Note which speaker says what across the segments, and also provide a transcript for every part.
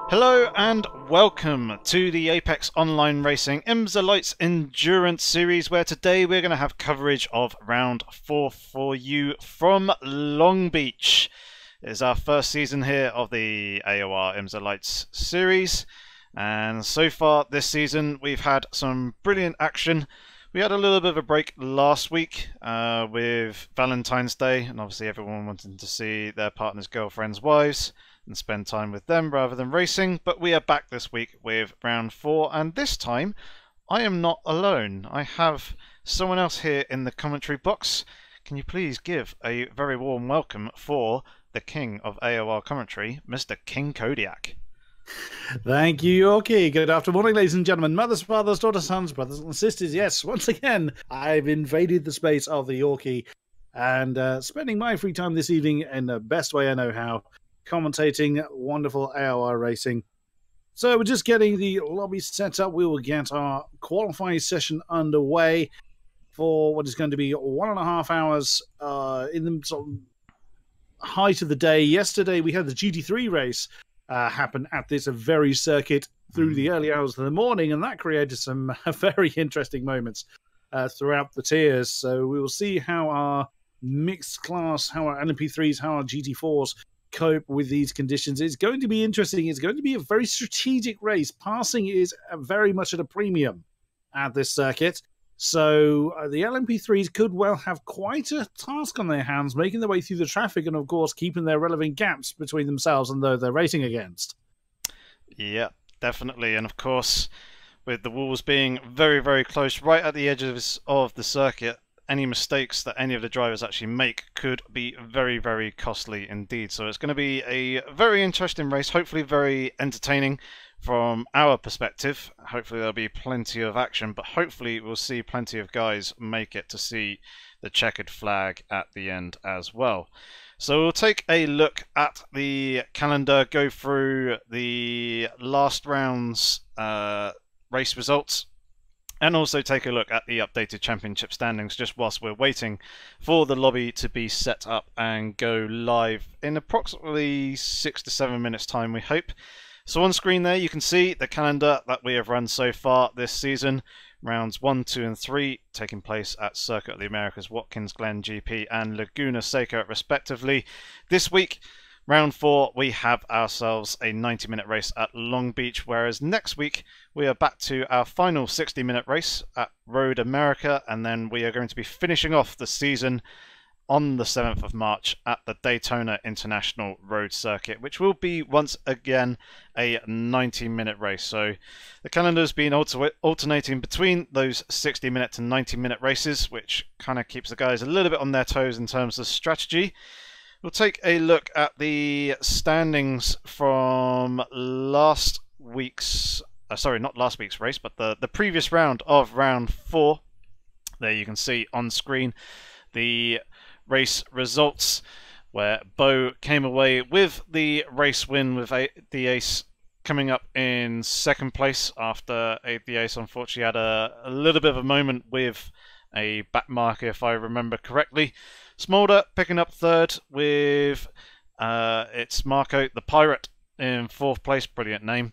Speaker 1: Hello and welcome to the Apex Online Racing IMSA Lights Endurance Series, where today we're going to have coverage of round 4 for you from Long Beach. It is our first season here of the AOR IMSA Lights series, and so far this season we've had some brilliant action. We had a little bit of a break last week with Valentine's Day, and obviously everyone wanting to see their partners, girlfriends, wives and spend time with them rather than racing. But we are back this week with round 4, and this time I am not alone. I have someone else here in the commentary box. Can you please give a very warm welcome for the king of AOR commentary, Mr. King Kodiak.
Speaker 2: Thank you, Yorkie. Good afternoon, ladies and gentlemen, mothers, fathers, daughters, sons, brothers and sisters. Yes, once again, I've invaded the space of the Yorkie and spending my free time this evening in the best way I know how, commentating wonderful AOR racing. So we're just getting the lobby set up. We will get our qualifying session underway for what is going to be 1.5 hours in the sort of height of the day. Yesterday we had the GT3 race happen at this very circuit through the early hours of the morning, and that created some very interesting moments throughout the tiers. So we will see how our mixed class, how our LMP3s, how our GT4s cope with these conditions. It's going to be interesting. It's going to be a very strategic race. Passing is very much at a premium at this circuit. So the LMP3s could well have quite a task on their hands, making their way through the traffic and, of course, keeping their relevant gaps between themselves and those they're racing against.
Speaker 1: Yeah, definitely. And, of course, with the walls being very, very close, right at the edges of the circuit, any mistakes that any of the drivers actually make could be very, very costly indeed. So it's going to be a very interesting race, hopefully very entertaining from our perspective. Hopefully there'll be plenty of action, but hopefully we'll see plenty of guys make it to see the checkered flag at the end as well. So we'll take a look at the calendar, go through the last round's race results, and also take a look at the updated championship standings just whilst we're waiting for the lobby to be set up and go live in approximately 6 to 7 minutes time, we hope. So on screen there you can see the calendar that we have run so far this season. Rounds 1, 2 and 3 taking place at Circuit of the Americas, Watkins Glen GP and Laguna Seca respectively. This week, round 4, we have ourselves a 90-minute race at Long Beach, whereas next week we are back to our final 60-minute race at Road America, and then we are going to be finishing off the season on the 7th of March at the Daytona International Road Circuit, which will be once again a 90-minute race. So the calendar's been alternating between those 60-minute to 90-minute races, which kind of keeps the guys a little bit on their toes in terms of strategy. We'll take a look at the standings from last week's, not last week's race, but the previous round of round 4. There you can see on screen the race results, where Bo came away with the race win, with the Ace coming up in second place after the Ace unfortunately had a little bit of a moment with a back marker, if I remember correctly. Smolder picking up third with it's Marco the Pirate in fourth place, brilliant name.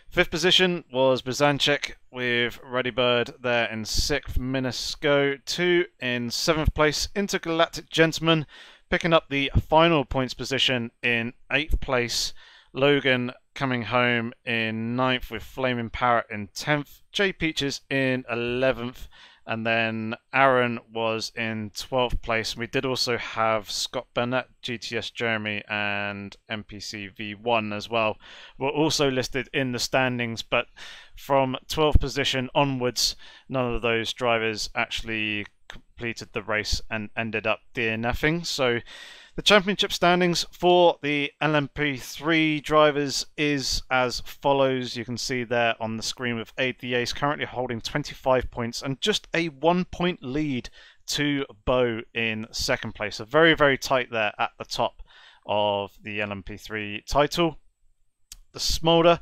Speaker 1: Fifth position was Bazanchek with Ready Bird there in sixth. Minisco 2 in seventh place. Intergalactic Gentleman picking up the final points position in eighth place. Logan coming home in ninth with Flaming Parrot in 10th. J Peaches in 11th. And then Aaron was in 12th place. We did also have Scott Burnett, GTS Jeremy, and NPC V1 as well. Were also listed in the standings, but from 12th position onwards, none of those drivers actually completed the race and ended up DNFing. So the championship standings for the LMP3 drivers is as follows. You can see there on the screen with the Ace currently holding 25 points and just a 1 point lead to Bo in second place. So very, very tight there at the top of the LMP3 title. The Smolder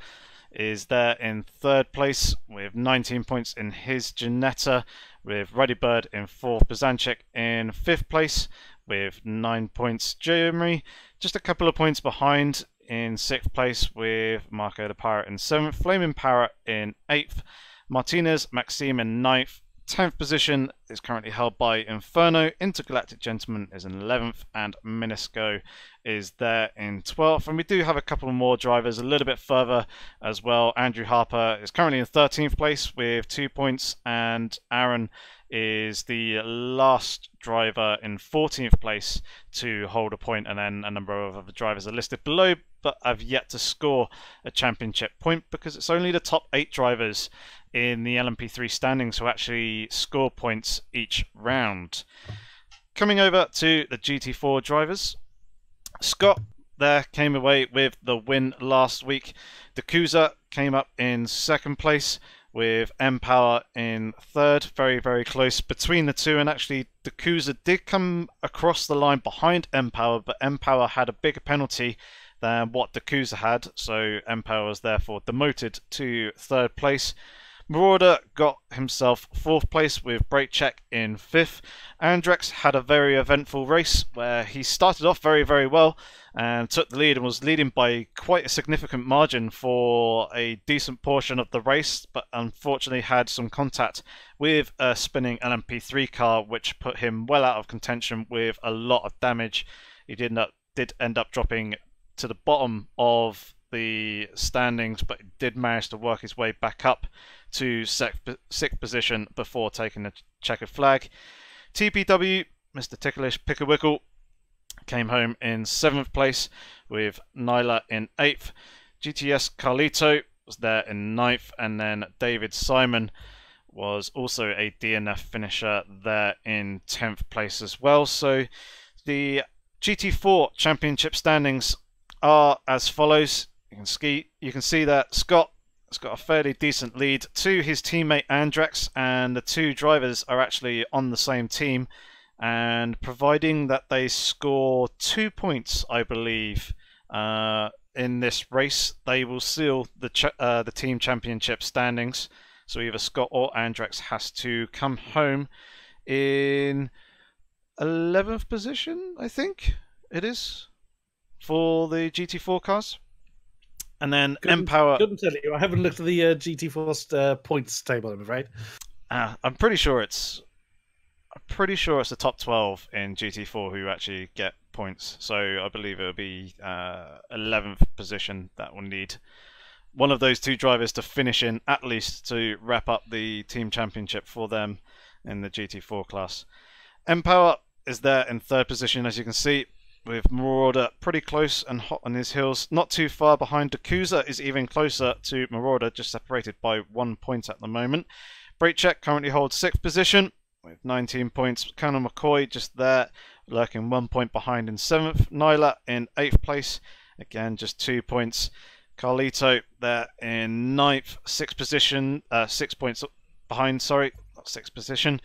Speaker 1: is there in third place with 19 points in his Janetta, with Ruddy Bird in fourth, Bazanchek in fifth place with 9 points. Jeremy just a couple of points behind in 6th place with Marco the Pirate in 7th, Flaming Parrot in 8th, Martinez Maxime in 9th. 10th position is currently held by Inferno. Intergalactic Gentleman is in 11th, and Minisco is there in 12th. And we do have a couple more drivers a little bit further as well. Andrew Harper is currently in 13th place with 2 points, and Aaron is the last driver in 14th place to hold a point, and then a number of other drivers are listed below but have yet to score a championship point, because it's only the top 8 drivers in the LMP3 standings who actually score points each round. Coming over to the GT4 drivers, Scott there came away with the win last week. Dakuza came up in 2nd place with M-Power in 3rd. Very, very close between the two, and actually Dakuza did come across the line behind M-Power, but M-Power had a bigger penalty than what Dakuza had, so M-Power was therefore demoted to 3rd place. Marauder got himself 4th place with Brake Check in 5th. Andrex had a very eventful race where he started off very, very well and took the lead and was leading by quite a significant margin for a decent portion of the race, but unfortunately had some contact with a spinning LMP3 car, which put him well out of contention with a lot of damage. He did end up dropping to the bottom of the standings, but did manage to work his way back up to 6th position before taking the checkered flag. TPW, Mr. Ticklish Picklewickle, came home in 7th place with Nyla in 8th. GTS Carlito was there in 9th, and then David Simon was also a DNF finisher there in 10th place as well. So the GT4 championship standings are as follows. You can see that Scott has got a fairly decent lead to his teammate Andrex, and the two drivers are actually on the same team, and providing that they score 2 points, I believe, in this race, they will seal the team championship standings. So either Scott or Andrex has to come home in 11th position, I think it is, for the GT4 cars. And then M-Power...
Speaker 2: Couldn't tell you. I haven't looked at the GT4 points table, I'm afraid.
Speaker 1: I'm pretty sure it's the top 12 in GT4 who actually get points. So I believe it'll be 11th position that will need one of those two drivers to finish in, at least to wrap up the team championship for them in the GT4 class. M-Power is there in 3rd position, as you can see, with Marauder pretty close and hot on his heels. Not too far behind. Dakuza is even closer to Marauder, just separated by 1 point at the moment. Brake Check currently holds 6th position with 19 points. Colonel McCoy just there, lurking 1 point behind in 7th. Nyla in 8th place, again just 2 points. Carlito there in 9th, 6th position, 6 points behind, sorry, not 6th position.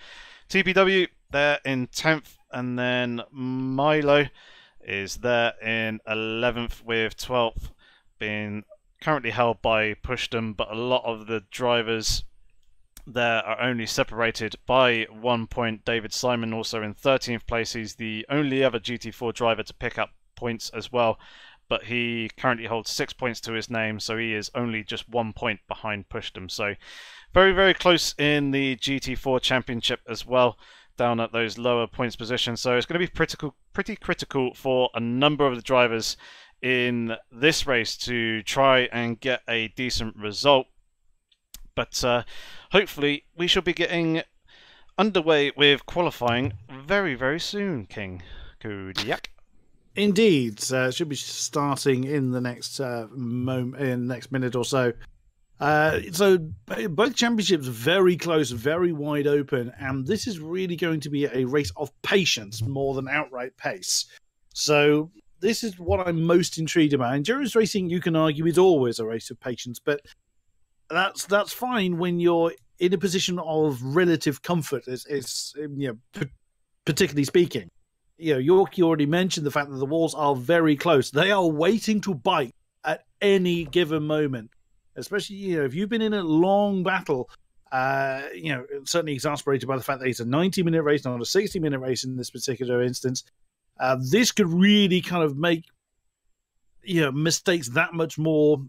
Speaker 1: TPW there in 10th, and then Milo is there in 11th with 12th being currently held by Pushdom, but a lot of the drivers there are only separated by 1 point. David Simon also in 13th place. He's the only other GT4 driver to pick up points as well, but he currently holds 6 points to his name, so he is only just 1 point behind Pushdom. So very, very close in the GT4 championship as well, down at those lower points positions. So it's going to be pretty critical for a number of the drivers in this race to try and get a decent result. But hopefully we shall be getting underway with qualifying very, very soon, King Kodiak.
Speaker 2: Indeed, should be starting in the next minute or so. So both championships are very close, very wide open, and this is really going to be a race of patience more than outright pace. So this is what I'm most intrigued about. Endurance racing, you can argue, is always a race of patience, but that's fine when you're in a position of relative comfort, particularly speaking. Yorkie already mentioned the fact that the walls are very close. They are waiting to bite at any given moment. Especially, if you've been in a long battle, certainly exasperated by the fact that it's a 90-minute race, not a 60-minute race in this particular instance. This could really kind of make mistakes that much more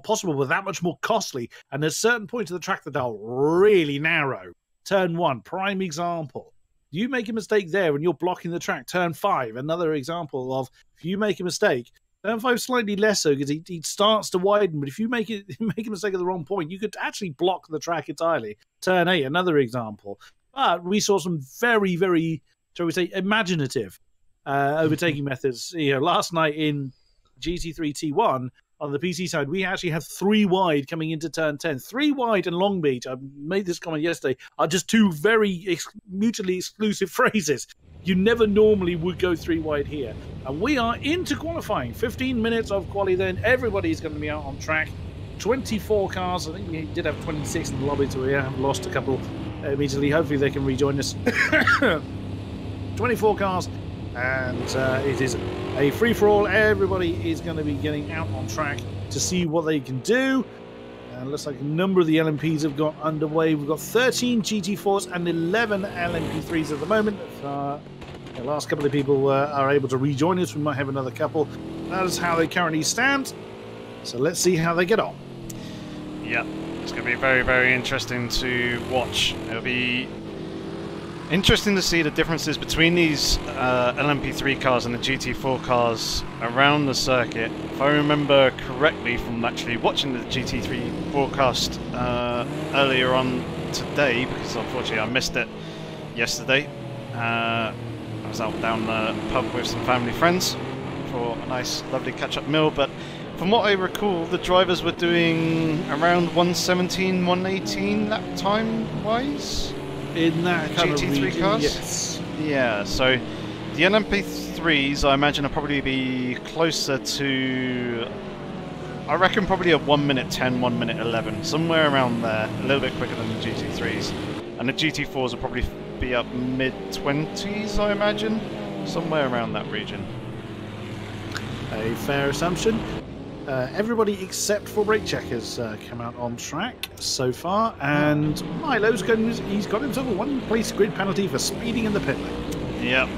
Speaker 2: possible, but that much more costly. And there's certain points of the track that are really narrow. Turn 1, prime example. You make a mistake there and you're blocking the track. Turn 5, another example of if you make a mistake. Turn 5 slightly less so because he starts to widen, but if you make a mistake at the wrong point, you could actually block the track entirely. Turn 8, another example. But we saw some very, very, shall we say, imaginative overtaking methods. Last night in GT3 T1 on the PC side, we actually had 3 wide coming into turn 10. 3 wide and Long Beach, I made this comment yesterday, are just 2 very mutually exclusive phrases. You never normally would go 3 wide here. And we are into qualifying. 15 minutes of quali then. Everybody's going to be out on track. 24 cars. I think we did have 26 in the lobby, so we have lost a couple immediately. Hopefully they can rejoin us. 24 cars. And it is a free-for-all. Everybody is going to be getting out on track to see what they can do. Looks like a number of the LMPs have got underway. We've got 13 GT4s and 11 LMP3s at the moment. The last couple of people are able to rejoin us. We might have another couple. That is how they currently stand. So let's see how they get on.
Speaker 1: Yeah, it's going to be very, very interesting to watch. It'll be interesting to see the differences between these LMP3 cars and the GT4 cars around the circuit. If I remember correctly from actually watching the GT3 broadcast earlier on today, because unfortunately I missed it yesterday, I was out down the pub with some family friends for a nice lovely catch-up meal, but from what I recall, the drivers were doing around 117, 118 lap time-wise?
Speaker 2: In that kind
Speaker 1: GT3
Speaker 2: of region,
Speaker 1: cars?
Speaker 2: yes.
Speaker 1: Yeah, so the LMP3s I imagine will probably be closer to, I reckon probably a 1 minute 10, 1 minute 11, somewhere around there, a little bit quicker than the GT3s. And the GT4s will probably be up mid-20s, I imagine, somewhere around that region.
Speaker 2: A fair assumption. Everybody except for brake check has come out on track so far, and he's got himself a 1-place grid penalty for speeding in the pit lane.
Speaker 1: Yep.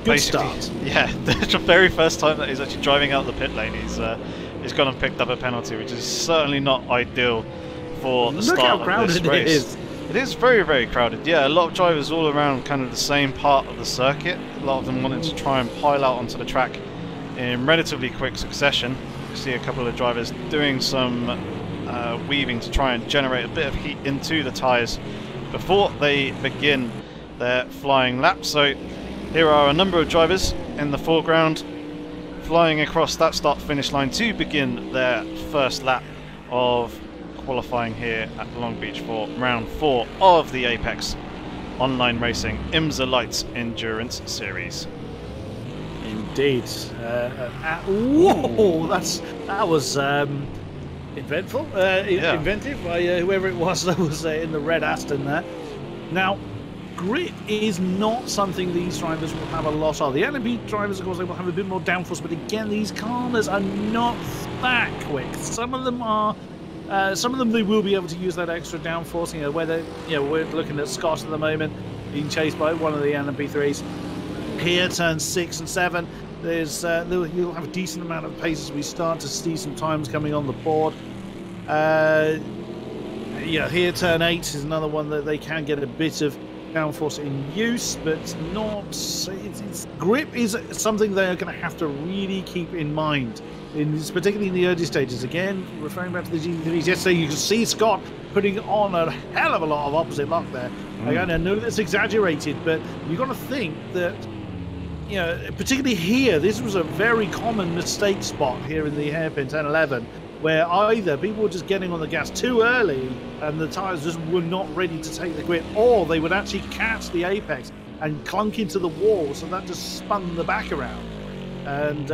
Speaker 2: Good start.
Speaker 1: Yeah, the very first time that he's actually driving out the pit lane, he's gone and picked up a penalty, which is certainly not ideal for the start of this race. It is very, very crowded. Yeah, a lot of drivers all around kind of the same part of the circuit. A lot of them wanting to try and pile out onto the track in relatively quick succession. You see a couple of drivers doing some weaving to try and generate a bit of heat into the tyres before they begin their flying lap. So here are a number of drivers in the foreground flying across that start-finish line to begin their first lap of qualifying here at Long Beach for round 4 of the Apex Online Racing IMSA Lights Endurance Series.
Speaker 2: Indeed. Whoa, that was eventful, inventive by whoever it was that was in the red Aston there. Now, grip is not something these drivers will have a lot of. The LMP drivers, of course, they will have a bit more downforce, but again, these corners are not that quick. Some of them are. Some of them they will be able to use that extra downforce. We're looking at Scott at the moment being chased by one of the LMP3s. Here, turns 6 and 7. You'll have a decent amount of pace as we start to see some times coming on the board. Here, turn 8 is another one that they can get a bit of downforce in use, but not. Grip is something they are going to have to really keep in mind, particularly in the early stages. Again, referring back to the GT3s yesterday, you can see Scott putting on a hell of a lot of opposite lock there. I know that's exaggerated, but you've got to think that. Particularly here, this was a very common mistake spot here in the hairpin 10-11, where either people were just getting on the gas too early and the tyres just were not ready to take the grip, or they would actually catch the apex and clunk into the wall, so that just spun the back around. And,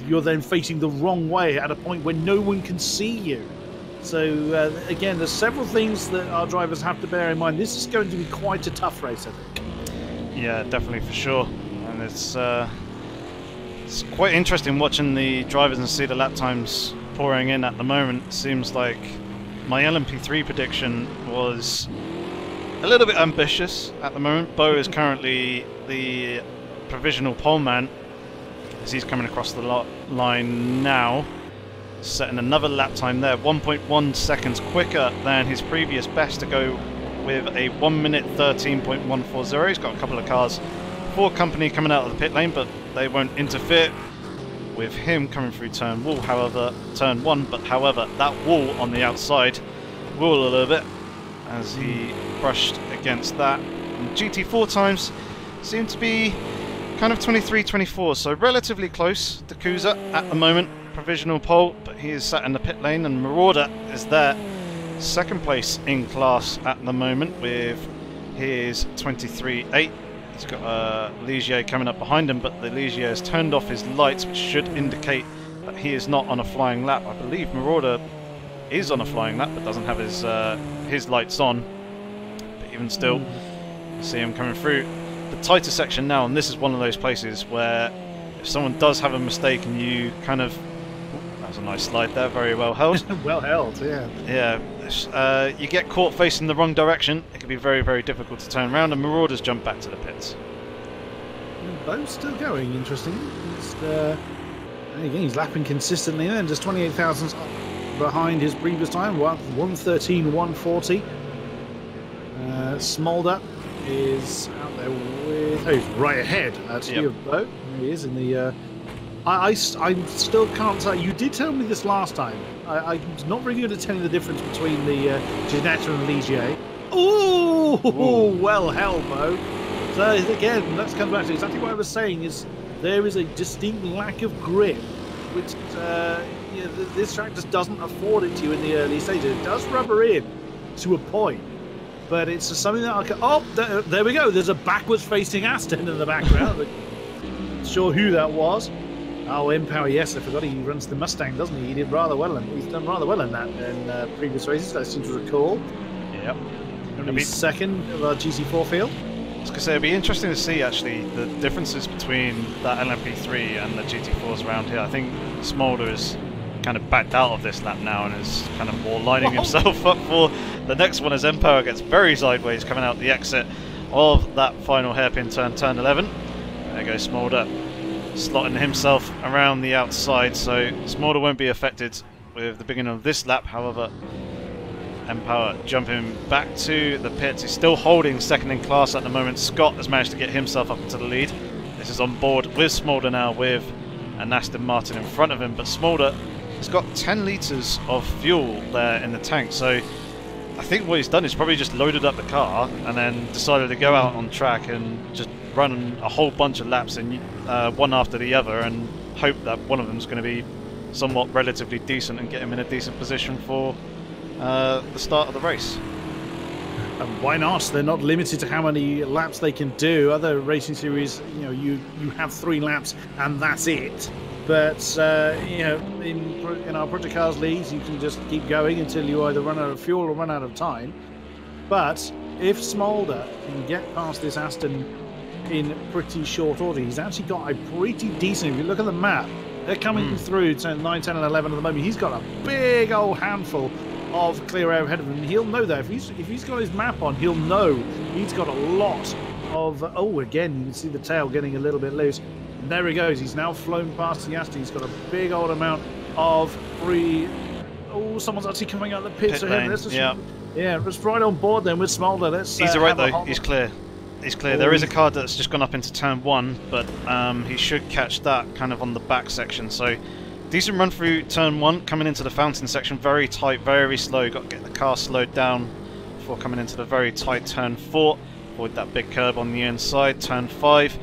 Speaker 2: you're then facing the wrong way at a point where no one can see you. So, again, there's several things that our drivers have to bear in mind. This is going to be quite a tough race, I think. Yeah,
Speaker 1: definitely, for sure. And it's quite interesting watching the drivers and see the lap times pouring in at the moment. Seems like my LMP3 prediction was a little bit ambitious at the moment. Bo is currently the provisional pole man as he's coming across the line now, setting another lap time there, 1.1 seconds quicker than his previous best to go with a 1 minute 13.140. He's got a couple of cars for company coming out of the pit lane, but they won't interfere with him coming through turn one. However, that wall on the outside will a little bit as he brushed against that. And GT4 times seem to be kind of 23-24, so relatively close to Kuza at the moment. Provisional pole, but he is sat in the pit lane, and Marauder is there, second place in class at the moment with his 23.8. He's got Ligier coming up behind him, but the Ligier has turned off his lights, which should indicate that he is not on a flying lap. I believe Marauder is on a flying lap, but doesn't have his lights on. But even still, you see him coming through the tighter section now, and this is one of those places where if someone does have a mistake and you kind of... that was a nice slide there, very well held.
Speaker 2: Well held, yeah.
Speaker 1: Yeah, you get caught facing the wrong direction, it can be very, very difficult to turn around, and Marauders jump back to the pits.
Speaker 2: Both still going, interestingly. Again, he's lapping consistently then, just 28 thousandths behind his previous time, 1:13.140. Smolder is out there with... oh, he's right ahead, actually, of Bo. There he is in the... I still can't tell. You did tell me this last time. I'm not really good at telling the difference between the Ginetta and Ligier. Oh, well held, Bo. So again, let's come back to exactly what I was saying. Is there is a distinct lack of grip, which this track just doesn't afford it to you in the early stages. It does rubber in to a point, but it's just something that I can... oh, there we go. There's a backwards-facing Aston in the background. Not sure who that was. Oh, Empower, yes, I forgot he runs the Mustang, doesn't he? He did rather well, and he's done rather well in that in previous races, I seem to recall.
Speaker 1: Yep.
Speaker 2: Only second of our GT4 field.
Speaker 1: I was going to say, it'd be interesting to see, actually, the differences between that LMP3 and the GT4s around here. I think Smolder is kind of backed out of this lap now and is kind of more lining himself up for the next one as Empower gets very sideways coming out the exit of that final hairpin turn 11. There goes Smolder, slotting himself around the outside, so Smolder won't be affected with the beginning of this lap. However, Empower jumping back to the pits. He's still holding second in class at the moment. Scott has managed to get himself up into the lead. This is on board with Smolder now with an Aston Martin in front of him, but Smolder has got 10 litres of fuel there in the tank, so I think what he's done is probably just loaded up the car and then decided to go out on track and just run a whole bunch of laps in one after the other and hope that one of them is going to be somewhat relatively decent and get him in a decent position for the start of the race.
Speaker 2: And why not? They're not limited to how many laps they can do. Other racing series, you have 3 laps and that's it. But in our Project Cars leagues, you can just keep going until you either run out of fuel or run out of time. But if Smolder can get past this Aston in pretty short order, he's actually got a pretty decent... if you look at the map, they're coming through turn 9, 10 and 11 at the moment. He's got a big old handful of clear air ahead of him. He'll know that. If he's got his map on, he'll know he's got a lot of... oh, again, you can see the tail getting a little bit loose. And there he goes. He's now flown past the Aston. He's got a big old amount of free... oh, someone's actually coming out the pits ahead. Yeah, just right on board then with Smolder.
Speaker 1: He's alright though. He's clear. He's clear. Oh, there is a car that's just gone up into turn 1, but he should catch that kind of on the back section. So decent run through turn 1, coming into the fountain section. Very tight, very slow. Got to get the car slowed down before coming into the very tight turn 4. Avoid that big curb on the inside. Turn 5.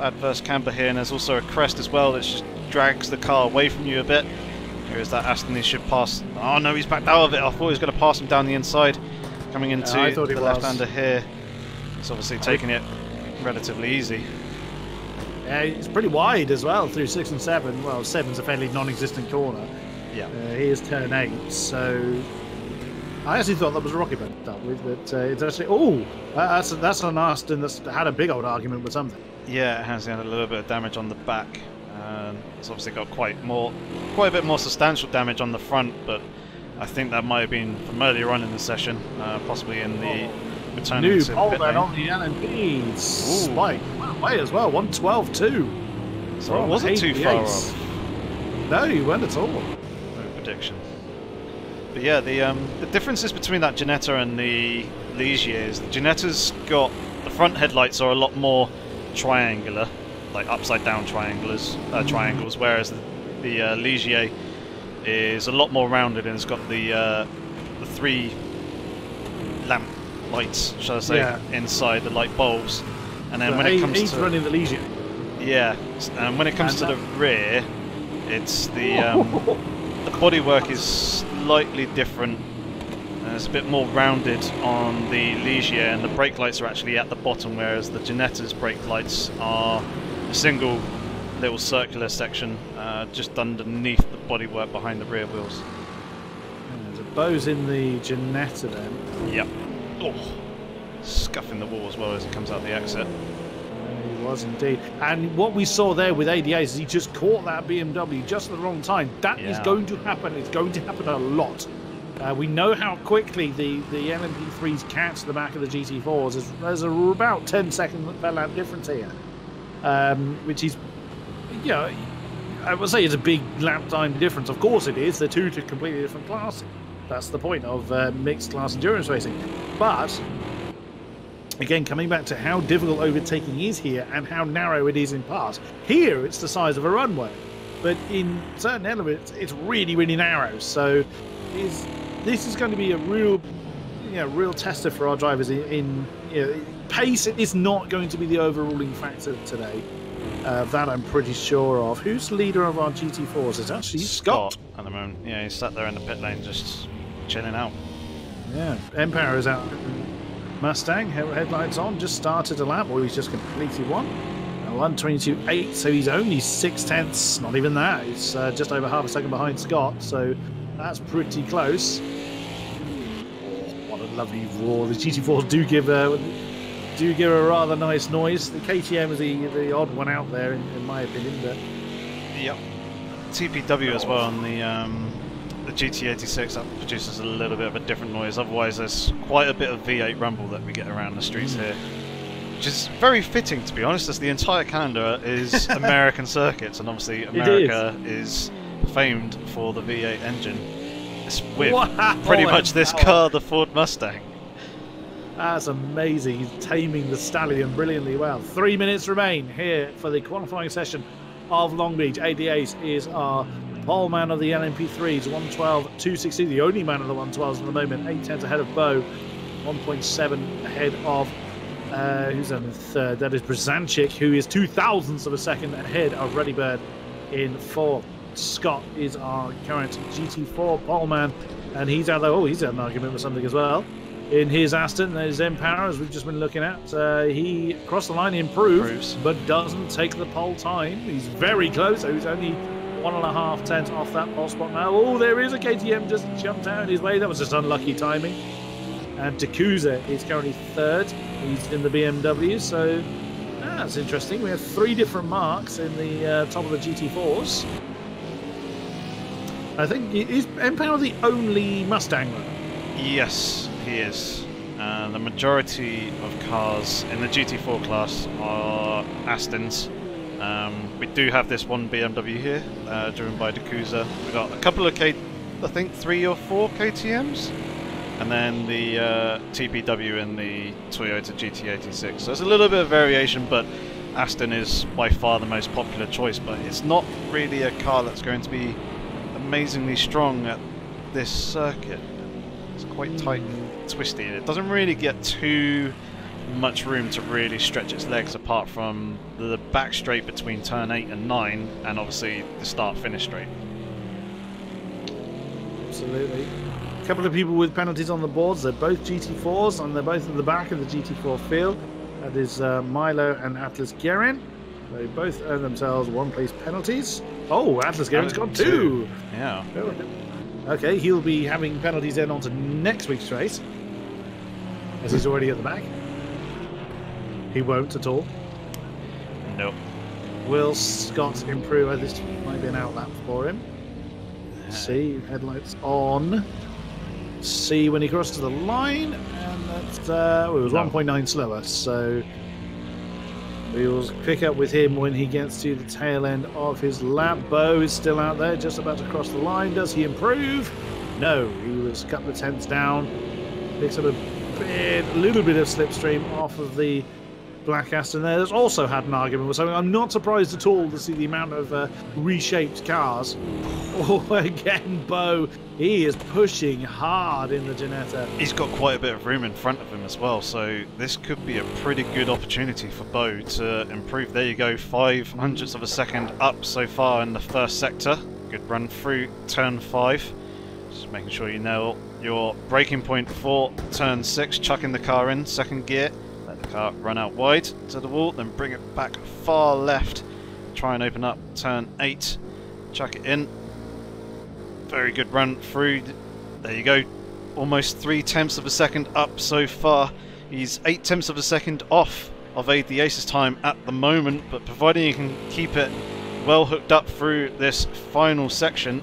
Speaker 1: Adverse camber here, and there's also a crest as well that just drags the car away from you a bit. Here is that Aston. He should pass. Oh no, he's backed out of it. I thought he was going to pass him down the inside. Coming into the left-hander here. He's obviously taking it relatively easy.
Speaker 2: Yeah, it's pretty wide as well through 6 and 7. Well, 7's a fairly non-existent corner.
Speaker 1: Yeah.
Speaker 2: Here's turn 8, so I actually thought that was a rocket bed to start with, but it's actually... oh, that's an Aston that's had a big old argument with something.
Speaker 1: Yeah, it has had a little bit of damage on the back. It's obviously got quite a bit more substantial damage on the front, but I think that might have been from earlier on in the session, possibly in the returning
Speaker 2: new
Speaker 1: to
Speaker 2: pole
Speaker 1: pit
Speaker 2: then
Speaker 1: lane.
Speaker 2: on the LMP. Spike went away as well, 112.2.
Speaker 1: So I wasn't too far off.
Speaker 2: No, you weren't at all.
Speaker 1: No prediction. But yeah, the differences between that Ginetta and the Ligier is the Ginetta's got the front headlights are a lot more triangular, like upside down triangles, whereas the Ligier is a lot more rounded and it's got the 3 lamp lights, shall I say, inside the light bulbs. And then when it comes to
Speaker 2: running the Ligier.
Speaker 1: Yeah, and when it comes to the rear, it's the bodywork is slightly different. It's a bit more rounded on the Ligier, and the brake lights are actually at the bottom, whereas the Ginetta's brake lights are a single little circular section just underneath the bodywork behind the rear wheels.
Speaker 2: There's a Bo's in the Ginetta then.
Speaker 1: Yep. Oh, scuffing the wall as well as it comes out the exit.
Speaker 2: He was indeed. And what we saw there with ADAs is he just caught that BMW just at the wrong time. That is going to happen. It's going to happen a lot. We know how quickly the LMP3s catch the back of the GT4s. There's about 10-second lap difference here, which is, you know, I would say it's a big lap time difference. Of course it is. They're two completely different classes. That's the point of mixed class endurance racing. But again, coming back to how difficult overtaking is here and how narrow it is in parts. Here, it's the size of a runway, but in certain elements, it's really, really narrow. So, this is going to be a real tester for our drivers. Pace is not going to be the overruling factor today. That I'm pretty sure of. Who's leader of our GT4s? It's actually Scott
Speaker 1: at the moment. Yeah, he's sat there in the pit lane just chilling out.
Speaker 2: Yeah, Empire is out. Mustang, headlights on, just started a lap, or he's just completed one. 1:22.8, so he's only 0.6, not even that. He's just over half a second behind Scott, so that's pretty close. Oh, what a lovely roar. The GT4s do give a rather nice noise. The KTM is the odd one out there, in my opinion. But
Speaker 1: yep, TPW as well on the GT86, that produces a little bit of a different noise. Otherwise, there's quite a bit of V8 rumble that we get around the streets here, which is very fitting, to be honest, as the entire calendar is American circuits, and obviously America is famed for the V8 engine. It's with pretty much this car, the Ford Mustang.
Speaker 2: That's amazing. He's taming the stallion brilliantly well. 3 minutes remain here for the qualifying session of Long Beach. ADAs is our pole man of the LMP3s, 1:12.260, the only man of the 112s at the moment, 8 tenths ahead of Bo, 1.7 ahead of, who's in third? That is Brzanczyk, who is 0.02 of a second ahead of Reddybird in fourth. Scott is our current GT4 pole man, and he's out there. Oh, he's had an argument with something as well. In his Aston, there's Empower, as we've just been looking at. He crossed the line, improves, but doesn't take the pole time. He's very close, so he's only 1.5 tenths off that pole spot now. Oh, there is a KTM just jumped out his way. That was just unlucky timing. And Takuza is currently third. He's in the BMW, so that's interesting. We have 3 different marks in the top of the GT4s. I think, is Empower the only Mustang runner?
Speaker 1: Yes, he is. The majority of cars in the GT4 class are Astons. We do have this one BMW here, driven by Takuza. We've got a couple of I think 3 or 4 KTMs, and then the TPW and the Toyota GT86. So there's a little bit of variation, but Aston is by far the most popular choice, but it's not really a car that's going to be amazingly strong at this circuit. It's quite tight and twisty, and it doesn't really get too much room to really stretch its legs apart from the back straight between turn 8 and 9, and obviously the start-finish straight.
Speaker 2: Absolutely. A couple of people with penalties on the boards. They're both GT4s, and they're both at the back of the GT4 field. That is Milo and Atlas Guerin. They both earn themselves 1-place penalties. Oh, Atlas Guerin's got 2.
Speaker 1: Yeah.
Speaker 2: Okay, he'll be having penalties then on to next week's race, as he's already at the back. He won't at all.
Speaker 1: Nope.
Speaker 2: Will Scott improve? This might be an outlap for him. See, headlights on. See when he crosses the line, and that's it was 1.9 slower. So We will pick up with him when he gets to the tail end of his lap. Bo is still out there, just about to cross the line. Does he improve? No, he was a couple of tenths down. Picks up a little bit of slipstream off of the Black Aston there. That's also had an argument with something. I'm not surprised at all to see the amount of reshaped cars. Oh, again, Bo. He is pushing hard in the Ginetta.
Speaker 1: He's got quite a bit of room in front of him as well, so this could be a pretty good opportunity for Bo to improve. There you go, 0.05 of a second up so far in the first sector. Good run through turn 5. Just making sure you know your braking point for turn 6. Chucking the car in, second gear. Let the car run out wide to the wall, then bring it back far left. Try and open up turn 8. Chuck it in. Very good run through. There you go. Almost 0.3 of a second up so far. He's 0.8 of a second off of Aid the Ace's time at the moment, but providing he can keep it well hooked up through this final section,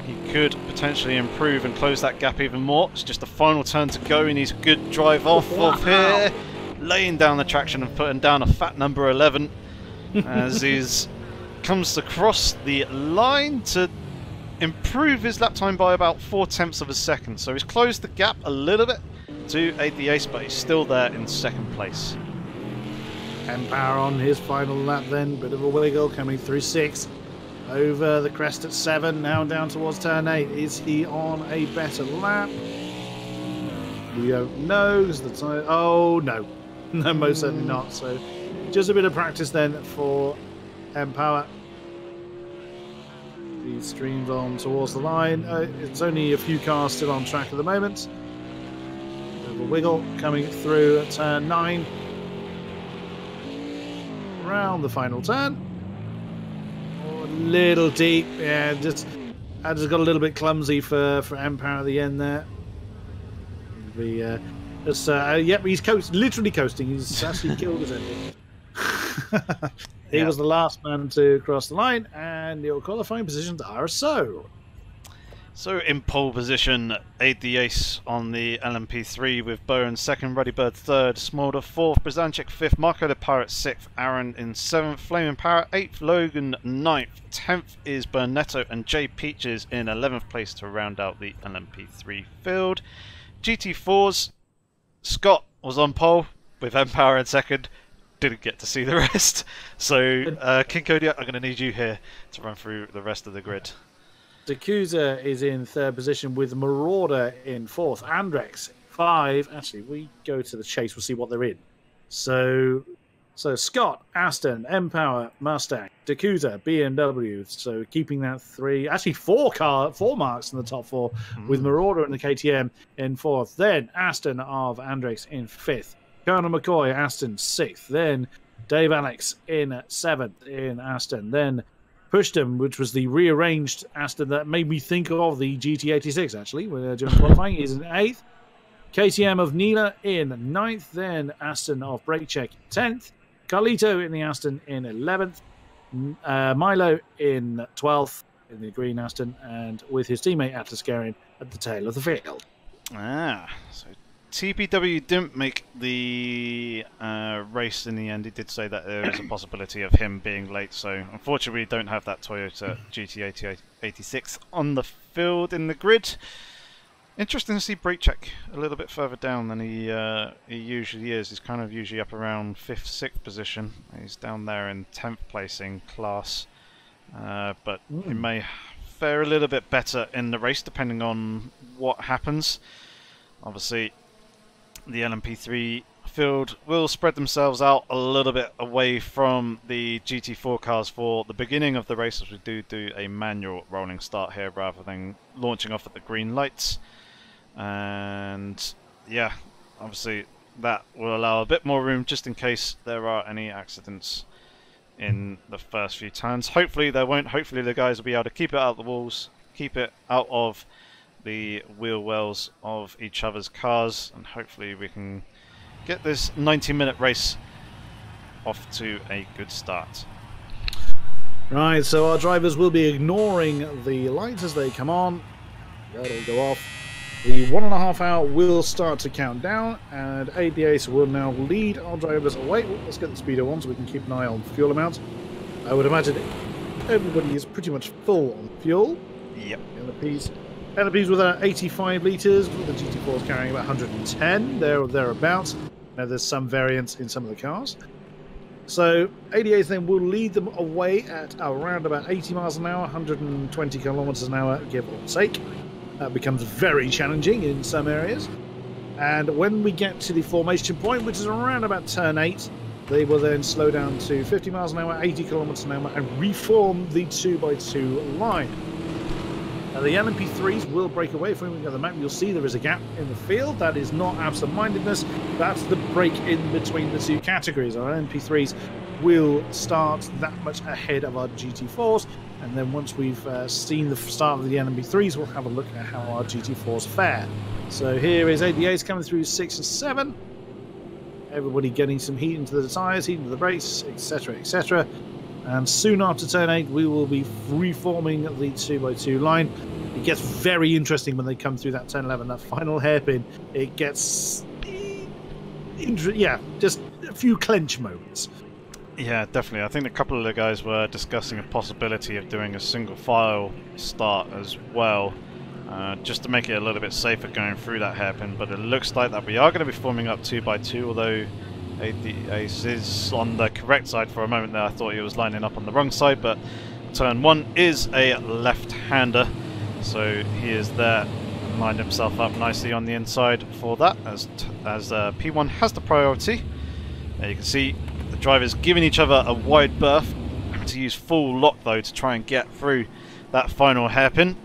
Speaker 1: he could potentially improve and close that gap even more. It's just the final turn to go. He needs a good drive off of here, laying down the traction and putting down a fat number 11 as he comes to cross the line to improve his lap time by about 0.4 of a second. So he's closed the gap a little bit to Aid the Ace, but he's still there in second place.
Speaker 2: Power on his final lap then. Bit of a wiggle coming through 6. Over the crest at 7. Now down towards turn 8. Is he on a better lap? We don't know. Because the time... Oh, no. No, most certainly not. So just a bit of practice then for Power. He streams on towards the line. It's only a few cars still on track at the moment. Bit of a wiggle coming through at turn 9. Around the final turn. Oh, a little deep. Yeah, I just got a little bit clumsy for Empire at the end there. Yep, he's literally coasting. He's actually killed his ending. He was the last man to cross the line, and your qualifying positions are so.
Speaker 1: So in pole position, Aid the Ace on the LMP3 with Bo in second, Ruddy Bird third, Smolder fourth, Brzanczyk fifth, Marco the Pirate sixth, Aaron in seventh, Flaming Parrot eighth, Logan ninth, 10th is Bernetto, and Jay Peaches in 11th place to round out the LMP3 field. GT4's Scott was on pole with Empower in second. Didn't get to see the rest. So, King Kodiak, I'm going to need you here to run through the rest of the grid.
Speaker 2: Dakuza is in third position with Marauder in fourth. Andrex 5. Actually, we go to the chase. We'll see what they're in. So Scott, Aston, Empower, Mustang, Dakuza, BMW. So keeping that 3, actually 4 marks in the top 4 with Marauder and the KTM in fourth. Then Aston of Andrex in fifth. Colonel McCoy, Aston 6th. Then Dave Alex in 7th in Aston. Then Pushtum, which was the rearranged Aston that made me think of the GT86, actually, during qualifying, is in 8th. KTM of Neela in 9th. Then Aston of Brakecheck 10th. Carlito in the Aston in 11th. Milo in 12th in the green Aston. And with his teammate Atlas Garin at the tail of the field.
Speaker 1: So TPW didn't make the race in the end. He did say that there was a possibility of him being late, so unfortunately we don't have that Toyota GT86 on the field in the grid. Interesting to see Brakecheck a little bit further down than he usually is. He's kind of usually up around 5th, 6th position. He's down there in 10th placing class, but he may fare a little bit better in the race depending on what happens. Obviously, the LMP3 field will spread themselves out a little bit away from the GT4 cars for the beginning of the race, as we do a manual rolling start here rather than launching off at the green lights. And yeah, obviously that will allow a bit more room just in case there are any accidents in the first few turns. Hopefully there won't. Hopefully the guys will be able to keep it out of the walls, keep it out of the wheel wells of each other's cars, and hopefully we can get this 90-minute race off to a good start.
Speaker 2: Right, so our drivers will be ignoring the lights as they come on. That'll go off. The 1.5 hour will start to count down, and ADAs will now lead our drivers away. Let's get the speedo on so we can keep an eye on fuel amount. I would imagine everybody is pretty much full on fuel.
Speaker 1: Yep.
Speaker 2: LMPs with 85 litres, with the GT4s carrying about 110, there or thereabouts. Now there's some variance in some of the cars. So ADAs then will lead them away at around about 80 miles an hour, 120 kilometers an hour, give or take. That becomes very challenging in some areas. And when we get to the formation point, which is around about turn 8, they will then slow down to 50 miles an hour, 80 kilometers an hour, and reform the 2x2 line. Now the LMP3s will break away. If we look at the map, you'll see there is a gap in the field. That is not absent-mindedness. That's the break in between the two categories. Our LMP3s will start that much ahead of our GT4s. And then once we've seen the start of the LMP3s, we'll have a look at how our GT4s fare. So here is ADAs coming through 6 and 7. Everybody getting some heat into the tyres, heat into the brakes, etc., etc. And soon after turn 8, we will be reforming the 2x2 line. It gets very interesting when they come through that turn 11, that final hairpin. It gets, just a few clench moments.
Speaker 1: Yeah, definitely. I think a couple of the guys were discussing a possibility of doing a single file start as well, just to make it a little bit safer going through that hairpin. But it looks like that we are going to be forming up 2x2, although Ace is on the correct side for a moment there. I thought he was lining up on the wrong side, but turn 1 is a left-hander, so he is there and lined himself up nicely on the inside for that, as P1 has the priority. There you can see the drivers giving each other a wide berth, having to use full lock though to try and get through that final hairpin.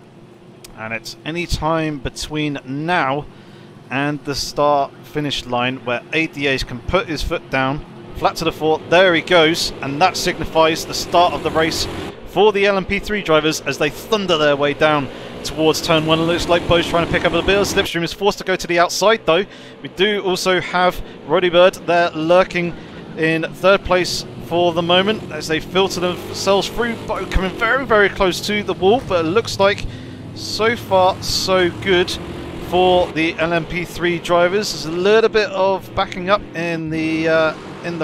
Speaker 1: And it's any time between now and the start-finish line where ADAs can put his foot down, flat to the floor. There he goes, and that signifies the start of the race for the LMP3 drivers as they thunder their way down towards turn 1. It looks like Bo's trying to pick up a bit of slipstream. Is forced to go to the outside though. We do also have Roddy Bird there lurking in third place for the moment as they filter themselves through. Bo coming very, very close to the wall, but it looks like so far so good for the LMP3 drivers. There's a little bit of backing up in the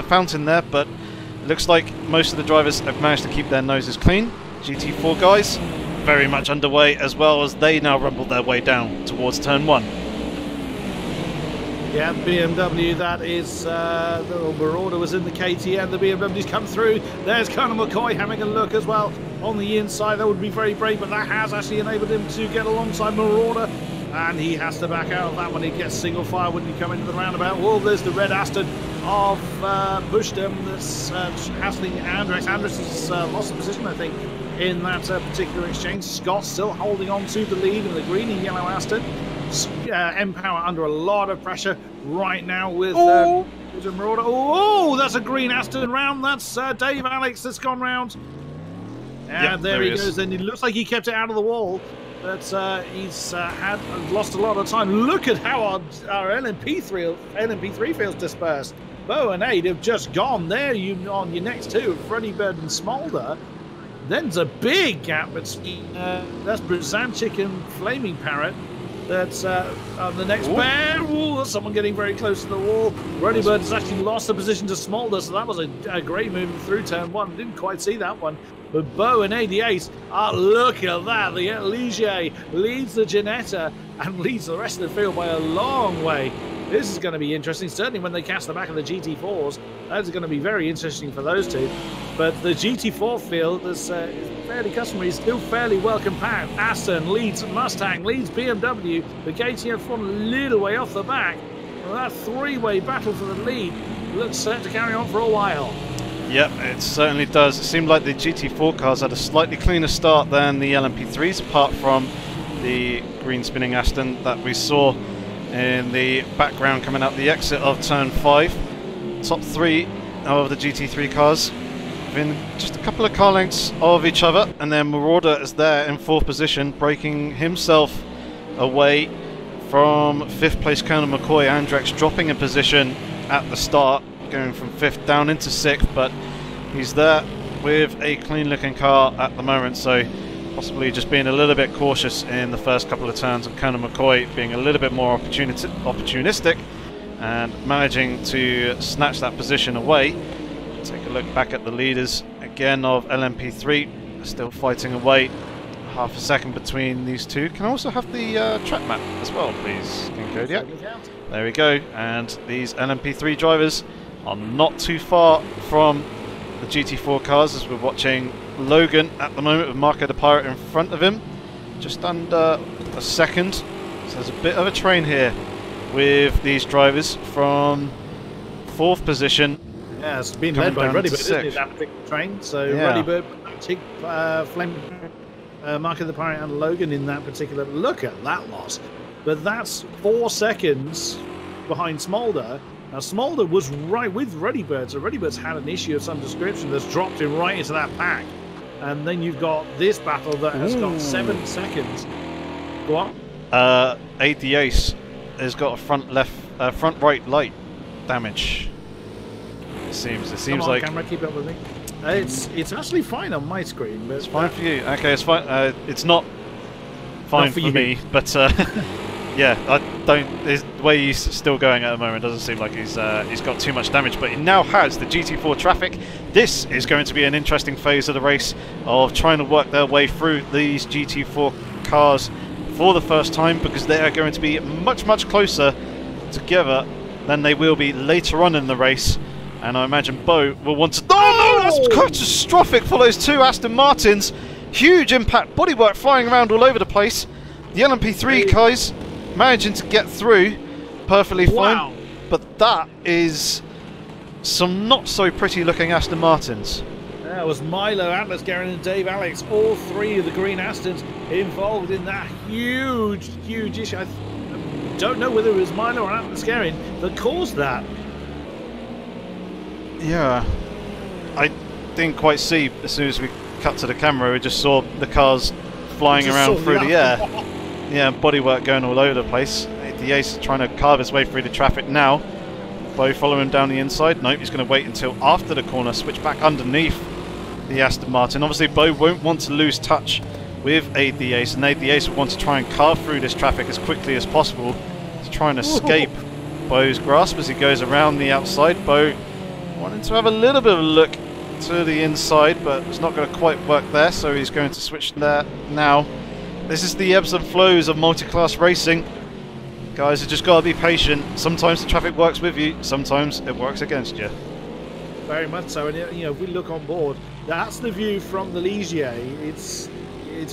Speaker 1: fountain there, but it looks like most of the drivers have managed to keep their noses clean. GT4 guys very much underway as well as they now rumble their way down towards turn 1.
Speaker 2: Yeah, BMW, that is, the Marauder was in the KTM, the BMW's come through. There's Colonel McCoy having a look as well on the inside. That would be very brave, but that has actually enabled him to get alongside Marauder. And he has to back out of that when he gets single fire when you come into the roundabout. Well, there's the red Aston of Bushdom that's hassling Andres. Andres has lost the position, I think, in that particular exchange. Scott still holding on to the lead in the green and yellow Aston. M-Power under a lot of pressure right now with Marauder. Oh, that's a green Aston round. That's Dave Alex that's gone round. And
Speaker 1: yep,
Speaker 2: there he goes. And it looks like he kept it out of the wall. But he's lost a lot of time. Look at how our LMP3 feels dispersed. Bo and Aid have just gone. There on your next two, Freddy Bird and Smolder. Then there's a big gap between that's Bruzanchik and Flaming Parrot. That's on the next pair. Ooh, someone getting very close to the wall. Freddy Bird has actually lost the position to Smolder, so that was a great move through turn 1. Didn't quite see that one. But Bo and AD8, look at that. The Ligier leads the Ginetta and leads the rest of the field by a long way. This is going to be interesting, certainly when they cast the back of the GT4s. That's going to be very interesting for those two. But the GT4 field is fairly customary, still fairly well compact. Aston leads Mustang, leads BMW. The KTM from a little way off the back. Well, that three-way battle for the lead looks set to carry on for a while.
Speaker 1: Yep, it certainly does. It seemed like the GT4 cars had a slightly cleaner start than the LMP3s, apart from the green spinning Aston that we saw in the background coming out the exit of turn 5. Top 3 of the GT3 cars within just a couple of car lengths of each other, and then Marauder is there in 4th position, breaking himself away from 5th place Colonel McCoy. Andrex dropping a position at the start, going from 5th down into 6th, but he's there with a clean looking car at the moment, so possibly just being a little bit cautious in the first couple of turns, and Colonel McCoy being a little bit more opportunistic and managing to snatch that position away. Take a look back at the leaders again of LMP3, still fighting away. Half a second between these two. Can I also have the track map as well, please, King Kodiak? There we go. And these LMP3 drivers are not too far from the GT4 cars, as we're watching Logan at the moment with Marco the Pirate in front of him. Just under a second. So there's a bit of a train here with these drivers from 4th position.
Speaker 2: Yeah, it's been led by Ruddybird, isn't it, that particular train? So yeah. Ruddybird, Flem, Marco the Pirate and Logan in that particular... Look at that loss. But that's 4 seconds behind Smolder. Now, Smolder was right with Ruddybird, so Ruddybird's had an issue of some description that's dropped him right into that pack. And then you've got this battle that has got 7 seconds. Go on.
Speaker 1: Aid the Ace has got a front right light damage. It seems
Speaker 2: Come on,
Speaker 1: like...
Speaker 2: camera, keep up with me. It's actually fine on my screen. But
Speaker 1: it's fine for you. Okay, it's fine. It's not fine for me, but yeah, I don't. The way he's still going at the moment doesn't seem like he's got too much damage. But he now has the GT4 traffic. This is going to be an interesting phase of the race of trying to work their way through these GT4 cars for the first time, because they are going to be much closer together than they will be later on in the race. And I imagine Bo will want to... Oh no, that's catastrophic for those 2 Aston Martins. Huge impact, bodywork flying around all over the place. The LMP3 guys managing to get through perfectly fine. But that is some not so pretty looking Aston Martins.
Speaker 2: That was Milo, Atlas, Garen and Dave Alex, all 3 of the green Astons involved in that huge issue. I don't know whether it was Milo or Atlas Garen that caused that.
Speaker 1: Yeah, I didn't quite see as soon as we cut to the camera. We just saw the cars flying around through the air. Yeah, bodywork going all over the place. The Ace is trying to carve his way through the traffic now. Bo following him down the inside. Nope, he's going to wait until after the corner, switch back underneath the Aston Martin. Obviously, Bo won't want to lose touch with Aid the Ace, and Aid the Ace will want to try and carve through this traffic as quickly as possible to try and escape Bo's grasp as he goes around the outside. Bo wanting to have a little bit of a look to the inside, but it's not going to quite work there, so he's going to switch there now. This is the ebbs and flows of multi-class racing. Guys, you just got to be patient. Sometimes the traffic works with you, sometimes it works against you.
Speaker 2: Very much so, and you know, if we look on board, that's the view from the Ligier. It's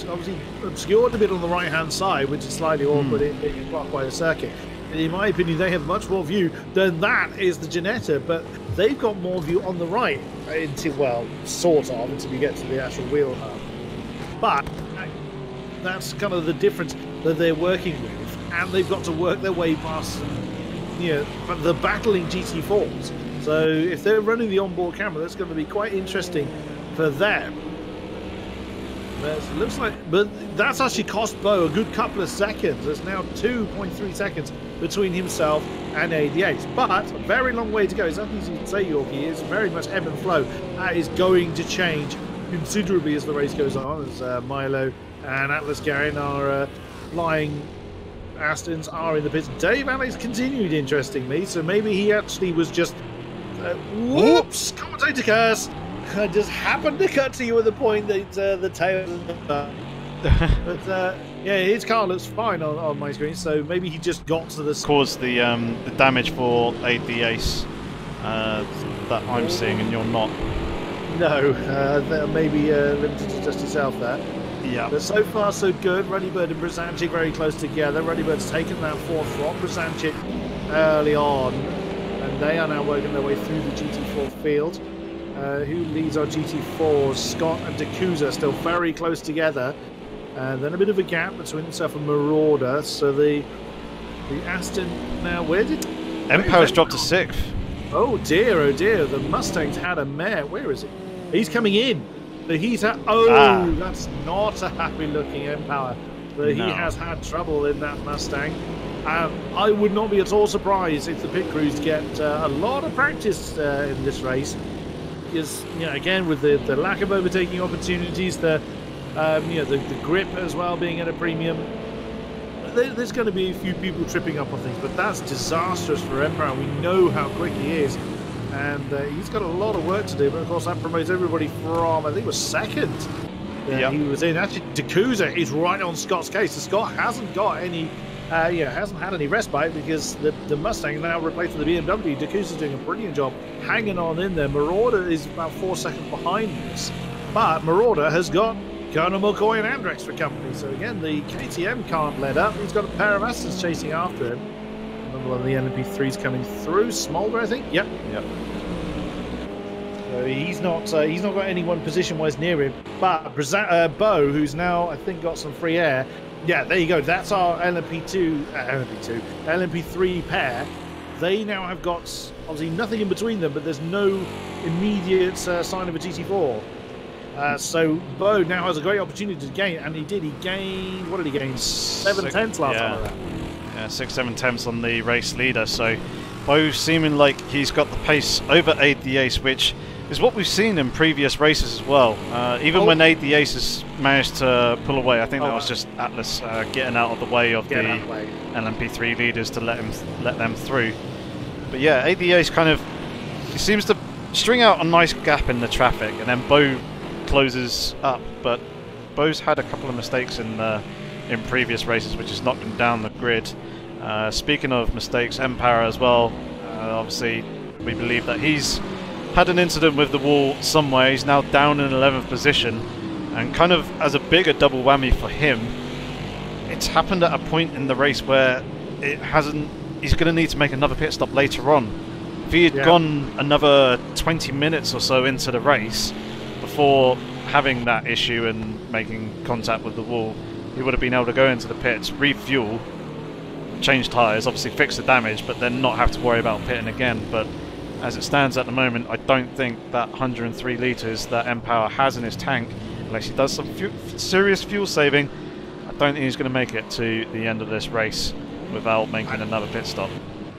Speaker 2: obviously obscured a bit on the right-hand side, which is slightly awkward in clockwise circuit. In my opinion, they have much more view than that is the Ginetta, but they've got more view on the right, well, sort of, until you get to the actual wheel hub. But that's kind of the difference that they're working with, and they've got to work their way past, you know, the battling GT4s. So if they're running the onboard camera, that's going to be quite interesting for them. But it looks like, but that's actually cost Bo a good couple of seconds. There's now 2.3 seconds between himself and AD8. But a very long way to go. It's nothing easy to say, Yorkie. It's very much ebb and flow. That is going to change considerably as the race goes on, as Milo and Atlas Garin are flying. Astons are in the pits. Dave Alex continued interesting me, so maybe he actually was just whoops, commentator curse. I just happened to cut to you at the point that the tail. But yeah, his car looks fine on my screen, so maybe he just got to the
Speaker 1: caused the damage for Aid the Ace that I'm seeing, and you're not.
Speaker 2: No, maybe limited to just yourself there.
Speaker 1: Yeah.
Speaker 2: But so far so good. Ruddybird and Brzancic very close together. Ruddybird's taken that 4th slot. Brzancic early on, and they are now working their way through the GT4 field. Who leads our GT4s? Scott and Dacusa still very close together. And then a bit of a gap between himself and Marauder. So the Aston now, where did...
Speaker 1: Empower's dropped to 6th.
Speaker 2: Oh dear, the Mustang's had a mare. Where is he? He's coming in. So he's had... that's not a happy looking Empower. But he has had trouble in that Mustang. I would not be at all surprised if the pit crews get a lot of practice in this race. Because, you know, again, with the lack of overtaking opportunities, the The grip as well being at a premium. There's going to be a few people tripping up on things, but that's disastrous for Empire. We know how quick he is, and he's got a lot of work to do. But of course, that promotes everybody from, I think it was second. He was in. Actually, Dakusa is right on Scott's case. So Scott hasn't got any, hasn't had any respite because the Mustang now replaced with the BMW. Dakusa's doing a brilliant job hanging on in there. Marauder is about 4 seconds behind this, but Marauder has got Colonel McCoy and Andrex for company. So again, the KTM can't let up. He's got a pair of Astons chasing after him. Another one of the LMP3s coming through. Smolder, I think. Yep. So he's not got anyone position-wise near him. But Bo, who's now I think got some free air. Yeah, there you go. That's our LMP3 pair. They now have got obviously nothing in between them, but there's no immediate sign of a GT4. So Bo now has a great opportunity to gain, and he did. He gained, what did he gain? 7 tenths last time around.
Speaker 1: Yeah, 6, 7 tenths on the race leader. So Bo seeming like he's got the pace over Aid the Ace, which is what we've seen in previous races as well. Even when Aid the Ace has managed to pull away, I think that was just Atlas getting out of the way of the LMP3 leaders to let them through. But yeah, Aid the Ace he seems to string out a nice gap in the traffic, and then Bo closes up, but Bo's had a couple of mistakes in previous races, which has knocked him down the grid. Speaking of mistakes, Empower as well. Obviously, we believe that he's had an incident with the wall somewhere. He's now down in 11th position, and kind of as a bigger double whammy for him, it's happened at a point in the race where he's going to need to make another pit stop later on. If he had gone another 20 minutes or so into the race before having that issue and making contact with the wall, he would have been able to go into the pits, refuel, change tyres, obviously fix the damage, but then not have to worry about pitting again. But as it stands at the moment, I don't think that 103 litres that Empower has in his tank, unless he does some serious fuel saving, I don't think he's going to make it to the end of this race without making another pit stop.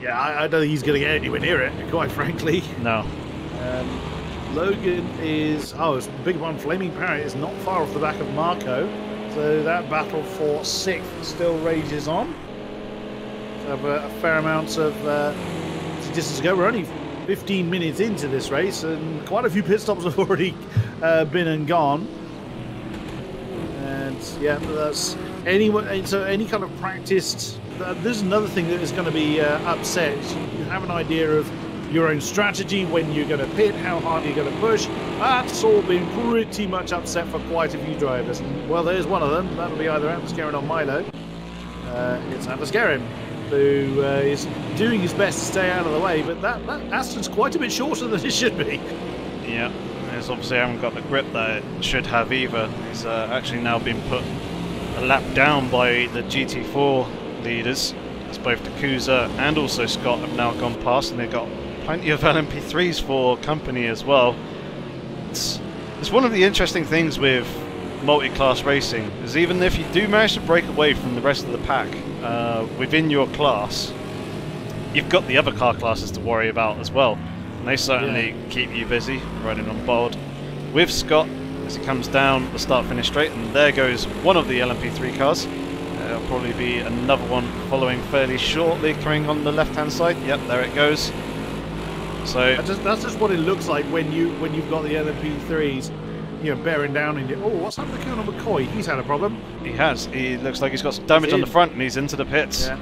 Speaker 2: Yeah, I don't think he's going to get anywhere near it, quite frankly.
Speaker 1: No.
Speaker 2: Logan is... it's a big one. Flaming Parrot is not far off the back of Marco. So that battle for 6th still rages on. So a fair amount of distance to go. We're only 15 minutes into this race, and quite a few pit stops have already been and gone. And yeah, that's anyone. So any kind of practiced. There's another thing that is going to be upset. You have an idea of your own strategy, when you're going to pit, how hard you're going to push. That's all been pretty much upset for quite a few drivers. And, well, there's one of them. That'll be either Atlas Garin or Milo. It's Atlas Garin, who is doing his best to stay out of the way, but that Aston's quite a bit shorter than it should be.
Speaker 1: Yeah, it's obviously haven't got the grip that it should have either. It's actually now been put a lap down by the GT4 leaders. As both Dakusa and also Scott have now gone past, and they've got plenty of LMP3s for company as well. It's one of the interesting things with multi-class racing, is even if you do manage to break away from the rest of the pack within your class, you've got the other car classes to worry about as well, and they certainly keep you busy riding on board. With Scott, as he comes down the start-finish straight, and there goes one of the LMP3 cars. There'll probably be another one following fairly shortly, coming on the left-hand side. Yep, there it goes. So
Speaker 2: that's just what it looks like when you've got the LMP3s, bearing down in you. Oh, what's happened to Colonel McCoy? He's had a problem.
Speaker 1: He has. He looks like he's got some damage on the front, and he's into the pits.
Speaker 2: Yeah.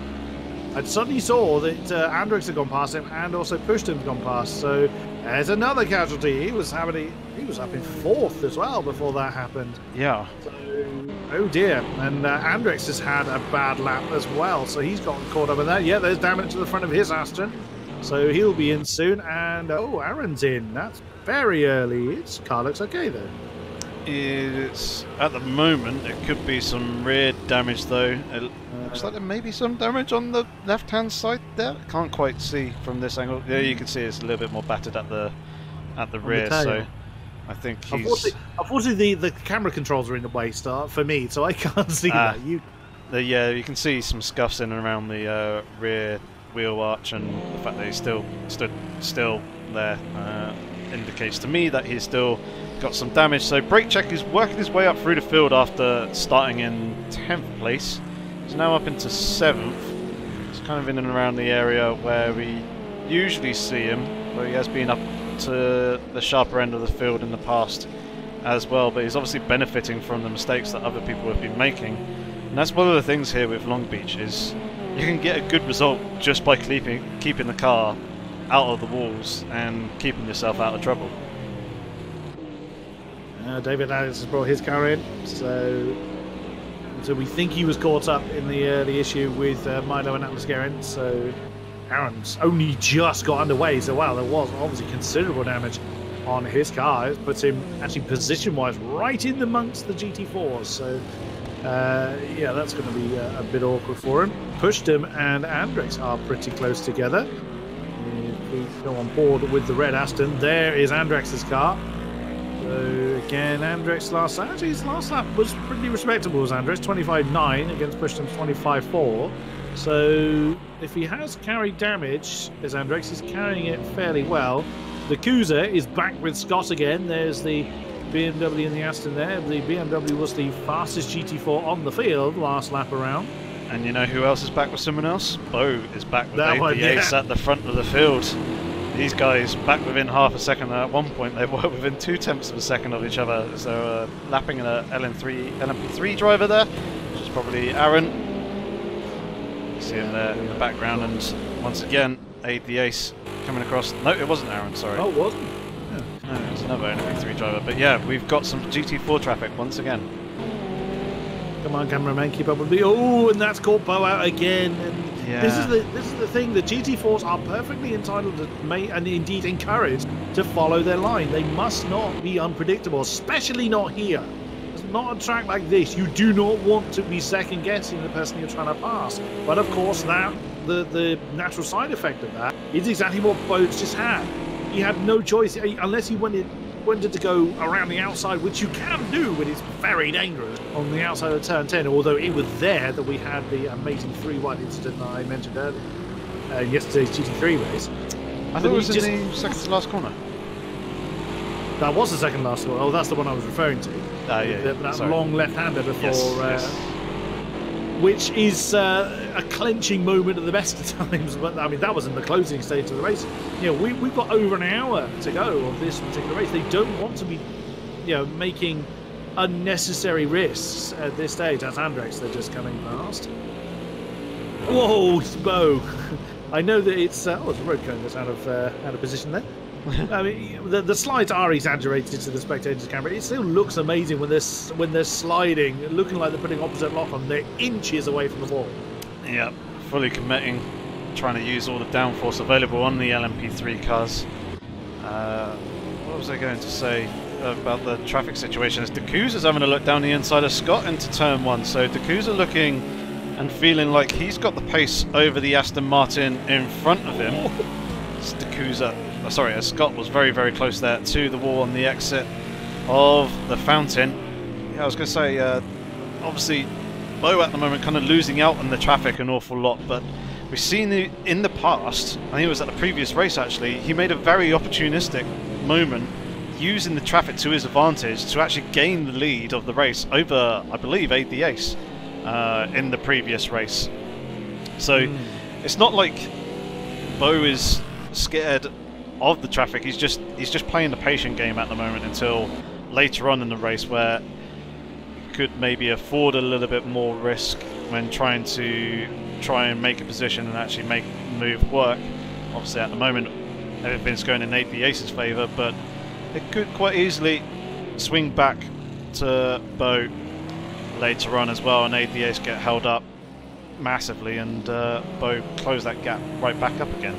Speaker 2: I suddenly saw that Andrex had gone past him, and also Pushton's gone past. So there's another casualty. He was up in 4th as well before that happened.
Speaker 1: Yeah.
Speaker 2: So, oh dear. And Andrex has had a bad lap as well, so he's gotten caught up in that. Yeah, there's damage to the front of his Aston, so he'll be in soon. And Aaron's in. That's very early. His car looks okay though.
Speaker 1: It's at the moment it could be some rear damage though. It looks like there may be some damage on the left-hand side there. Can't quite see from this angle. Yeah, you can see it's a little bit more battered at the rear. So I think he's...
Speaker 2: Unfortunately, the camera controls are in the way for me, so I can't see that.
Speaker 1: Yeah, you can see some scuffs in and around the rear wheel arch, and the fact that he's still stood still there indicates to me that he's still got some damage. So Brake Check is working his way up through the field after starting in 10th place. He's now up into 7th. He's kind of in and around the area where we usually see him, where he has been up to the sharper end of the field in the past as well, but he's obviously benefiting from the mistakes that other people have been making. And that's one of the things here with Long Beach, is you can get a good result just by keeping the car out of the walls and keeping yourself out of trouble.
Speaker 2: David Alex has brought his car in, so we think he was caught up in the issue with Milo and Atlas Guerin. So Aaron's only just got underway, so wow, there was obviously considerable damage on his car. It puts him actually position-wise right in amongst the GT4s. So yeah, that's going to be a bit awkward for him. Pushed and Andrex are pretty close together. If we go on board with the red Aston, there is Andrex's car. So again, Andrex last lap, actually his last lap was pretty respectable as Andrex, 25.9 against Pushton's 25.4. So if he has carried damage as Andrex, he's carrying it fairly well. The Kuza is back with Scott again. There's the BMW and the Aston there. The BMW was the fastest GT4 on the field last lap around.
Speaker 1: And you know who else is back with someone else? Bo is back with the
Speaker 2: yeah.
Speaker 1: ace at the front of the field. These guys back within half a second. At one point they were within 0.2 of a second of each other. So lapping an LMP3 driver there, which is probably Aaron. You see him there in the background, and once again Aid the Ace coming across. No, it wasn't Aaron, sorry.
Speaker 2: Oh, it wasn't?
Speaker 1: No, it was another LMP3 driver. But yeah, we've got some GT4 traffic once again.
Speaker 2: Come on, cameraman, keep up with me. Oh, and that's caught Bo out again. And
Speaker 1: yeah.
Speaker 2: This is the thing. The GT4s are perfectly entitled to and indeed encouraged to follow their line. They must not be unpredictable, especially not here. It's not a track like this. You do not want to be second guessing the person you're trying to pass. But of course, that the natural side effect of that is exactly what Bo's just had. He had no choice unless he wanted to go around the outside, which you can do, but it's very dangerous on the outside of turn 10, although it was there that we had the amazing 3-wide incident that I mentioned earlier, yesterday's GT3 race.
Speaker 1: I thought it was in the second to last corner.
Speaker 2: That was the second last corner. Oh, that's the one I was referring to.
Speaker 1: Yeah,
Speaker 2: that long left-hander before,
Speaker 1: yes.
Speaker 2: Which is a clenching moment at the best of times. But I mean, that was in the closing stage of the race. You know, we've got over an hour to go of this particular race. They don't want to be, making unnecessary risks at this stage. That's Andrex. They're just coming past. Whoa, Bo! I know that it's it's a road cone that's out of position there. I mean, the slides are exaggerated to the spectator's camera. It still looks amazing when they're sliding, looking like they're putting opposite lock on. They're inches away from the wall.
Speaker 1: Yeah, fully committing, trying to use all the downforce available on the LMP3 cars. What was I going to say about the traffic situation? Is D'Couza's having a look down the inside of Scott into turn 1. So D'Couza looking and feeling like he's got the pace over the Aston Martin in front of him. It's D'Couza. Sorry, Scott was very, very close there to the wall on the exit of the fountain. Yeah, I was going to say, obviously, Bo at the moment kind of losing out on the traffic an awful lot, but we've seen in the past, I think it was at the previous race actually, he made a very opportunistic moment using the traffic to his advantage to actually gain the lead of the race over, I believe, Aid the Ace in the previous race. So it's not like Bo is scared of the traffic. He's just playing the patient game at the moment until later on in the race, where he could maybe afford a little bit more risk when trying and make a position and actually make the move work. Obviously at the moment everything's going in Aid the Ace's favour, but it could quite easily swing back to Bo later on as well, and Aid the Ace get held up massively, and Bo close that gap right back up again.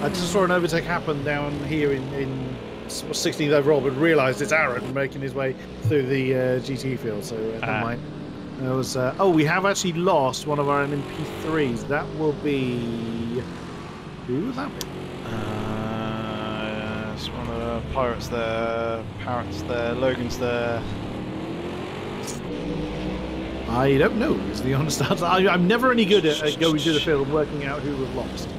Speaker 2: I just saw an overtake happen down here in 16th overall, but realised it's Aaron making his way through the GT field, so never mind. There was, we have actually lost one of our MP3s. That will be... Who would that be?
Speaker 1: It's one of the Pirates there, Parrots there, Logan's there.
Speaker 2: I don't know, is the honest answer. I'm never any good at going through the field and working out who we've lost.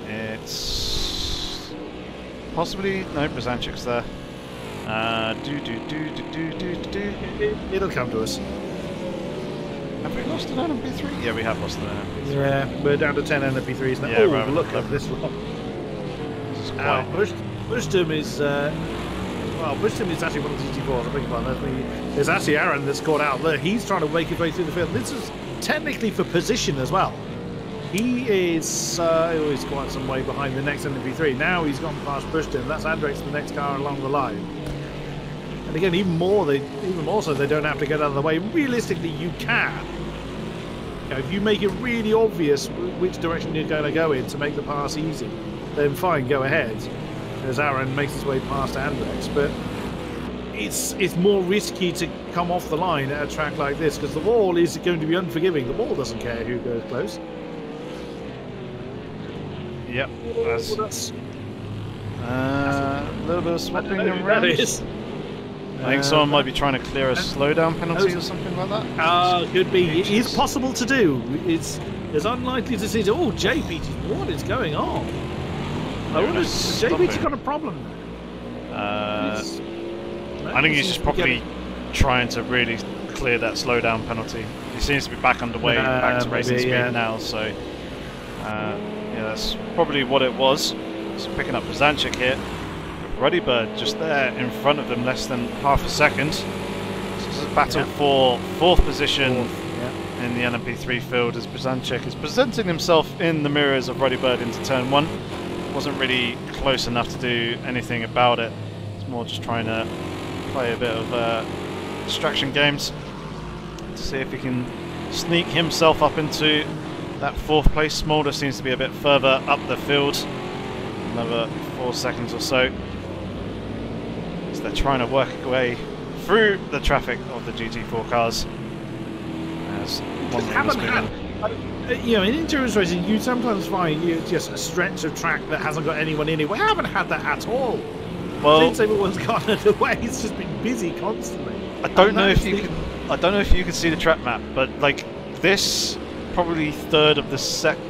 Speaker 1: It's possibly, no, Brazanchik's there.
Speaker 2: It'll come to us.
Speaker 1: Have we lost an NMP3? Yeah, we have lost an NMP3.
Speaker 2: Yeah, we're down to 10 NMP3s now.
Speaker 1: Yeah,
Speaker 2: Oh,
Speaker 1: right,
Speaker 2: look at
Speaker 1: 11.
Speaker 2: this one.
Speaker 1: This is quite...
Speaker 2: Bushton is well, Bushton is actually one of the GT4s. I beg your pardon. There's actually Aaron that's caught out. Look, he's trying to make his way through the field. This is technically for position as well. He is he's quite some way behind the next NMP3. Now he's gone past Bushton. That's Andrex, the next car along the line. And again, even more so, they don't have to get out of the way. Realistically, you can. You know, if you make it really obvious which direction you're going to go in to make the pass easy, then fine, go ahead. As Aaron makes his way past Andrex, but it's more risky to come off the line at a track like this because the wall is going to be unforgiving. The wall doesn't care who goes close.
Speaker 1: Yep, that's a little bit of swapping around.
Speaker 2: That is.
Speaker 1: I think someone might be trying to clear a slowdown penalty or something like that.
Speaker 2: Could be. It is possible to do. It's unlikely to see. Oh, JP, what is going on? I wonder if JP's got a problem.
Speaker 1: I think he's just probably trying to really clear that slowdown penalty. He seems to be back underway, back to racing speed now. So, yeah, that's probably what it was. So picking up Brzanczyk here. Ruddy Bird just there in front of them, less than half a second. So this is a battle for fourth position in the LMP3 field as Brzanczyk is presenting himself in the mirrors of Ruddy Bird into turn 1. Wasn't really close enough to do anything about it. It's more just trying to play a bit of distraction games to see if he can sneak himself up into that fourth place. Smolder seems to be a bit further up the field. Another 4 seconds or so. So they're trying to work their way through the traffic of the GT4 cars. As one
Speaker 2: you know, in endurance racing, you sometimes find just a stretch of track that hasn't got anyone in it. We haven't had that at all.
Speaker 1: Well,
Speaker 2: since everyone's gone away, it's just been busy constantly.
Speaker 1: I don't know if you can see the track map, but like this, probably third of the circuit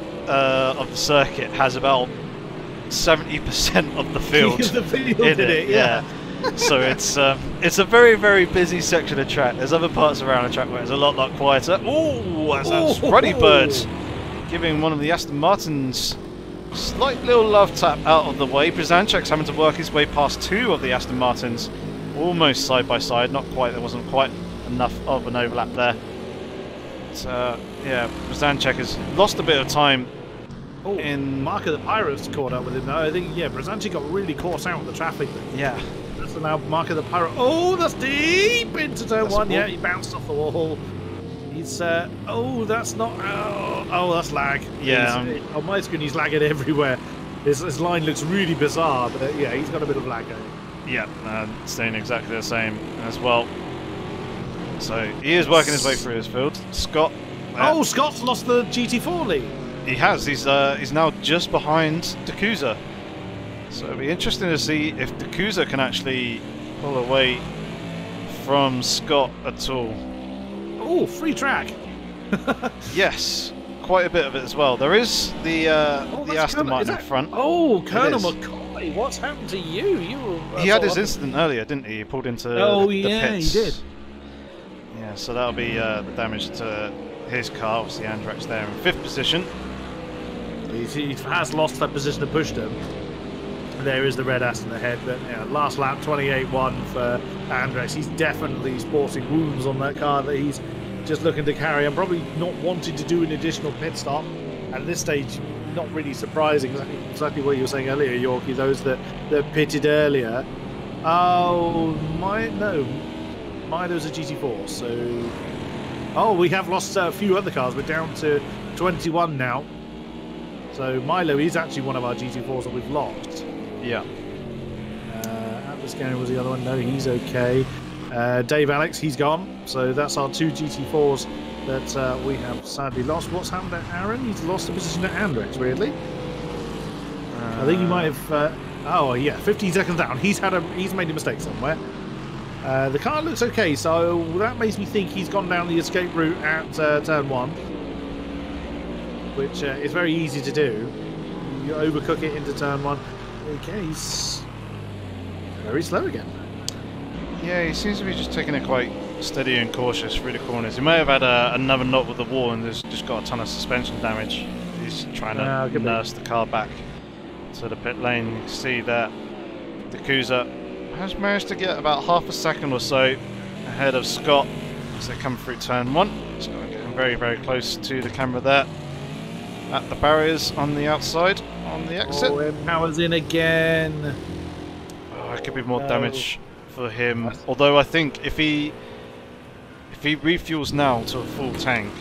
Speaker 1: has about 70% of the field,
Speaker 2: in it. Yeah.
Speaker 1: So it's a very, very busy section of track. There's other parts around the track where it's a lot quieter. Oh, that's Ruddy Bird giving one of the Aston Martins slight little love tap out of the way. Brzanczyk's having to work his way past 2 of the Aston Martins, almost side by side. Not quite. There wasn't quite enough of an overlap there. But, yeah, Brzanczyk has lost a bit of time. In
Speaker 2: Mark of the Pirates caught up with him. I think Brzanczyk got really caught out with the traffic.
Speaker 1: Yeah.
Speaker 2: So now Mark of the Pirate. Oh, that's deep into turn 1. Yeah, he bounced off the wall. He's that's not. Oh, that's lag.
Speaker 1: Yeah.
Speaker 2: On my screen, he's lagging everywhere. His line looks really bizarre, but yeah, he's got a bit of lag going.
Speaker 1: Yeah, staying exactly the same as well. So he is working his way through his field. Scott.
Speaker 2: Scott's lost the GT4 lead.
Speaker 1: He has. He's now just behind Dakuza. So it'll be interesting to see if Dakuza can actually pull away from Scott at all.
Speaker 2: Oh, free track.
Speaker 1: Yes, quite a bit of it as well. There is the Aston Martin in front.
Speaker 2: Oh, Colonel McCoy, what's happened to you?
Speaker 1: He had his incident earlier, didn't he? He pulled into the pits.
Speaker 2: He did.
Speaker 1: Yeah, so that'll be the damage to his car. Obviously, Andrex there in 5th position.
Speaker 2: He has lost that position to push them. There is the red Aston ahead, but last lap 28-1 for Andrex. He's definitely sporting wounds on that car that he's just looking to carry, and probably not wanting to do an additional pit stop at this stage. Not really surprising. Exactly what you were saying earlier, Yorkie. Those that pitted earlier. Milo's a GT4. So, we have lost a few other cars. We're down to 21 now. So Milo is actually one of our GT4s that we've lost.
Speaker 1: Yeah.
Speaker 2: Atlas Gary was the other one. No, he's okay. Dave Alex, he's gone. So that's our 2 GT4s that we have sadly lost. What's happened to Aaron? He's lost the position at Andrex, weirdly. I think he might have... 15 seconds down. He's made a mistake somewhere. The car looks okay, so that makes me think he's gone down the escape route at turn 1. Which is very easy to do. You overcook it into turn 1. Okay, he's very slow again.
Speaker 1: Yeah, he seems to be just taking it quite steady and cautious through the corners. He may have had another knock with the wall and just got a ton of suspension damage. He's trying to nurse the car back to the pit lane. You can see that the Yakuza has managed to get about half a second or so ahead of Scott as they come through turn 1. Scott getting very, very close to the camera there at the barriers on the outside on the exit.
Speaker 2: Oh, it powers in again.
Speaker 1: Oh, it could be more damage for him. Although I think if he refuels now to a full tank,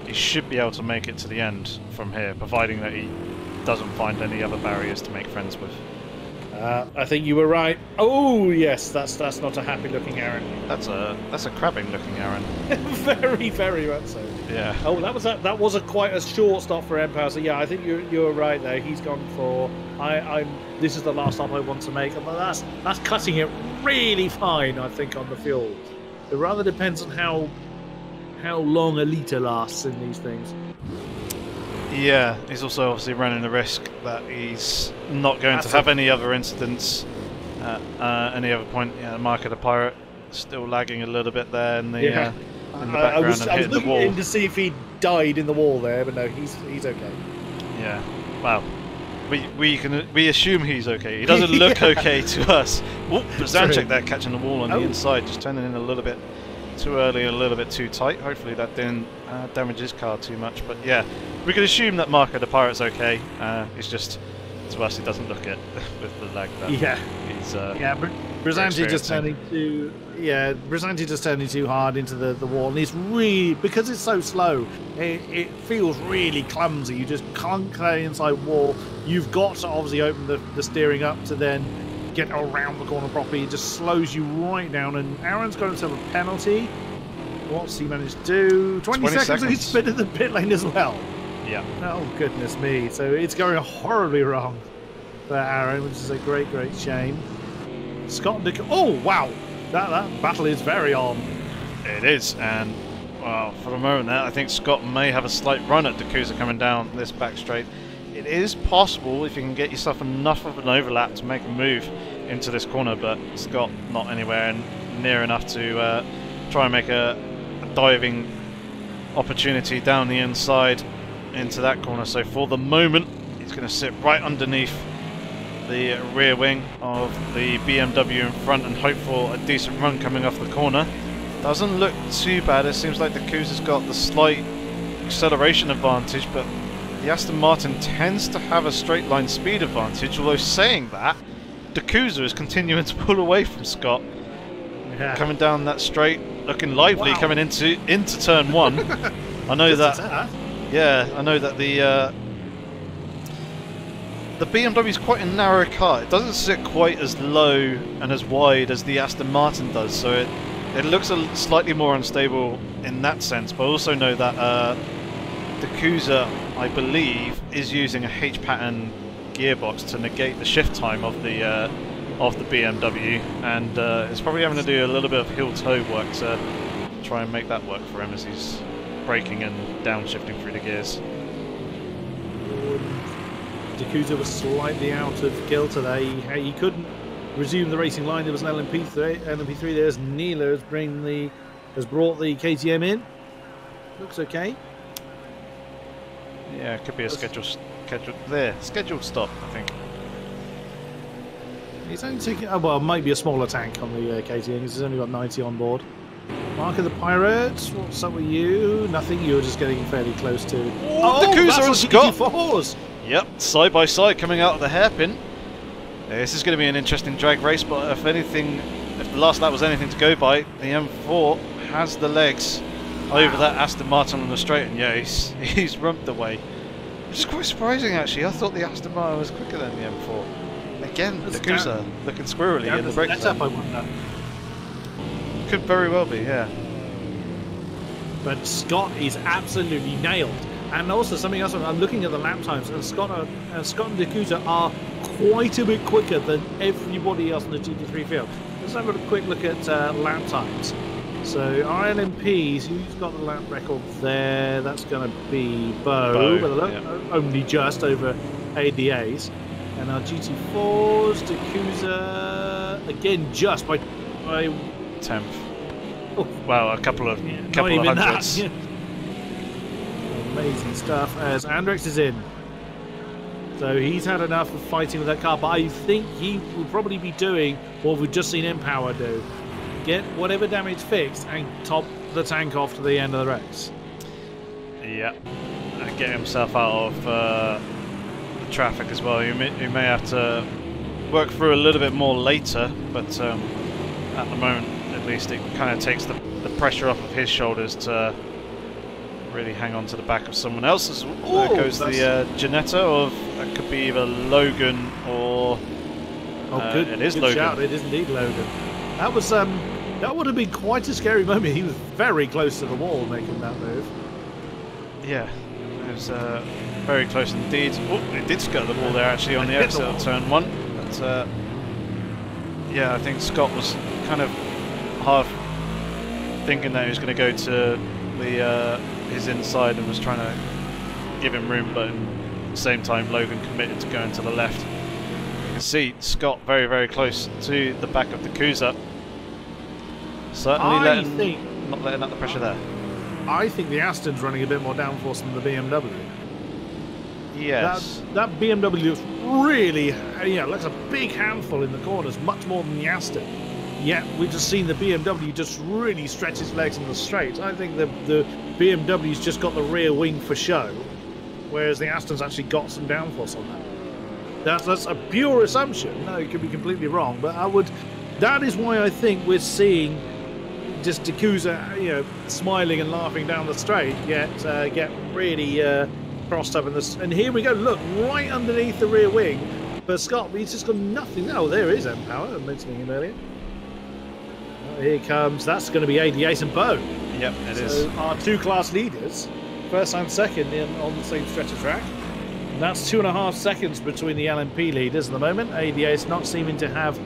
Speaker 1: he should be able to make it to the end from here, providing that he doesn't find any other barriers to make friends with.
Speaker 2: I think you were right. Oh yes, that's not a happy looking Aaron.
Speaker 1: That's a crabbing looking Aaron.
Speaker 2: Very, very much so.
Speaker 1: Yeah.
Speaker 2: Oh, that was quite a short stop for Empire. So yeah, I think you're right there. He's gone for this is the last stop I want to make, and that's cutting it really fine. I think on the fuel. It rather depends on how long a litre lasts in these things.
Speaker 1: Yeah, he's also obviously running the risk that he's not going to have any other incidents at any other point. Yeah, Mark of the Pirate still lagging a little bit there in the background
Speaker 2: I was
Speaker 1: and hitting the wall.
Speaker 2: looking to see if he died in the wall there, but no, he's okay.
Speaker 1: Yeah, well, we assume he's okay. He doesn't look okay to us. Oh, Zanchik there catching the wall on the inside, just turning in a little bit too early, a little bit too tight. Hopefully that didn't damage his car too much, but yeah, we could assume that Marco the Pirate's okay. It's just to us he doesn't look it with the lag that he's
Speaker 2: Brisanti just turning too hard into the wall, and it's really, because it's so slow, it feels really clumsy. You just clunk that inside wall. You've got to obviously open the steering up to then get around the corner properly. It just slows you right down, and Aaron's got himself a penalty. What's he managed to do? 20 seconds. He's spit in the pit lane as well.
Speaker 1: Yeah.
Speaker 2: Oh goodness me! So it's going horribly wrong for Aaron, which is a great shame. Scott and oh wow, that battle is very on.
Speaker 1: It is, and well, for the moment there, I think Scott may have a slight run at Yakuza coming down this back straight. It is possible if you can get yourself enough of an overlap to make a move into this corner, but Scott not anywhere near enough to try and make a diving opportunity down the inside into that corner. So for the moment, he's going to sit right underneath the rear wing of the BMW in front and hope for a decent run coming off the corner. Doesn't look too bad. It seems like the Yakuza's got the slight acceleration advantage, but the Aston Martin tends to have a straight line speed advantage, although saying that, the Yakuza is continuing to pull away from Scott.
Speaker 2: Yeah.
Speaker 1: Coming down that straight, looking lively, coming into turn 1. I know that. Yeah, I know that the BMW is quite a narrow car. It doesn't sit quite as low and as wide as the Aston Martin does, so it looks slightly more unstable in that sense. But I also know that the Yakuza, I believe, is using a H-pattern gearbox to negate the shift time of the BMW, and it's probably having to do a little bit of heel-toe work to try and make that work for him as he's braking and downshifting through the gears.
Speaker 2: Yakuza was slightly out of kilter there. He couldn't resume the racing line. There was an LMP3 there as Neela has brought the KTM in. Looks okay.
Speaker 1: Yeah, it could be a scheduled stop, I think.
Speaker 2: He's only taking, well, might be a smaller tank on the KTM because he's only got 90 on board. Mark of the Pirates, what's up with you? Nothing, you're just getting fairly close to...
Speaker 1: Oh, the Yakuza and Scott!
Speaker 2: GT4s.
Speaker 1: Yep, side by side coming out of the hairpin. This is going to be an interesting drag race, but if the last lap was anything to go by, the M4 has the legs over that Aston Martin on the straight, and yeah, he's rumped away. Which is quite surprising, actually. I thought the Aston Martin was quicker than the M4. Again, the Yakuza looking squirrely in the brake zone.
Speaker 2: I wonder.
Speaker 1: Could very well be, yeah.
Speaker 2: But Scott is absolutely nailed. And also something else, I'm looking at the lap times, and Scott and Yakuza are quite a bit quicker than everybody else in the GT3 field. Let's have a quick look at lap times. So our LMPs, who's got the lap record there? That's going to be Bo, but only just over ADAs. And our GT4s, Yakuza, again just by
Speaker 1: 10th.
Speaker 2: Oh.
Speaker 1: Well, a couple of hundreds.
Speaker 2: Yeah. Amazing stuff as Andrex is in. So he's had enough of fighting with that car, but I think he will probably be doing what we've just seen Empower do. Get whatever damage fixed and top the tank off to the end of the race.
Speaker 1: Yeah, and get himself out of the traffic as well. You may have to work through a little bit more later, but at the moment, at least, it kind of takes the pressure off of his shoulders to really hang on to the back of someone else's. There goes the Janetta, of that could be either Logan or
Speaker 2: good.
Speaker 1: It is
Speaker 2: good
Speaker 1: Logan.
Speaker 2: Shout. It is indeed Logan. That was that would have been quite a scary moment. He was very close to the wall making that move.
Speaker 1: Yeah, it was very close indeed. Oh, it did skirt the wall there actually on the exit of turn 1. But yeah, I think Scott was kind of half thinking that he was going to go to the his inside and was trying to give him room, but at the same time Logan committed to going to the left. You can see Scott very, very close to the back of the Kuza. Certainly not letting out the pressure there.
Speaker 2: I think the Aston's running a bit more downforce than the BMW.
Speaker 1: Yes.
Speaker 2: That BMW looks really, looks a big handful in the corners, much more than the Aston. Yet we've just seen the BMW just really stretch its legs in the straight. I think the BMW's just got the rear wing for show, whereas the Aston's actually got some downforce on that. That's a pure assumption. No, it could be completely wrong, but that is why I think we're seeing just Dakuza, smiling and laughing down the straight, get really crossed up in this. And here we go. Look, right underneath the rear wing for Scott. He's just got nothing. Oh, there is Empower. I'm mentioning him earlier. Here comes. That's going to be AD Ace and Bo.
Speaker 1: Yep, it is.
Speaker 2: Our two class leaders, first and second, on the same stretch of track. And that's 2.5 seconds between the LMP leaders at the moment. AD Ace not seeming to have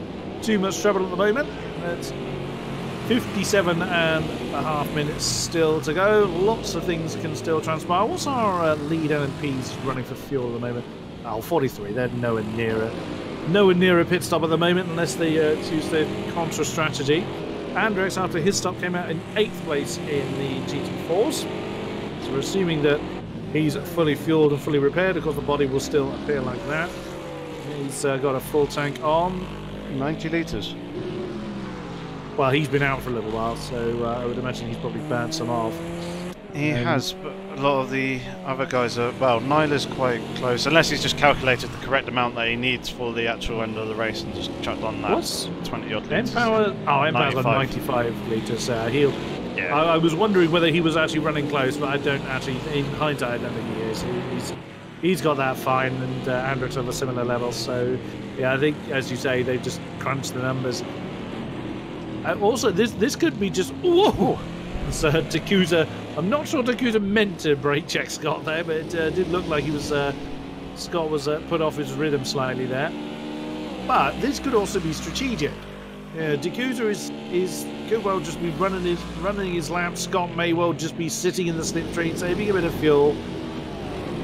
Speaker 2: too much trouble at the moment. It's 57.5 minutes still to go. Lots of things can still transpire. What's our lead LMPs running for fuel at the moment? Oh, 43. They're nowhere near a pit stop at the moment unless they choose the contra strategy. Andrex, after his stop, came out in 8th place in the GT4s. So we're assuming that he's fully fueled and fully repaired. Of course, the body will still appear like that. He's got a full tank on.
Speaker 1: 90 litres.
Speaker 2: Well, he's been out for a little while, so I would imagine he's probably burnt some off.
Speaker 1: He has, but a lot of the other guys are... Well, Nyla's quite close, unless he's just calculated the correct amount that he needs for the actual end of the race and just chucked on that 20-odd litres.
Speaker 2: Empower's on 95 litres.
Speaker 1: Yeah.
Speaker 2: I was wondering whether he was actually running close, but I don't actually... In hindsight, I don't think he is. He's got that fine, and Andrex on a similar level, so... Yeah, I think, as you say, they've just crunched the numbers. Also, this could be just... Whoa! So Dakuza, I'm not sure Dakuza meant to brake check Scott there, but it did look like he was Scott was put off his rhythm slightly there. But this could also be strategic. Dakuza could well just be running his lap. Scott may well just be sitting in the slipstream, saving a bit of fuel.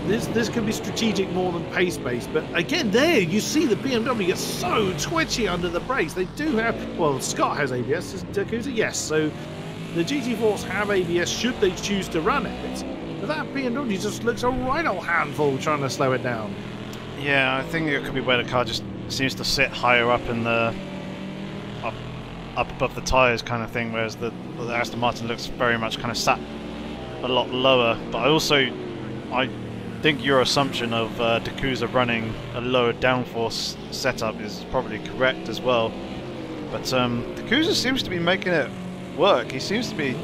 Speaker 2: This could be strategic more than pace-based, but again, there you see the BMW gets so twitchy under the brakes. They do have, well, Scott has ABS, does Dakuza? Yes, so the GT4s have ABS should they choose to run it, but that BMW just looks a right old handful trying to slow it down.
Speaker 1: Yeah, I think it could be where the car just seems to sit higher up in the up above the tyres kind of thing, whereas the Aston Martin looks very much kind of sat a lot lower. But I think your assumption of Dakuza running a lower downforce setup is probably correct as well. But Dakuza seems to be making it work. He seems to be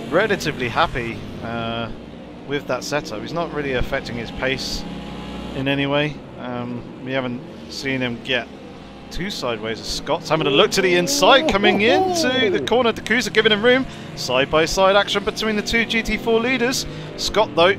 Speaker 1: relatively happy with that setup. He's not really affecting his pace in any way. We haven't seen him get too sideways as Scott's having a look to the inside, coming into the corner. Dakuza giving him room. Side-by-side action between the two GT4 leaders. Scott, though,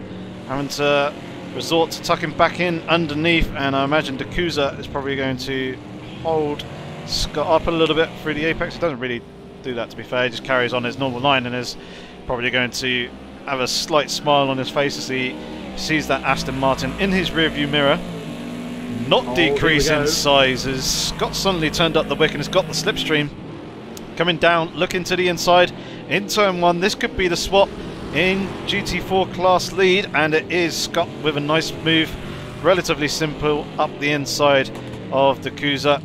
Speaker 1: having to resort to tucking back in underneath, and I imagine Dakuza is probably going to hold Scott up a little bit through the apex. He doesn't really do that, to be fair. He just carries on his normal line and is probably going to have a slight smile on his face as he sees that Aston Martin in his rearview mirror not decrease in size as Scott suddenly turned up the wick and has got the slipstream. coming down, looking to the inside in turn 1. This could be the swap in GT4 class lead, and it is Scott with a nice move, relatively simple, up the inside of the Kuza.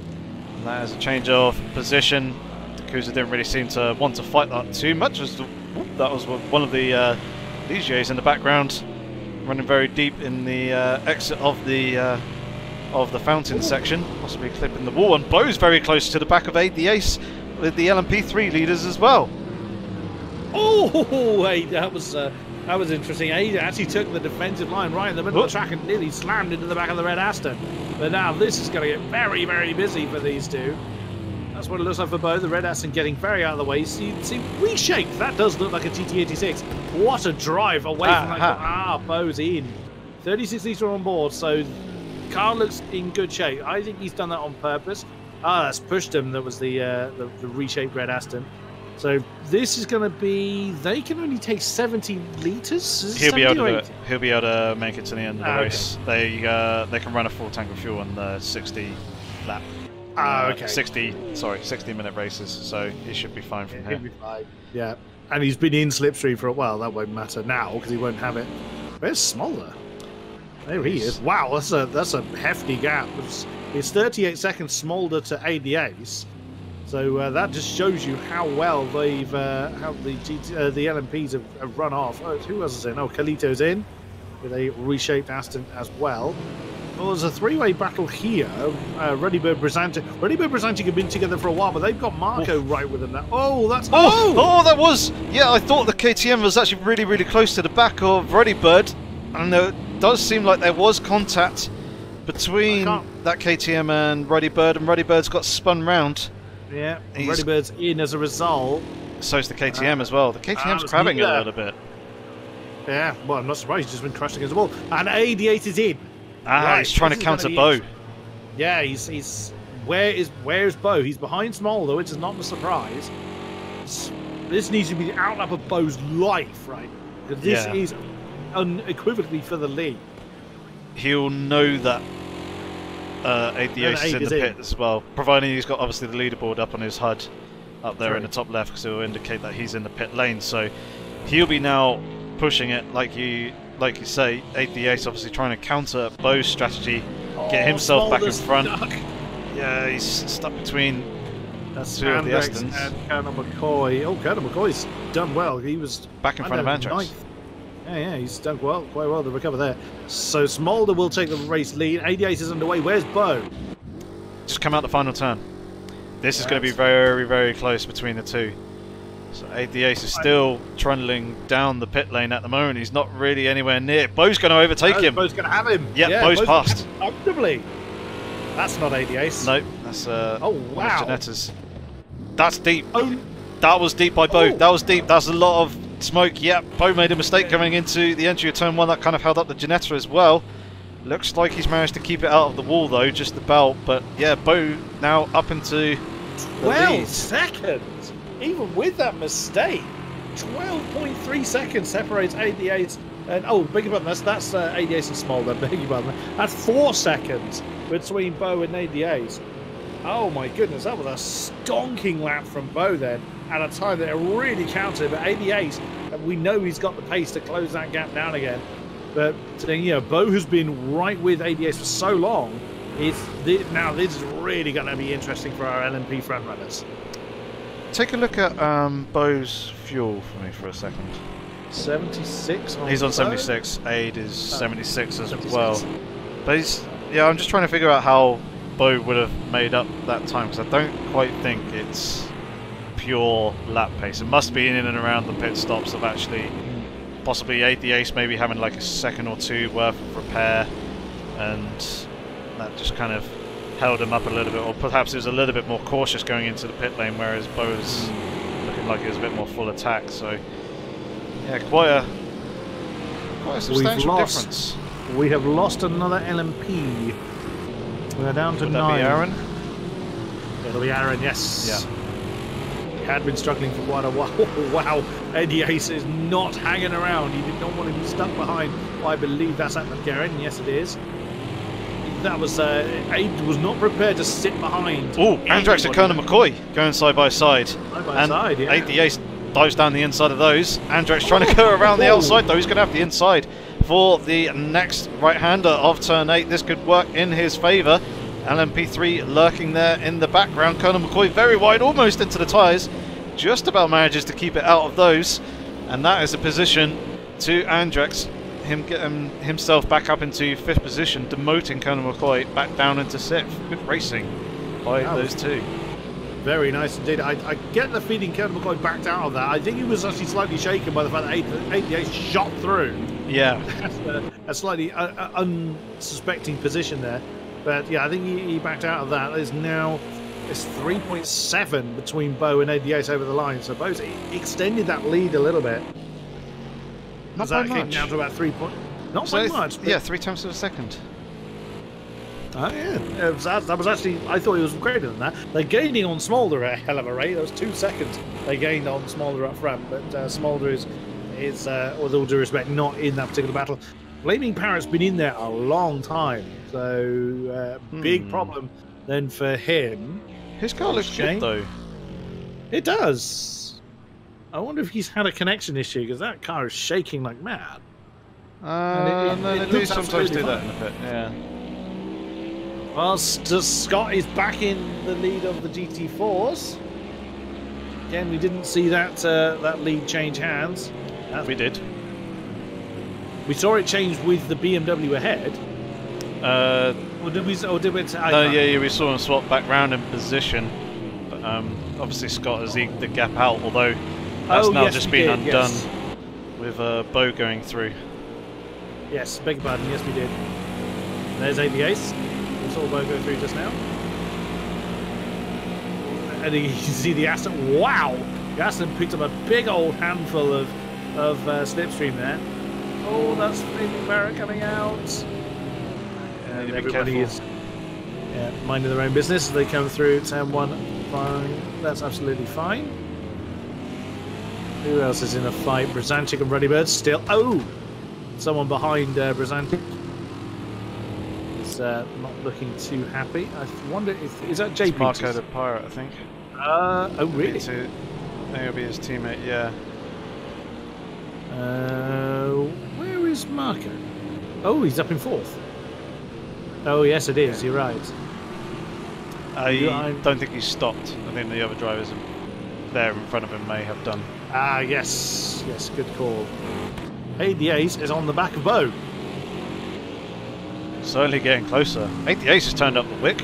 Speaker 1: That is a change of position. The Kuza didn't really seem to want to fight that too much, as that was one of the DJs in the background, running very deep in the exit of the fountain section, possibly clipping the wall. And Bo's very close to the back of Aid the Ace with the LMP3 leaders as well.
Speaker 2: Oh, hey, that was interesting. Aid actually took the defensive line right in the middle of the track and nearly slammed into the back of the red Aston. But now this is going to get very, very busy for these two. That's what it looks like for Bo. The red Aston getting very out of the way. See, reshaped. That does look like a GT86. What a drive away from that. Bo's in. 36 litre on board, so car looks in good shape. I think he's done that on purpose. That's pushed him. That was the reshaped red Aston. So this is going to be. They can only take 70 litres.
Speaker 1: He'll be able to do it. He'll be able to make it to the end of the race. They can run a full tank of fuel on the 60 lap. 60-minute races. So he should be fine from here.
Speaker 2: He'll be fine. Yeah, and he's been in slipstream for a while. That won't matter now because he won't have it. Where's Smolder? There he is. Wow, that's a hefty gap. It's 38 seconds Smolder to Aid the Ace. So that just shows you how well they've how the LMPs have run off. Oh, who else is in? Oh, Kalito's in with a reshaped Aston as well. Well, there's a three-way battle here. Ruddybird, Brazanti have been together for a while, but they've got Marco right with them now. Oh, that's
Speaker 1: that was I thought the KTM was actually really, really close to the back of Ruddybird, and there does seem like there was contact between that KTM and Ruddybird's got spun round.
Speaker 2: Yeah, Ruddybird's in as a result.
Speaker 1: So's the KTM as well. The KTM's crabbing it a little bit.
Speaker 2: Yeah, well, I'm not surprised. He's just been crushed against the wall. And AD8 is in.
Speaker 1: He's trying to counter Bo.
Speaker 2: Yeah, he's where's Bo? He's behind Smolder, which is not a surprise. This needs to be the outlap of Bo's life, right? Because this is unequivocally for the lead.
Speaker 1: He'll know that AD8 is in the pit as well, providing he's got obviously the leaderboard up on his HUD up there in the top left, because it will indicate that he's in the pit lane. So he'll be now pushing it, like you say. AD8 obviously trying to counter Bo's strategy, get himself back in front. Yeah, he's stuck between two of the Astons.
Speaker 2: And Colonel McCoy. Oh, Colonel McCoy's done well. He was
Speaker 1: back in front of Antrax.
Speaker 2: Yeah, he's done quite well to recover there. So Smolder will take the race lead. AD8 is underway. Where's Bo?
Speaker 1: Just come out the final turn. This is going to be very, very close between the two. So AD8 is still trundling down the pit lane at the moment. He's not really anywhere near. Bo's going to overtake him.
Speaker 2: Bo's going to have him.
Speaker 1: Yeah, Bo's passed.
Speaker 2: Comfortably. That's not AD8.
Speaker 1: Nope, that's
Speaker 2: one of
Speaker 1: Janetta's. That's deep. That was deep by Bo. That was deep. That's a lot of smoke. Yep, Bo made a mistake coming into the entry of turn 1. That kind of held up the Janetta as well. Looks like he's managed to keep it out of the wall though, just about. But yeah, Bo now up into the
Speaker 2: 12
Speaker 1: lead.
Speaker 2: seconds, even with that mistake. 12.3 seconds separates AD8 and beg your pardon, that's AD8 and Smolder. Beg your pardon. That's 4 seconds between Bo and AD8. Oh my goodness, that was a stonking lap from Bo then, at a time that it really counted. But AD8, we know he's got the pace to close that gap down again. But Bo has been right with AD8 for so long. Now this is really going to be interesting for our LMP front runners.
Speaker 1: Take a look at Bo's fuel for me for a second.
Speaker 2: 76.
Speaker 1: He's on 76. Aid is 76 as well. But I'm just trying to figure out how Bo would have made up that time, because I don't quite think it's pure lap pace. It must be in and around the pit stops of actually possibly AD8 maybe having like a second or two worth of repair, and that just kind of held him up a little bit, or perhaps he was a little bit more cautious going into the pit lane, whereas Bo was looking like he was a bit more full attack. So yeah, quite a substantial difference.
Speaker 2: We have lost another LMP. We're down to 9.
Speaker 1: That be Aaron?
Speaker 2: It'll be Aaron, yes.
Speaker 1: Yeah.
Speaker 2: He had been struggling for quite a while. Wow, AD8 is not hanging around. He did not want to be stuck behind. I believe that's at McGarren. Yes, it is. that was Aid was not prepared to sit behind.
Speaker 1: Oh, Andrex and Colonel McCoy going side by side. And
Speaker 2: side, yeah.
Speaker 1: Aid the Ace dives down the inside of those. Andrex trying to go around the outside though. He's going to have the inside for the next right-hander of turn 8. This could work in his favour. LMP3 lurking there in the background. Colonel McCoy very wide, almost into the tyres. Just about manages to keep it out of those. And that is a position to Andrex. Him getting himself back up into 5th position, demoting Colonel McCoy back down into 6th. Good racing by those two. Very nice indeed.
Speaker 2: I get the feeling Colonel McCoy backed out of that. I think he was actually slightly shaken by the fact that 88 shot through.
Speaker 1: Yeah.
Speaker 2: a slightly unsuspecting position there. But yeah, I think he backed out of that. There's now it's 3.7 between Bo and 88 over the line. So Bo's extended that lead a little bit.
Speaker 1: Not by much.
Speaker 2: Came down to about 3 points. Not by much.
Speaker 1: Yeah, 3 times to the second.
Speaker 2: Oh yeah, that was actually, I thought it was greater than that. They're gaining on Smolder a hell of a rate. That was 2 seconds they gained on Smolder up front, but Smolder is with all due respect, not in that particular battle. Flaming Parrot's been in there a long time, so big problem then for him.
Speaker 1: His car looks good though.
Speaker 2: It does. I wonder if he's had a connection issue, because that car is shaking like mad.
Speaker 1: They do sometimes do that in a bit, yeah.
Speaker 2: Well, Scott is back in the lead of the GT4s. Again, we didn't see that that lead change hands.
Speaker 1: We did.
Speaker 2: We saw it change with the BMW ahead. Or did we?
Speaker 1: Yeah, we saw him swap back round in position. But obviously Scott has eked the gap out, although that's now just been undone with Bo going through.
Speaker 2: Yes, beg your pardon. Yes, we did. There's the ace. We saw Bo go through just now. And you can see the Aston. Wow! The Aston picked up a big old handful of slipstream there. Oh, that's Flaming Barrett coming out. And everybody is minding their own business as they come through turn 1. Fine. That's absolutely fine. Who else is in a fight? Brazanchik and Ruddy Bird still. Oh! Someone behind Brazanchik is not looking too happy. I wonder if. Is that JP?
Speaker 1: Marco the Pirate, I think.
Speaker 2: Oh, really?
Speaker 1: That'll be his teammate, yeah.
Speaker 2: Where is Marco? Oh, he's up in 4th. Oh, yes, it is. You're right.
Speaker 1: I don't think he's stopped. I think the other drivers there in front of him may have done.
Speaker 2: Ah, yes. Yes, good call. Hey, the Ace is on the back of Bo.
Speaker 1: Slowly getting closer. 8 Ace has turned up the wick.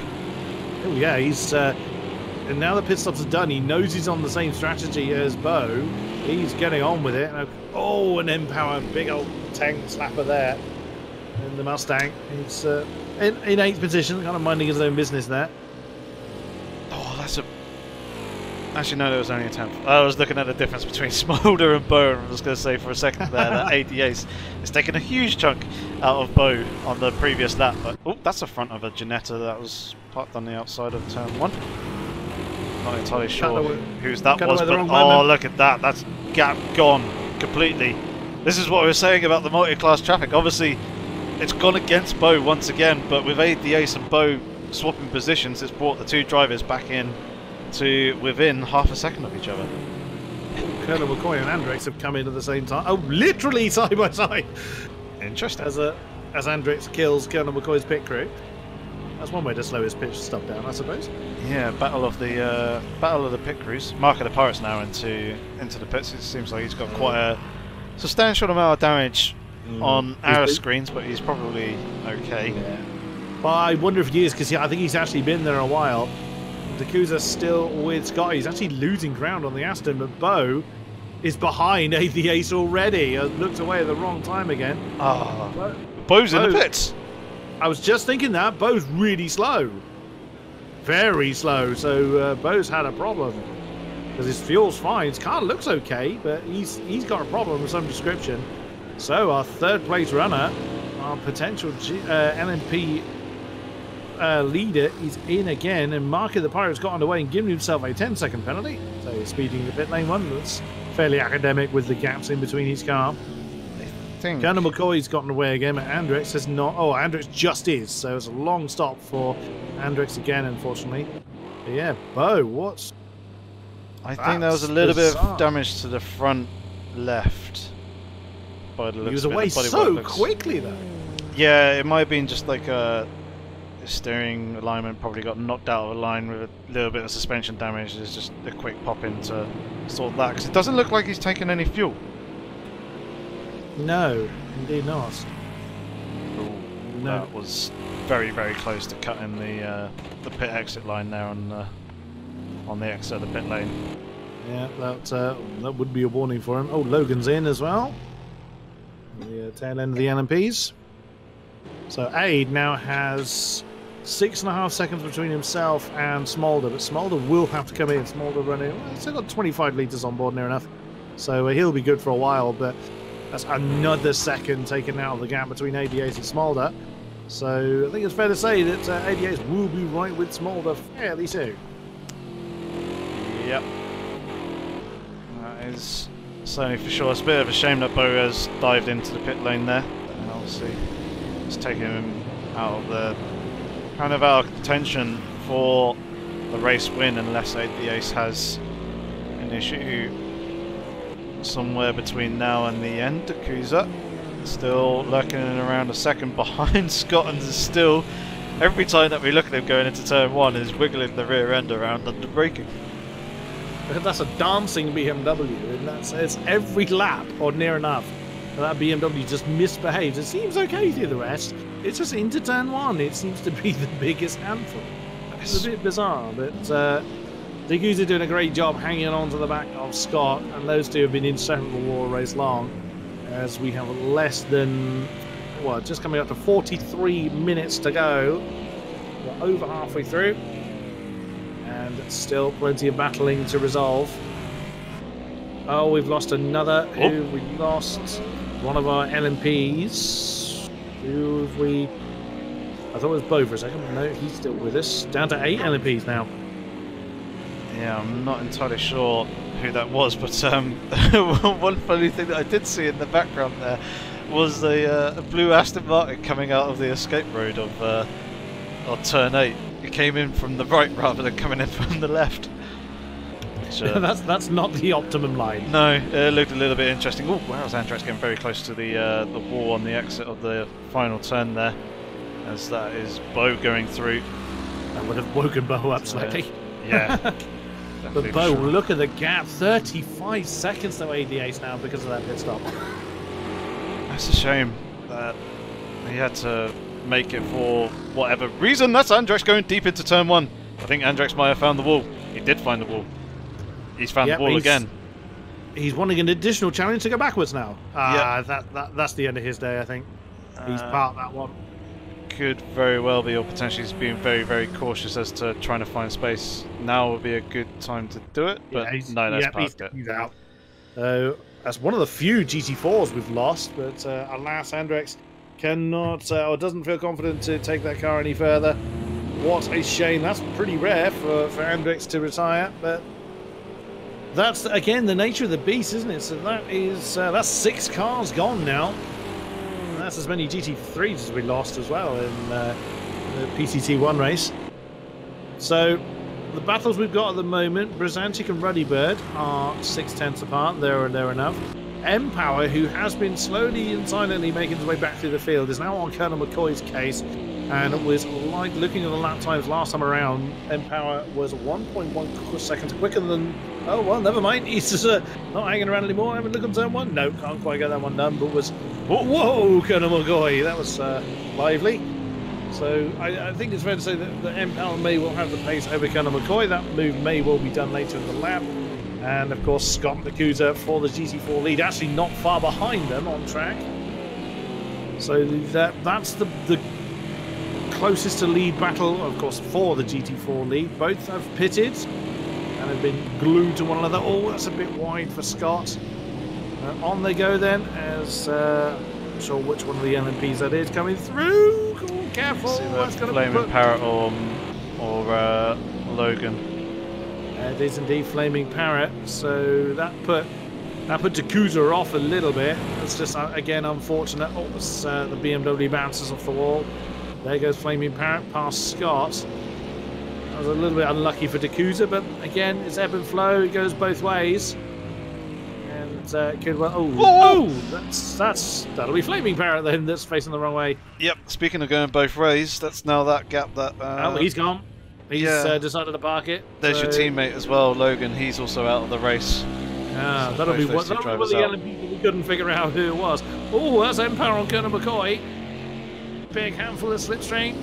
Speaker 2: Oh, yeah, he's... and now the pit stops are done, he knows he's on the same strategy as Bo. He's getting on with it. Oh, an Empower, big old tank slapper there. In the Mustang. He's in 8th position, kind of minding his own business there.
Speaker 1: Oh, that's a... Actually, no, there was only a 10th. I was looking at the difference between Smolder and Bo, and I was going to say for a second there that 80 Ace is taking a huge chunk out of Bo on the previous lap. But oh, that's the front of a Ginetta that was parked on the outside of turn 1. Not entirely sure whose that was, but oh, look at that. That's gap gone completely. This is what we were saying about the multi-class traffic. Obviously, it's gone against Bo once again, but with the Ace and Bo swapping positions, it's brought the two drivers back in to within half a second of each other.
Speaker 2: Colonel McCoy and Andrex have come in at the same time. Oh, literally side by side.
Speaker 1: Interesting.
Speaker 2: As Andrex kills Colonel McCoy's pit crew. That's one way to slow his pitch stuff down, I suppose.
Speaker 1: Yeah, battle of the pit crews. Mark of the Pirates now into the pits. It seems like he's got quite a substantial amount of damage on our screens, but he's probably okay.
Speaker 2: Yeah. Well, I wonder if he is, because I think he's actually been there a while. Dakuza's still with Scott. He's actually losing ground on the Aston, but Bo is behind the Ace already. I looked away at the wrong time again.
Speaker 1: Bo's in the pits.
Speaker 2: I was just thinking that. Bo's really slow. Very slow. So Bo's had a problem. Because his fuel's fine. His car looks okay, but he's got a problem of some description. So our 3rd place runner, our potential LMP leader, is in again, and Mark of the Pirates got underway and given himself a 10-second penalty. So he's speeding the pit lane one. That's fairly academic with the gaps in between his car.
Speaker 1: think.
Speaker 2: Colonel McCoy's gotten away again, but Andrex has not. Oh, Andrex just is. So it's a long stop for Andrex again, unfortunately. But yeah, Bo, what's...
Speaker 1: I think there was a little bit of damage to the front left. By the looks
Speaker 2: he was
Speaker 1: of it.
Speaker 2: away
Speaker 1: The
Speaker 2: so quickly, though.
Speaker 1: Yeah, it might have been just like a steering alignment probably got knocked out of line with a little bit of suspension damage. There's just a quick pop in to sort that, because it doesn't look like he's taken any fuel.
Speaker 2: No, indeed not.
Speaker 1: Ooh, no. That was very, very close to cutting the pit exit line there on the exit of the pit lane. Yeah,
Speaker 2: that would be a warning for him. Oh, Logan's in as well. The tail end of the LMPs. So Aid now has 6.5 seconds between himself and Smolder, but Smolder will have to come in. Smolder running, well, he's still got 25 litres on board near enough, so he'll be good for a while, but that's another second taken out of the gap between AD8 and Smolder. So I think it's fair to say that AD8 will be right with Smolder fairly soon.
Speaker 1: Yep. That is certainly for sure. It's a bit of a shame that Bo has dived into the pit lane there, and obviously it's taken him out of the kind of out of contention for the race win, unless the Ace has an issue somewhere between now and the end. Kuza still lurking around a second behind Scott, and is still, every time that we look at him going into turn 1, is wiggling the rear end around under braking.
Speaker 2: That's a dancing BMW, and it's every lap or near enough. That BMW just misbehaves. It seems okay through the rest. It's just into turn 1. It seems to be the biggest handful. It's a bit bizarre, but Deguza doing a great job hanging on to the back of Scott, and those two have been inseparable all race long, as we have less than, well, just coming up to 43 minutes to go. We're over halfway through, and still plenty of battling to resolve. Oh, we've lost another. Who we lost? One of our LMPs. Who have we... I thought it was Bo for a second. No, he's still with us. Down to 8 LMPs now.
Speaker 1: Yeah, I'm not entirely sure who that was, but one funny thing that I did see in the background there was a blue Aston Martin coming out of the escape road of turn 8. It came in from the right rather than coming in from the left.
Speaker 2: That's not the optimum line.
Speaker 1: No, it looked a little bit interesting. Oh, wow, Andrex getting very close to the wall on the exit of the final turn there, as that is Bo going through.
Speaker 2: That would have woken Bo up slightly.
Speaker 1: Yeah.
Speaker 2: But Bo, sure. Look at the gap. 35 seconds to AD8 now because of that pit stop.
Speaker 1: That's a shame that he had to make it for whatever reason. That's Andrex going deep into turn 1. I think Andrex might have found the wall. He did find the wall. He's found the wall again.
Speaker 2: He's wanting an additional challenge to go backwards now. That's the end of his day, I think. He's part that one.
Speaker 1: Could very well be, or potentially he's being very, very cautious as to trying to find space. Now would be a good time to do it, but no, that's past it.
Speaker 2: He's out. That's one of the few GT4s we've lost, but alas, Andrex cannot, or doesn't feel confident to take that car any further. What a shame. That's pretty rare for Andrex to retire, but that's, again, the nature of the beast, isn't it? So that's 6 cars gone now. And that's as many GT3s as we lost as well in the PCT1 race. So the battles we've got at the moment, Brazantic and Ruddy Bird are 6/10 apart, there enough. M-Power, who has been slowly and silently making his way back through the field, is now on Colonel McCoy's case, and it was like looking at the lap times last time around, M-Power was 1.1 seconds quicker than... Oh, well, never mind. He's just not hanging around anymore. Having a look on turn 1. No, can't quite get that one done, but was... Whoa, Colonel McCoy. That was lively. So I think it's fair to say that M-Power may well have the pace over Colonel McCoy. That move may well be done later in the lap. And, of course, Scott Nakuta for the GT4 lead. Actually not far behind them on track. So that's the closest to lead battle, of course, for the GT4 lead. Both have pitted and have been glued to one another. Oh, that's a bit wide for Scott. On they go then, as I'm not sure which one of the LMPs that is coming through. Oh, careful.
Speaker 1: That's Flaming Parrot or Logan.
Speaker 2: It is indeed Flaming Parrot. So that put That put Yakuza off a little bit. It's just, again, unfortunate. Oh, the BMW bounces off the wall. There goes Flaming Parrot past Scott. That was a little bit unlucky for Yakuza, but again, it's ebb and flow. It goes both ways. And could well. Oh, that'll be Flaming Parrot then. That's facing the wrong way.
Speaker 1: Yep. Speaking of going both ways, that's now that gap that.
Speaker 2: Oh, he's gone. He's decided to park it.
Speaker 1: There's your teammate as well, Logan. He's also out of the race.
Speaker 2: Yeah,
Speaker 1: So
Speaker 2: that'll be
Speaker 1: both
Speaker 2: one
Speaker 1: those
Speaker 2: of
Speaker 1: two
Speaker 2: the
Speaker 1: drivers
Speaker 2: other people we couldn't figure out who it was. Oh, that's Empire on Colonel McCoy. Big handful of slipstream.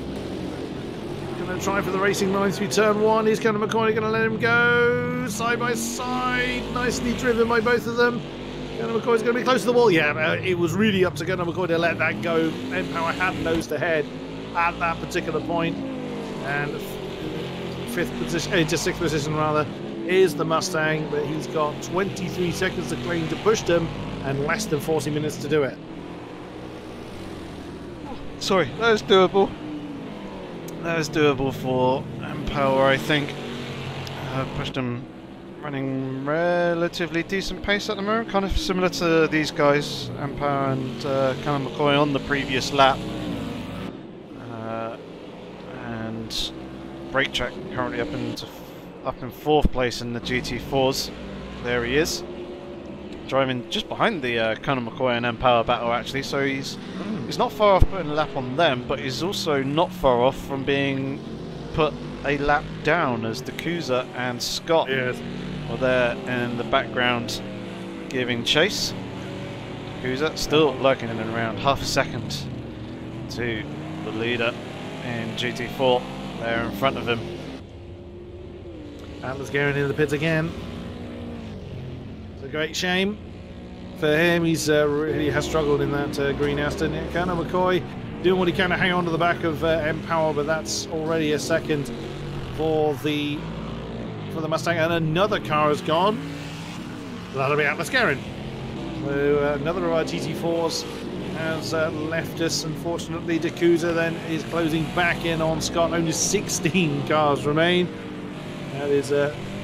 Speaker 2: Going to try for the racing line through turn one. Is Colonel McCoy going to let him go side by side? Nicely driven by both of them. Colonel McCoy's going to be close to the wall. Yeah, it was really up to Colonel McCoy to let that go. Empower had nosed ahead at that particular point. And sixth position rather, is the Mustang, but he's got 23 seconds to claim to push them and less than 40 minutes to do it.
Speaker 1: Sorry, that was doable. That was doable for Empower, I think. Pushed them running relatively decent pace at the moment, kind of similar to these guys, Empower and Callum McCoy on the previous lap. And Brake Track currently up in fourth place in the GT4s. There he is, driving just behind the Colonel McCoy and Empower battle actually. So he's not far off putting a lap on them, but he's also not far off from being put a lap down as Yakuza and Scott were there in the background giving chase. Yakuza still lurking in and around half a second to the leader in GT4 there in front of him.
Speaker 2: Atlas going into the pits again. It's a great shame for him. He's really has struggled in that green Aston. Colonel McCoy doing what he can to hang on to the back of Empower, but that's already a second for the Mustang, and another car has gone. That'll be Atlas Garen. So another of our GT4s has left us. Unfortunately, Yakuza then is closing back in on Scott. Only 16 cars remain. That is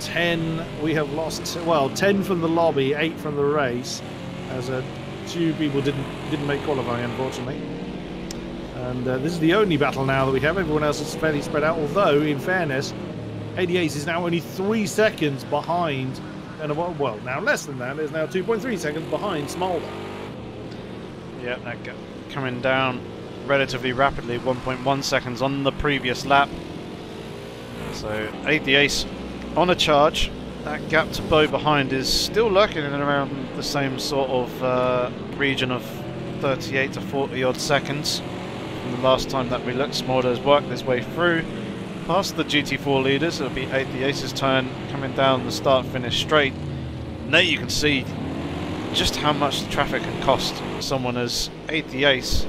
Speaker 2: 10 we have lost. Well, 10 from the lobby, 8 from the race, as two people didn't make qualifying, unfortunately. And this is the only battle now that we have. Everyone else is fairly spread out. Although, in fairness, 88 is now only 3 seconds behind, and well, now less than that. Is now 2.3 seconds behind Smolder.
Speaker 1: Yeah, that coming down relatively rapidly. 1.1 seconds on the previous lap. So 88 on a charge. That gap to Bo behind is still lurking in and around the same sort of region of 38 to 40 odd seconds. From the last time that we looked, Smolder has worked his way through past the GT4 leaders. It'll be 88's turn coming down the start-finish straight. And there you can see just how much the traffic can cost someone as 88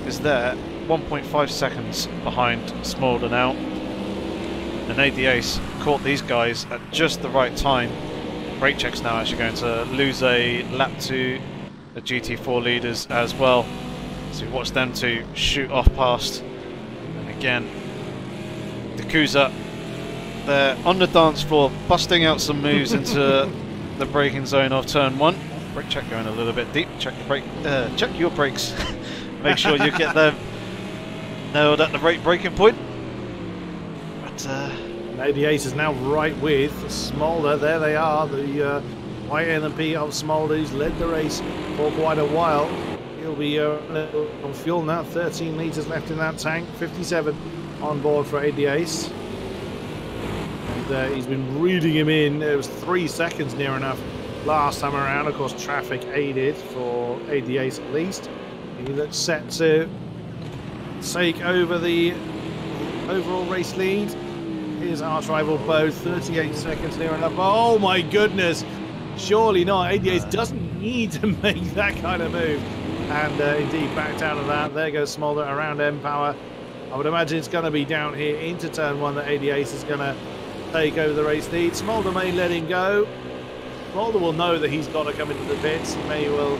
Speaker 1: is there 1.5 seconds behind Smolder now. And 88 caught these guys at just the right time. Brake Check's now actually going to lose a lap to the GT4 leaders as well. So we watch them two shoot off past. And again, Yakuza, they're on the dance floor, busting out some moves into the braking zone of turn one. Brake Check going a little bit deep. Check your brakes. Make sure you get them nailed at the right braking point. But
Speaker 2: 88 is now right with Smolder. There they are, the white LMP of Smolder, who's led the race for quite a while. He'll be on fuel now. 13 litres left in that tank. 57 on board for 88. And he's been reading him in. It was 3 seconds near enough last time around. Of course, traffic aided for 88 at least. He looks set to take over the overall race lead. Here's arch rival Bo, 38 seconds near enough. Oh my goodness! Surely not. 88 doesn't need to make that kind of move. And indeed backed out of that. There goes Smolder around Empower. I would imagine it's going to be down here into turn one that 88 is going to take over the race lead. Smolder may let him go. Smolder will know that he's got to come into the pits. He may well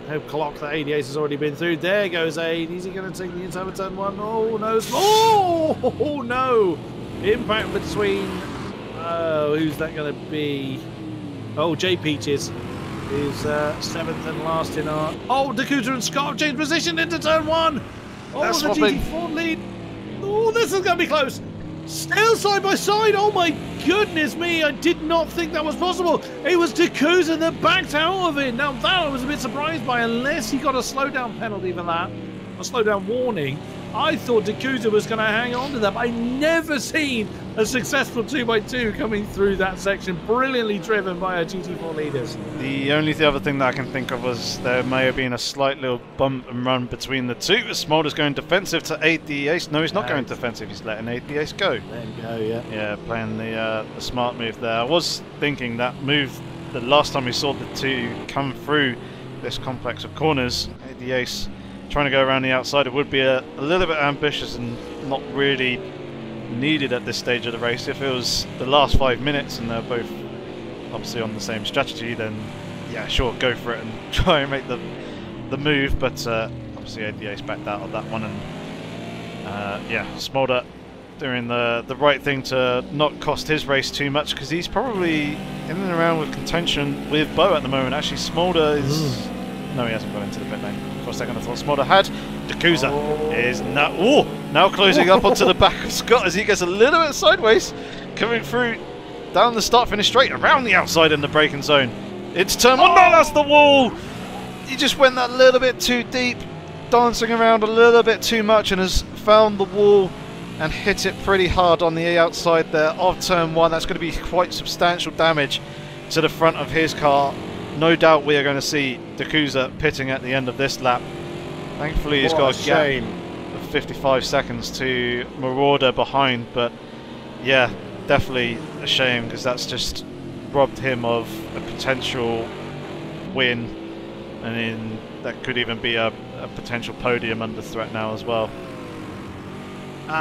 Speaker 2: have clocked that 88 has already been through. There goes Aid. Is he going to take the inside of turn one? Oh no. Oh no! Impact between, who's that going to be? Oh, J Peaches. is seventh and last in our... Oh, Dakuta and Scott have changed position into turn one. Oh,
Speaker 1: That's
Speaker 2: the
Speaker 1: swapping.
Speaker 2: GT4 lead. Oh, this is going to be close. Still side by side. Oh my goodness me! I did not think that was possible. It was Dakuta that backed out of it. Now that I was a bit surprised by, unless he got a slowdown penalty for that, a slowdown warning. I thought Dakuta was going to hang on to that, but I never seen a successful 2x2 coming through that section. Brilliantly driven by our GT4 leaders.
Speaker 1: The only other thing that I can think of was there may have been a slight little bump and run between the two. Smolder's going defensive to aid the ace. No, he's not going defensive. He's letting aid the ace go.
Speaker 2: There you go, yeah.
Speaker 1: Yeah, playing the smart move there. I was thinking that move the last time we saw the two come through this complex of corners, aid the ace trying to go around the outside, it would be a little bit ambitious and not really needed at this stage of the race. If it was the last 5 minutes and they're both obviously on the same strategy, then yeah, sure, go for it and try and make the move, but obviously the ace backed out of that one, and yeah, Smolder doing the right thing to not cost his race too much, because he's probably in and around with contention with Bo at the moment. Actually, Smolder is... No, he hasn't gone into the pit lane. For a second I thought Smolder had. Dakuta is now closing up onto the back of Scott as he gets a little bit sideways, coming through down the start-finish straight, around the outside in the braking zone. It's turn one. No, that's the wall! He just went that little bit too deep, dancing around a little bit too much, and has found the wall and hit it pretty hard on the outside there of turn one. That's going to be quite substantial damage to the front of his car. No doubt we are going to see Dakuta pitting at the end of this lap. Thankfully he's got a gap of 55 seconds to Marauder behind, but yeah, definitely a shame, because that's just robbed him of a potential win, and that could even be a potential podium under threat now as well.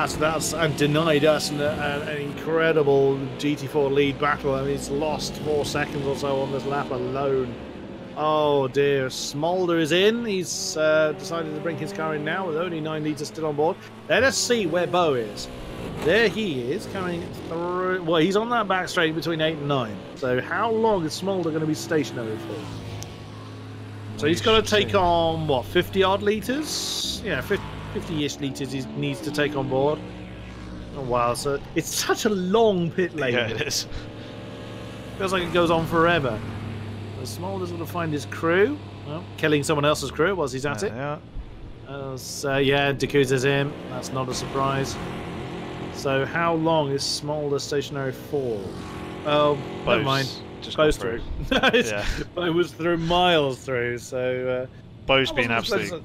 Speaker 2: So that's denied us an incredible GT4 lead battle. I mean, he's lost 4 seconds or so on this lap alone. Oh dear, Smolder is in. He's decided to bring his car in now with only 9 litres still on board. Let us see where Bo is. There he is, coming through. Well, he's on that back straight between 8 and 9. So how long is Smolder going to be stationary for? So he's got to take on, what, 50-odd litres? Yeah, 50-ish litres he needs to take on board. Oh wow, so it's such a long pit lane.
Speaker 1: Yeah, it is.
Speaker 2: Feels like it goes on forever. Smolder's going to find his crew. Well, killing someone else's crew whilst he's at it.
Speaker 1: Yeah.
Speaker 2: Yeah, Dakuta's in. That's not a surprise. So how long is Smolder stationary for? Oh, never mind.
Speaker 1: Just
Speaker 2: Bo's through.
Speaker 1: Yeah.
Speaker 2: Bo was through miles through, so...
Speaker 1: Bo's been absolutely...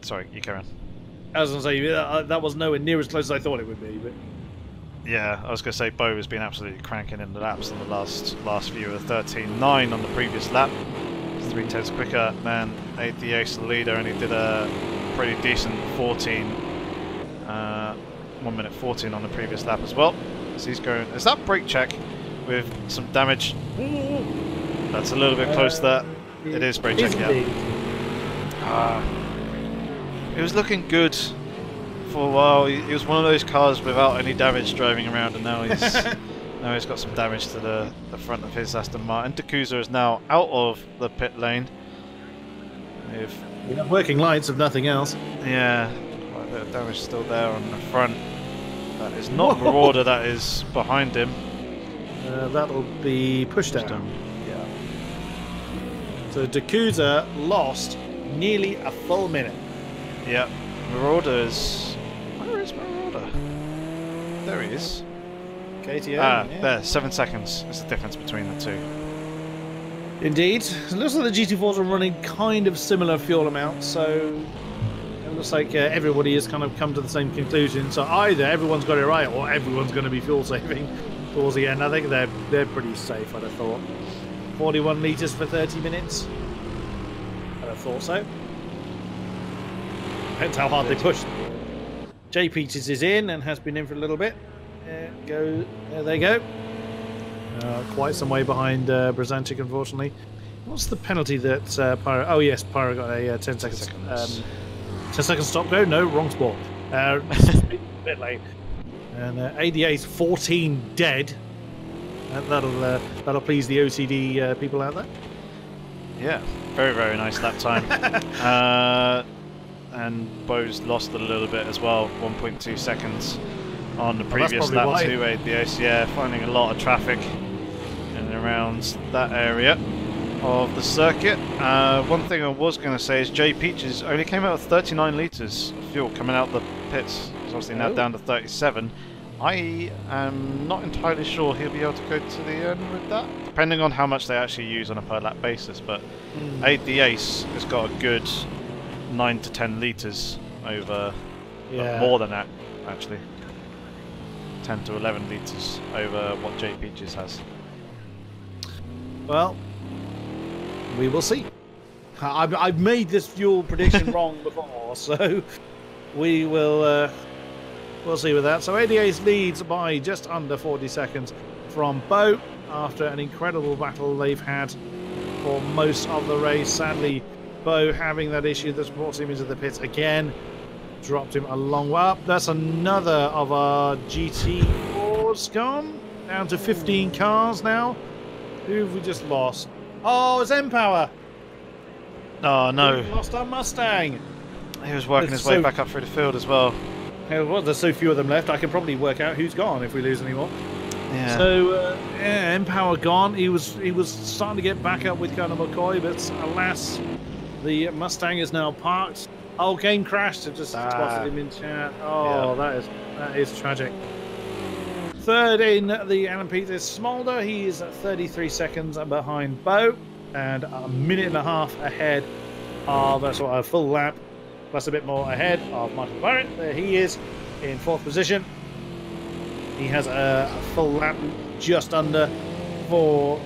Speaker 1: sorry, you carry on.
Speaker 2: I was going to say, that was nowhere near as close as I thought it would be, but...
Speaker 1: Yeah, I was going to say Bo has been absolutely cranking in the laps in the last few, of 13.9 on the previous lap. 3/10 quicker than aid the ace, the leader, and he did a pretty decent 14, 1 minute 14 on the previous lap as well. So he's going... Is that brake check with some damage? Ooh, that's a little bit close there. It is brake check, yeah. It was looking good for a while. He was one of those cars without any damage driving around, and now he's got some damage to the front of his Aston Martin. Dakuta is now out of the pit lane.
Speaker 2: Working lights, if nothing else.
Speaker 1: Yeah, quite a bit of damage still there on the front. That is not Marauder, that is behind him.
Speaker 2: That'll be pushed down.
Speaker 1: Yeah.
Speaker 2: So Dakuta lost nearly a full minute.
Speaker 1: Yeah, Marauder is... Where is Marauder? There he is.
Speaker 2: KTM.
Speaker 1: Yeah. There, 7 seconds is the difference between the two.
Speaker 2: Indeed. It looks like the GT4s are running kind of similar fuel amounts, so it looks like everybody has kind of come to the same conclusion. So either everyone's got it right, or everyone's going to be fuel saving towards the end. I think they're pretty safe, I'd have thought. 41 litres for 30 minutes. I'd have thought so. Depends how hard they push. Jay Peters is in and has been in for a little bit. There they go. Quite some way behind Brzezinski, unfortunately. What's the penalty that Pyro... Oh yes, Pyro got a 10 seconds. 10 seconds stop go? No, wrong sport. Pit lane. And ADA's 14 dead. That'll please the OCD people out there.
Speaker 1: Yeah, very, very nice lap time. And Bo's lost a little bit as well, 1.2 seconds on the previous lap
Speaker 2: why.
Speaker 1: to aid the ace. Yeah, finding a lot of traffic in and around that area of the circuit. One thing I was going to say is Jay Peaches only came out with 39 litres of fuel coming out the pits. It's obviously now down to 37. I am not entirely sure he'll be able to go to the end with that, depending on how much they actually use on a per lap basis. But Aid the Ace has got a good 9 to 10 litres over, more than that actually, 10 to 11 litres over what Jay Peaches has.
Speaker 2: Well, we will see. I've made this fuel prediction wrong before, so we will we'll see with that. So ADA's leads by just under 40 seconds from Bo after an incredible battle they've had for most of the race. Sadly, Bo having that issue that's brought him into the pits again, dropped him a long way up. That's another of our GT4s gone, down to 15 cars now. Who have we just lost? Oh, it's Empower.
Speaker 1: Oh no,
Speaker 2: We lost our Mustang.
Speaker 1: he was working his way back up through the field as well.
Speaker 2: Well, there's so few of them left, I can probably work out who's gone if we lose any more.
Speaker 1: Yeah.
Speaker 2: So, yeah, Empower gone. He was starting to get back up with Conor McCoy, but alas, the Mustang is now parked. Oh, game crashed. I just spotted him in chat. Oh, yeah. That is tragic. Third in the LMP is Smolder. He is 33 seconds behind Bo and a minute and a half ahead of a full lap, plus a bit more ahead of Michael Barrett. There he is in fourth position. He has a full lap just under for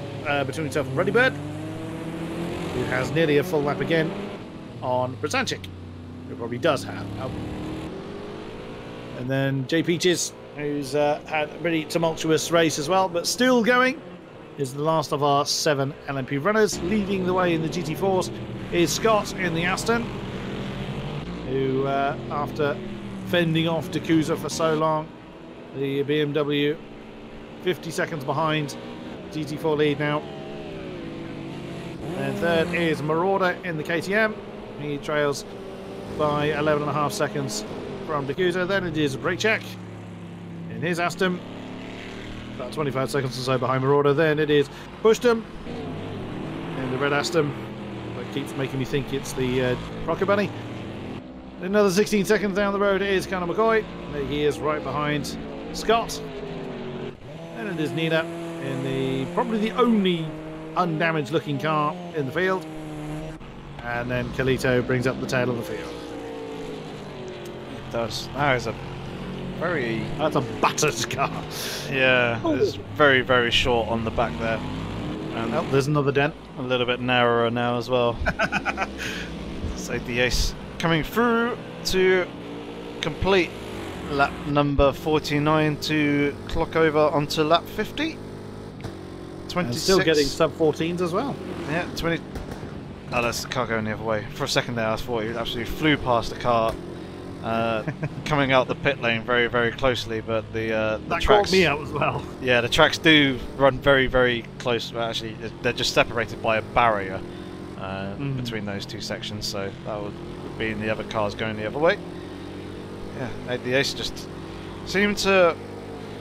Speaker 2: between himself and Ruddy Bird, who has nearly a full lap again on Brzancic, who probably does have. And then Jay Peaches, who's had a pretty tumultuous race as well, but still going, is the last of our 7 LMP runners. Leading the way in the GT4s is Scott in the Aston, who, after fending off Dakusa for so long, the BMW 50 seconds behind, GT4 lead now. And third is Marauder in the KTM. He trails by 11.5 seconds from Dakusa. Then it is Braychek in his Aston, about 25 seconds or so behind Marauder. Then it is Pushtum in the red Aston. That keeps making me think it's the Rocket Bunny. Another 16 seconds down the road is Conor McCoy. He is right behind Scott. And it is Nina in the probably the only undamaged looking car in the field. And then Kalito brings up the tail of the field.
Speaker 1: It does. That is a very...
Speaker 2: That's a battered car.
Speaker 1: Yeah, it's very, very short on the back there. And
Speaker 2: oh, there's another dent.
Speaker 1: A little bit narrower now as well. So the Ace coming through to complete lap number 49 to clock over onto lap 50. 26.
Speaker 2: And still getting sub 14s as well.
Speaker 1: Yeah, 20. Oh, that's the car going the other way. For a second there, I thought he absolutely flew past the car, coming out the pit lane very, very closely. But the
Speaker 2: that
Speaker 1: tracks
Speaker 2: caught me out as well.
Speaker 1: Yeah, the tracks do run very, very close. But actually, they're just separated by a barrier between those two sections. So that would be the other cars going the other way. Yeah, the Ace just seemed to...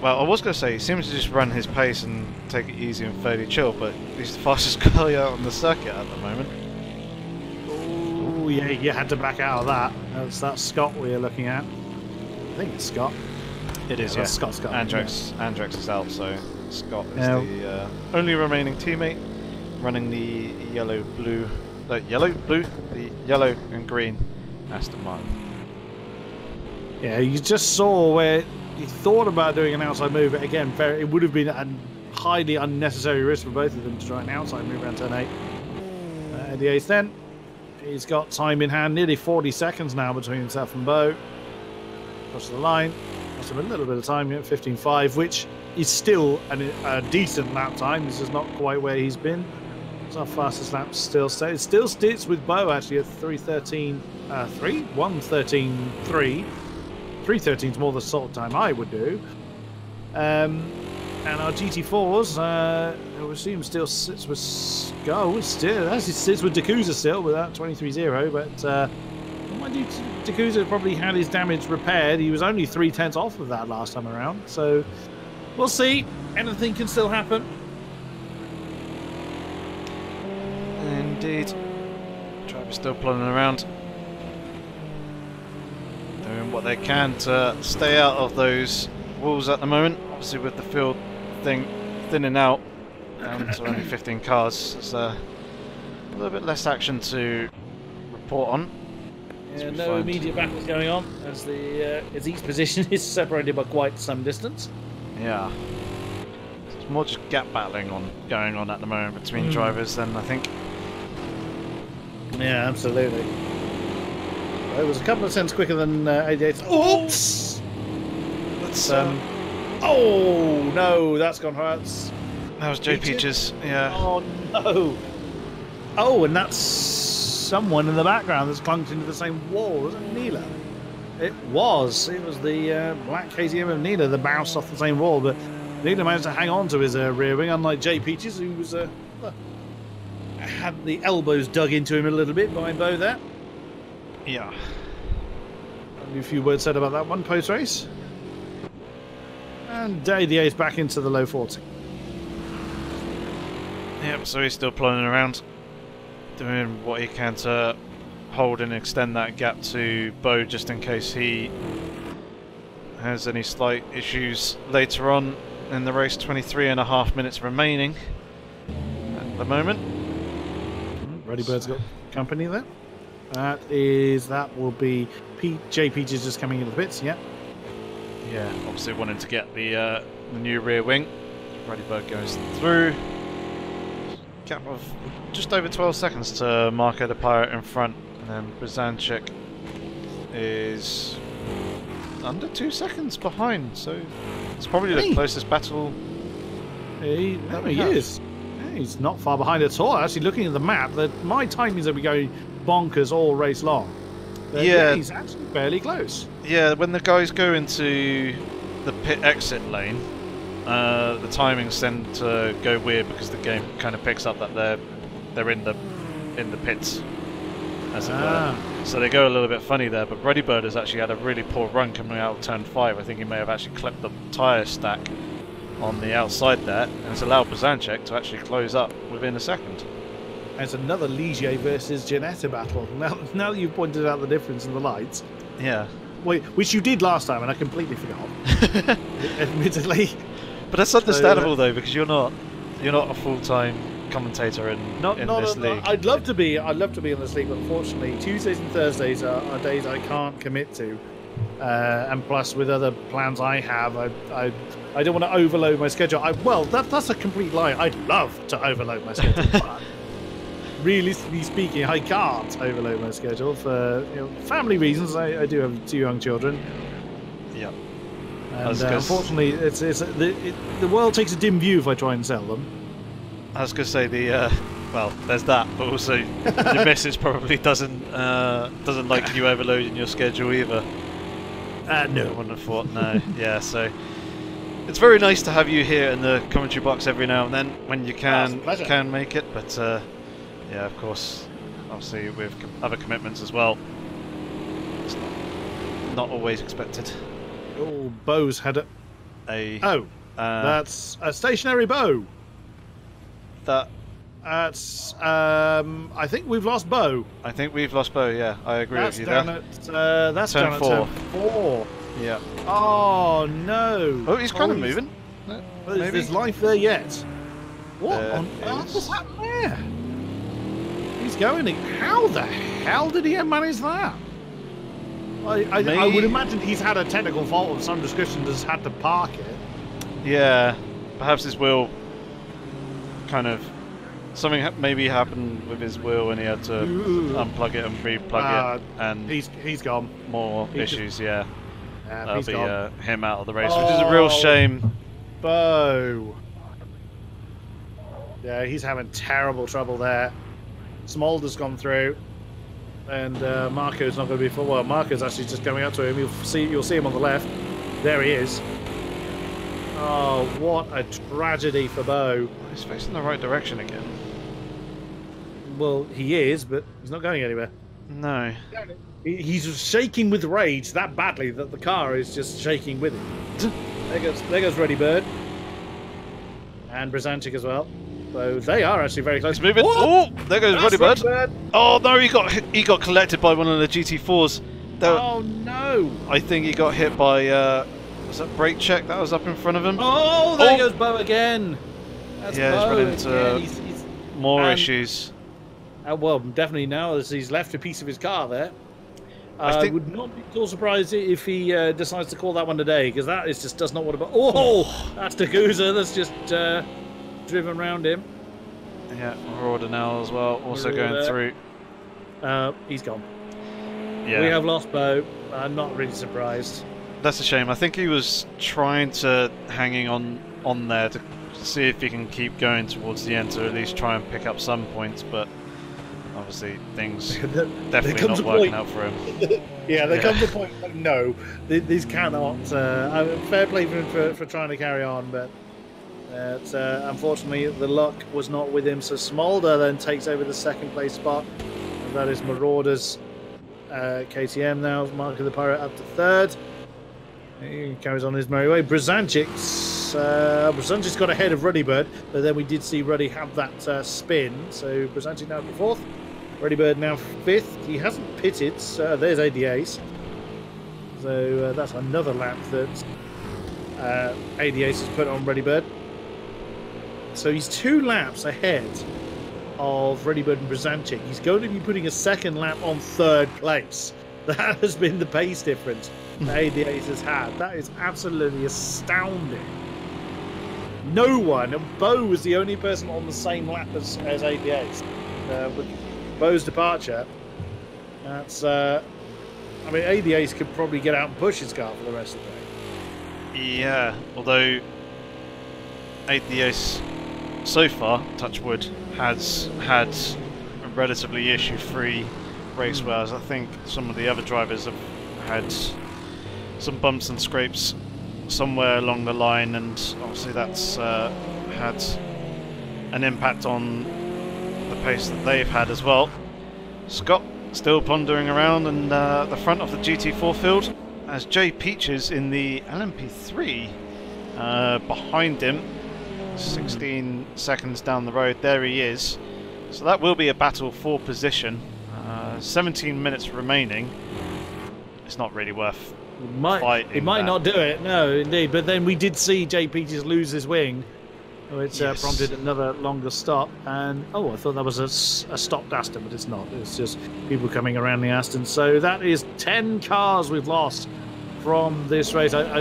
Speaker 1: Well, I was going to say, he seems to just run his pace and take it easy and fairly chill, but he's the fastest guy out on the circuit at the moment.
Speaker 2: Oh, yeah, you had to back out of that. That's Scott we're looking at. I think it's Scott.
Speaker 1: It is, yeah.
Speaker 2: Scott's got
Speaker 1: Andrex is out, so Scott is the only remaining teammate running the yellow and green Aston Martin.
Speaker 2: Yeah, you just saw where he thought about doing an outside move, but again, it would have been a highly unnecessary risk for both of them to try an outside move around turn 8. The Ace then, he's got time in hand, nearly 40 seconds now between himself and Bo. Across the line, lost him a little bit of time at 15.5, which is still a decent lap time. This is not quite where he's been. It's our fastest lap still. It still sits with Bo actually at 1:13.3. 3:13 is more the sort of time I would do. And our GT4s, I assume still sits with Skull. Still, actually sits with Dakuza still with that 23-0. But mind you, Dakuza probably had his damage repaired. He was only 3/10 off of that last time around. So we'll see. Anything can still happen.
Speaker 1: Indeed. Drivers still plodding around, doing what they can to stay out of those walls at the moment. Obviously, with the field thing thinning out down to only 15 cars, there's a little bit less action to report on.
Speaker 2: Yeah, no immediate battles going on as each position is separated by quite some distance.
Speaker 1: Yeah, it's more just gap battling going on at the moment between drivers than I think.
Speaker 2: Yeah, absolutely. It was a couple of cents quicker than 88. Oops!
Speaker 1: That's
Speaker 2: oh no, that's gone hard.
Speaker 1: that was Joe Peaches. Yeah.
Speaker 2: Oh no. Oh, and that's someone in the background that's clunked into the same wall. Was it Neela? It was. It was the black KTM of Neela that bounced off the same wall, but Neela managed to hang on to his rear wing, unlike Jay Peaches, who was had the elbows dug into him a little bit by Bo there.
Speaker 1: Yeah.
Speaker 2: Only a few words said about that one post-race. And ADA's back into the low 40.
Speaker 1: Yep, so he's still plodding around, doing what he can to hold and extend that gap to Bo, just in case he has any slight issues later on in the race. 23.5 minutes remaining at the moment.
Speaker 2: Ready Bird's got company there. That will be Jay Peaches just coming into the pits. Yeah.
Speaker 1: Yeah, obviously wanting to get the new rear wing. Ready Bird goes through. Gap of just over 12 seconds to Marco the Pirate in front, and then Brzanczyk is under 2 seconds behind, so it's probably the closest battle.
Speaker 2: He is. He's not far behind at all. Actually, looking at the map, my timings will be going bonkers all race long. But yeah, he's actually fairly close.
Speaker 1: Yeah, when the guys go into the pit exit lane, the timings tend to go weird because the game kind of picks up that they're in the pits, as it were. So they go a little bit funny there. But Ready Bird has actually had a really poor run coming out of turn 5. I think he may have actually clipped the tyre stack on the outside there, and it's allowed Brzanczyk to actually close up within a second.
Speaker 2: It's another Ligier versus Ginetta battle. Now that you've pointed out the difference in the lights.
Speaker 1: Yeah.
Speaker 2: Which you did last time, and I completely forgot. Admittedly.
Speaker 1: But that's understandable though, because you're not a full-time commentator in this league.
Speaker 2: I'd love to be in this league, but unfortunately Tuesdays and Thursdays are days I can't commit to. And plus, with other plans I have, I don't want to overload my schedule. That's a complete lie. I'd love to overload my schedule, but realistically speaking, I can't overload my schedule for family reasons. I do have 2 young children.
Speaker 1: Yeah.
Speaker 2: And unfortunately, the world takes a dim view if I try and sell them.
Speaker 1: I was going to say there's that, but also your missus probably doesn't like you overloading your schedule either.
Speaker 2: No.
Speaker 1: I wouldn't have thought, no. Yeah, so it's very nice to have you here in the commentary box every now and then when you can make it, but yeah, of course, obviously with other commitments as well, it's not always expected.
Speaker 2: Oh, Bo's had that's a stationary bow. That's I think we've lost Bo.
Speaker 1: I think we've lost Bo. Yeah, I agree with you there.
Speaker 2: That's down at turn 4.
Speaker 1: Yeah.
Speaker 2: Oh no.
Speaker 1: Oh, he's kind of moving.
Speaker 2: There's life there yet. What on earth has happened there? He's going. How the hell did he manage that? I would imagine he's had a technical fault of some description, just had to park it.
Speaker 1: Yeah, perhaps his wheel kind of something maybe happened with his wheel and he had to unplug it and re-plug it, and
Speaker 2: he's gone.
Speaker 1: More issues, yeah. That'll be
Speaker 2: gone.
Speaker 1: Him out of the race, which is a real shame.
Speaker 2: Bo. Yeah, he's having terrible trouble there. Smolder's gone through, and Marco's not going to be full. Well, Marco's actually just coming up to him. You'll see him on the left. There he is. Oh, what a tragedy for Bo.
Speaker 1: He's facing the right direction again.
Speaker 2: Well, he is, but he's not going anywhere.
Speaker 1: No.
Speaker 2: He's shaking with rage that badly that the car is just shaking with him. There goes Ready Bird. And Brezanchik as well. So they are actually very close.
Speaker 1: He's moving. Oh, there goes Ready Bird. Oh no, he got collected by one of the GT4s.
Speaker 2: Oh no!
Speaker 1: I think he got hit by was that brake check that was up in front of him?
Speaker 2: Oh, there goes Bo again.
Speaker 1: That's yeah,
Speaker 2: Bo
Speaker 1: he's running into more issues.
Speaker 2: Well, definitely now as he's left a piece of his car there. I would not be too surprised if he decides to call that one today, because that is just does not want to. Oh, that's Daguza that's just driven around him.
Speaker 1: Yeah, Marauder now as well, also going through.
Speaker 2: He's gone.
Speaker 1: Yeah.
Speaker 2: We have lost Bo. I'm not really surprised.
Speaker 1: That's a shame. I think he was trying to hanging on there to see if he can keep going towards the end to at least try and pick up some points, but obviously things definitely not working out for him.
Speaker 2: Yeah, there comes a point like, no, these cannot. Fair play for trying to carry on, but unfortunately the luck was not with him. So Smolder then takes over the second place spot, and that is Marauder's KTM now, Mark of the Pirate up to third. He carries on his merry way. Brezanchik's got ahead of Ruddy Bird, but then we did see Ruddy have that spin. So Brezanchik now up to fourth. Ruddy Bird now fifth. He hasn't pitted. There's ADAs. So that's another lap that ADAs has put on Ruddy Bird. So he's 2 laps ahead of Ruddy Bird and Brezanchik. He's going to be putting a second lap on third place. That has been the pace difference that ADAs has had. That is absolutely astounding. No one, and Bo was the only person on the same lap as ADAs. With Bo's departure, that's, I mean, ADAs could probably get out and push his car for the rest of the day.
Speaker 1: Yeah, although ADAs so far, touch wood, has had a relatively issue-free race, whereas I think some of the other drivers have had some bumps and scrapes somewhere along the line, and obviously that's had an impact on the pace that they've had as well. Scott still pondering around in the front of the GT4 field, as Jay Peaches in the LMP3 behind him, 16 seconds down the road. There he is. So that will be a battle for position. 17 minutes remaining. It's not really worth fighting.
Speaker 2: It might not do it, no, indeed. But then we did see Jay Peaches lose his wing, which prompted another longer stop. And I thought that was a stopped Aston, but it's not. It's just people coming around the Aston. So that is 10 cars we've lost from this race. I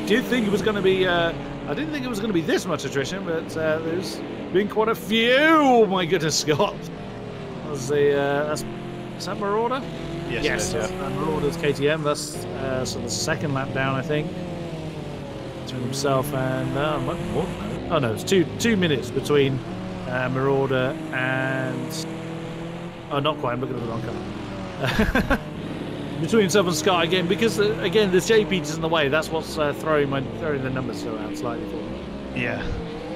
Speaker 2: did think it was going to be. I didn't think it was going to be this much attrition, but there's been quite a few. Oh my goodness, Scott! Is that Marauder? Yes, that's Marauder's KTM. That's so the second lap down, I think, between himself and oh no, it's two minutes between Marauder and not quite. I'm looking at the wrong car. Between himself and Scott again, because again the J Peaches in the way. That's what's throwing the numbers around slightly for him.
Speaker 1: Yeah,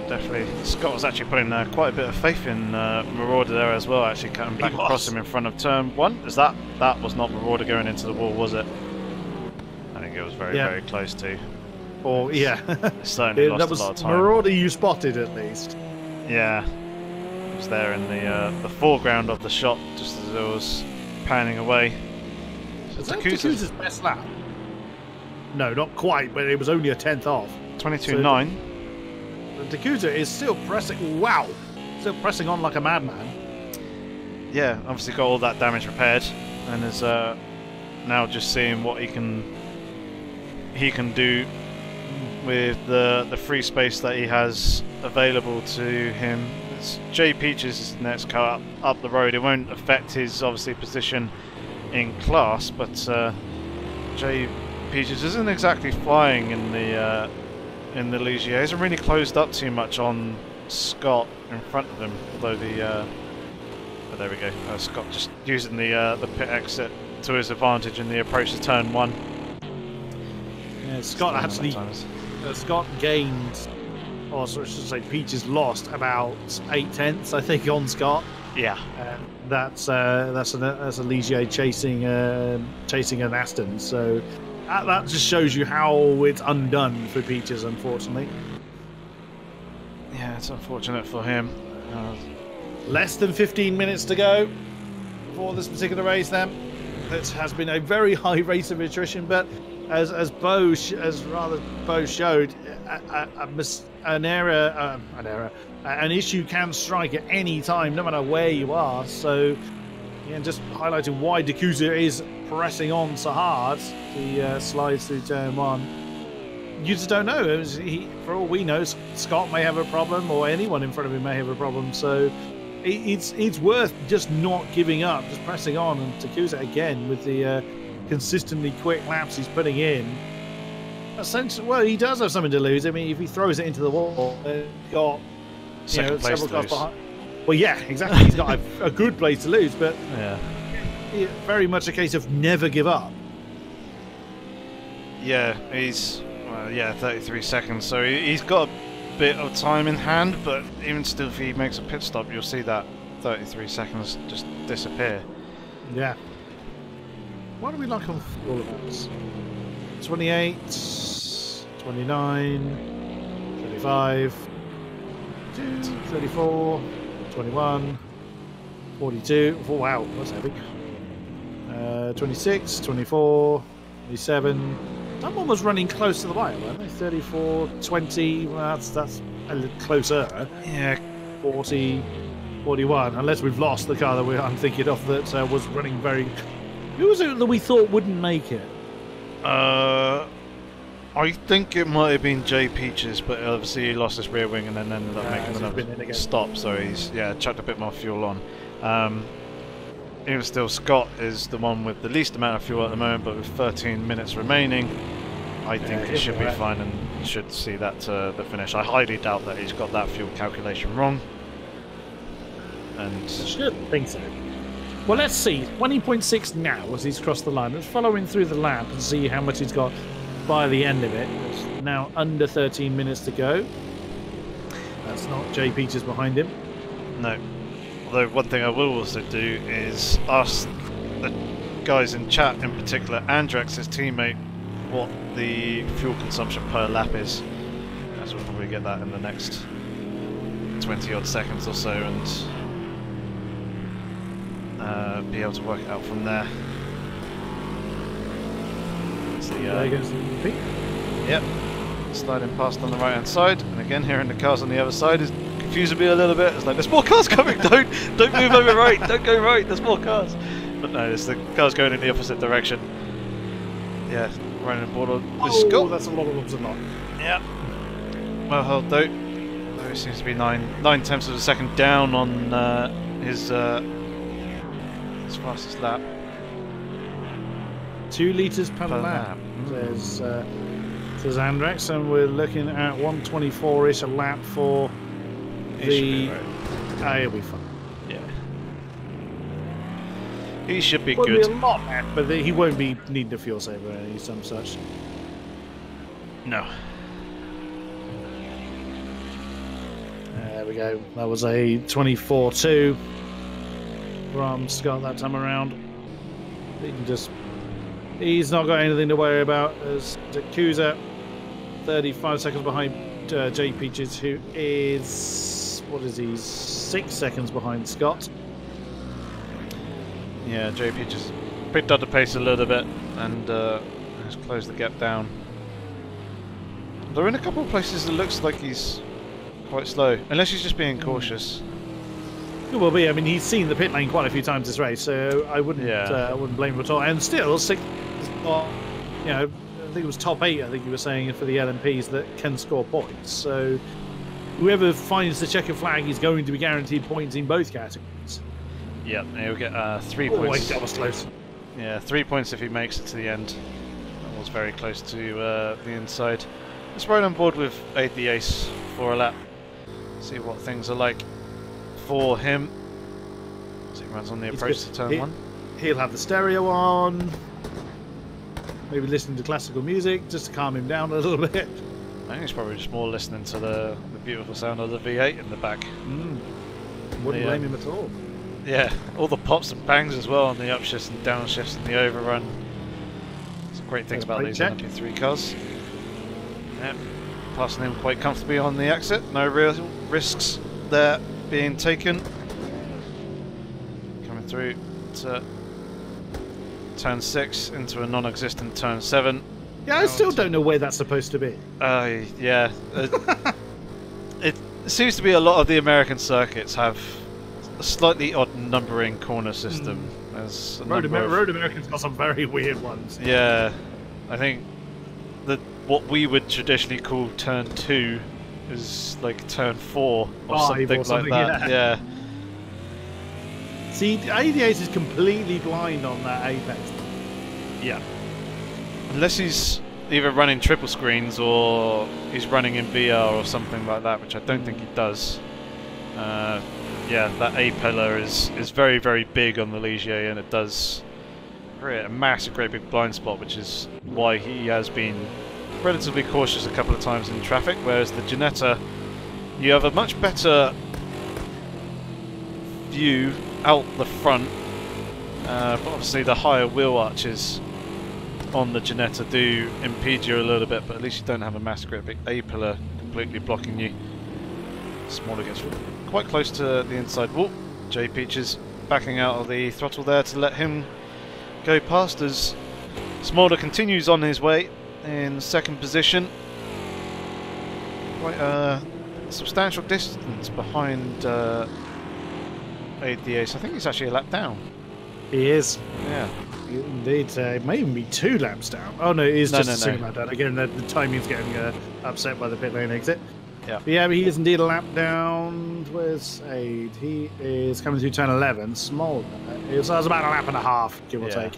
Speaker 1: definitely. Scott was actually putting quite a bit of faith in Marauder there as well. Actually, cutting back across him in front of turn 1. Is that was not Marauder going into the wall, was it? I think it was very close to.
Speaker 2: Or yeah,
Speaker 1: certainly lost a lot of time.
Speaker 2: Marauder you spotted at least.
Speaker 1: Yeah, it was there in the foreground of the shot, just as it was panning away.
Speaker 2: Was that Daguza's best lap? No, not quite, but it was only a 10th off.
Speaker 1: 22.9.
Speaker 2: So Daguza is still pressing. Wow, still pressing on like a madman.
Speaker 1: Yeah, obviously got all that damage repaired, and is now just seeing what he can do with the free space that he has available to him. It's Jay Peaches' next car up the road. It won't affect his obviously position in class, but Jay Peaches isn't exactly flying in the Ligier. He hasn't really closed up too much on Scott in front of him, although there we go. Scott just using the pit exit to his advantage in the approach to turn 1.
Speaker 2: Yeah, Scott actually Scott gained, or I should say, Peaches lost about 8/10, I think, on Scott.
Speaker 1: Yeah.
Speaker 2: That's a Ligier chasing an Aston. So that just shows you how it's undone for Peaches, unfortunately.
Speaker 1: Yeah, it's unfortunate for him.
Speaker 2: Less than 15 minutes to go for this particular race. Then it has been a very high rate of attrition, but as Bo showed, an issue can strike at any time, no matter where you are. So, yeah, just highlighting why Dakusa is pressing on so hard. He slides through turn 1. You just don't know. For all we know, Scott may have a problem, or anyone in front of him may have a problem. So, it's worth just not giving up, just pressing on. And Dakusa again with the consistently quick laps he's putting in. Essentially, well, he does have something to lose. I mean, if he throws it into the wall, got several cars behind. Well, yeah, exactly. He's got a good place to lose, but very much a case of never give up.
Speaker 1: Yeah, he's 33 seconds, so he's got a bit of time in hand, but even still, if he makes a pit stop, you'll see that 33 seconds just disappear.
Speaker 2: Yeah. What do we like on all of this? 28, 29, 35, 34, 21, 42. Oh, wow, that's heavy. 26, 24, 27. Someone was running close to the wire, weren't they? 34, 20. Well, that's a little closer.
Speaker 1: Yeah.
Speaker 2: 40, 41. Unless we've lost the car that I'm thinking of that was running very. Who was it that we thought wouldn't make it?
Speaker 1: I think it might have been Jay Peaches, but obviously he lost his rear wing and then ended up making another stop, so he's chucked a bit more fuel on. Even still, Scott is the one with the least amount of fuel at the moment, but with 13 minutes remaining, I think he should be fine and should see that to the finish. I highly doubt that he's got that fuel calculation wrong. And
Speaker 2: I should think so. Well, let's see. 20.6 now as he's crossed the line. Let's follow him through the lap and see how much he's got by the end of it. It's now under 13 minutes to go. That's not Jay Peaches behind him.
Speaker 1: No. Although one thing I will also do is ask the guys in chat, in particular Andrex's teammate, what the fuel consumption per lap is. As we'll probably get that in the next 20 odd seconds or so, and be able to work it out from there.
Speaker 2: There goes the peak.
Speaker 1: Yep, sliding past on the right hand side, and again hearing the cars on the other side is confusing me a little bit. It's like, there's more cars coming, don't move over right, don't go right, there's more cars. But no, it's the cars going in the opposite direction. Yeah, running aboard on this Scott.
Speaker 2: That's a lot of lobs and lot.
Speaker 1: Yeah. Well held though. There seems to be 9/10 of a second down on his fastest lap.
Speaker 2: 2 litres per lap. Says Andrex, and we're looking at 124-ish a lap for the. He'll be fine.
Speaker 1: Yeah. He should be
Speaker 2: good.
Speaker 1: Be
Speaker 2: a lot, but he won't be needing a fuel saver or any some such.
Speaker 1: No.
Speaker 2: There we go. That was a 24-2 from Scott that time around. He can just. He's not got anything to worry about as Dakusa, 35 seconds behind Jay Peaches, who is, what is he, 6 seconds behind Scott.
Speaker 1: Yeah, Jay Peaches picked up the pace a little bit and has closed the gap down. Though in a couple of places it looks like he's quite slow, unless he's just being cautious.
Speaker 2: It will be. I mean, he's seen the pit lane quite a few times this race, so I wouldn't blame him at all. And still, 6, I think it was top 8. I think you were saying for the LMPs that can score points. So whoever finds the checkered flag is going to be guaranteed points in both categories.
Speaker 1: Yeah, he'll get 3 points.
Speaker 2: That was close.
Speaker 1: Yeah, 3 points if he makes it to the end. That was very close to the inside. Let's ride on board with Aid the Ace for a lap. See what things are like for him. So he runs on the approach to turn 1.
Speaker 2: He'll have the stereo on. Maybe listening to classical music just to calm him down a little bit.
Speaker 1: I think it's probably just more listening to the beautiful sound of the V8 in the back.
Speaker 2: Wouldn't blame him at all.
Speaker 1: Yeah, all the pops and bangs as well on the upshifts and downshifts and the overrun. It's great things about these LMP3 cars. Yep, passing him quite comfortably on the exit. No real risks there being taken. Coming through to turn 6 into a non-existent turn 7.
Speaker 2: Yeah, I still don't know where that's supposed to be.
Speaker 1: Yeah. It seems to be a lot of the American circuits have a slightly odd numbering corner system. There's
Speaker 2: Road Americans got some very weird ones.
Speaker 1: Yeah, I think that what we would traditionally call turn 2 is like turn 4 or something like that. Yeah.
Speaker 2: See, AD8 is completely blind on that apex.
Speaker 1: Yeah. Unless he's either running triple screens or he's running in VR or something like that, which I don't think he does. Yeah, that A pillar is very, very big on the Ligier, and it does create a massive, great big blind spot, which is why he has been relatively cautious a couple of times in traffic, whereas the Ginetta, you have a much better view out the front, but obviously the higher wheel arches on the Ginetta do impede you a little bit, but at least you don't have a massive great big A pillar completely blocking you. Smaller gets quite close to the inside wall. J Peaches backing out of the throttle there to let him go past as Smolder continues on his way in second position. Quite a substantial distance behind ADAce. I think he's actually a lap down.
Speaker 2: He is.
Speaker 1: Yeah.
Speaker 2: Indeed, it may even be 2 laps down. Oh no, it is just a single lap down. Again, the timing's getting upset by the pit lane exit.
Speaker 1: Yeah.
Speaker 2: But yeah, he is indeed a lap down. Where's Aid? He is coming through turn 11. Small. It was about a lap and a half, give or take.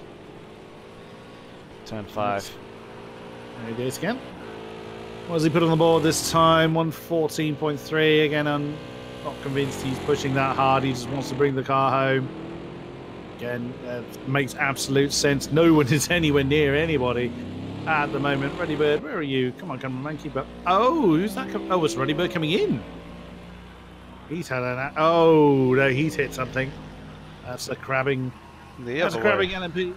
Speaker 1: Turn 5.
Speaker 2: There he is again. What has he put on the board this time? 114.3. Again, I'm not convinced he's pushing that hard. He just wants to bring the car home. Again, makes absolute sense. No one is anywhere near anybody at the moment. Ready Bird, where are you? Come on, man, keep up. Oh, who's that? Oh, it's Ready Bird coming in. He's had an. Oh, no, he's hit something. That's a crabbing. That's a crabbing LMP.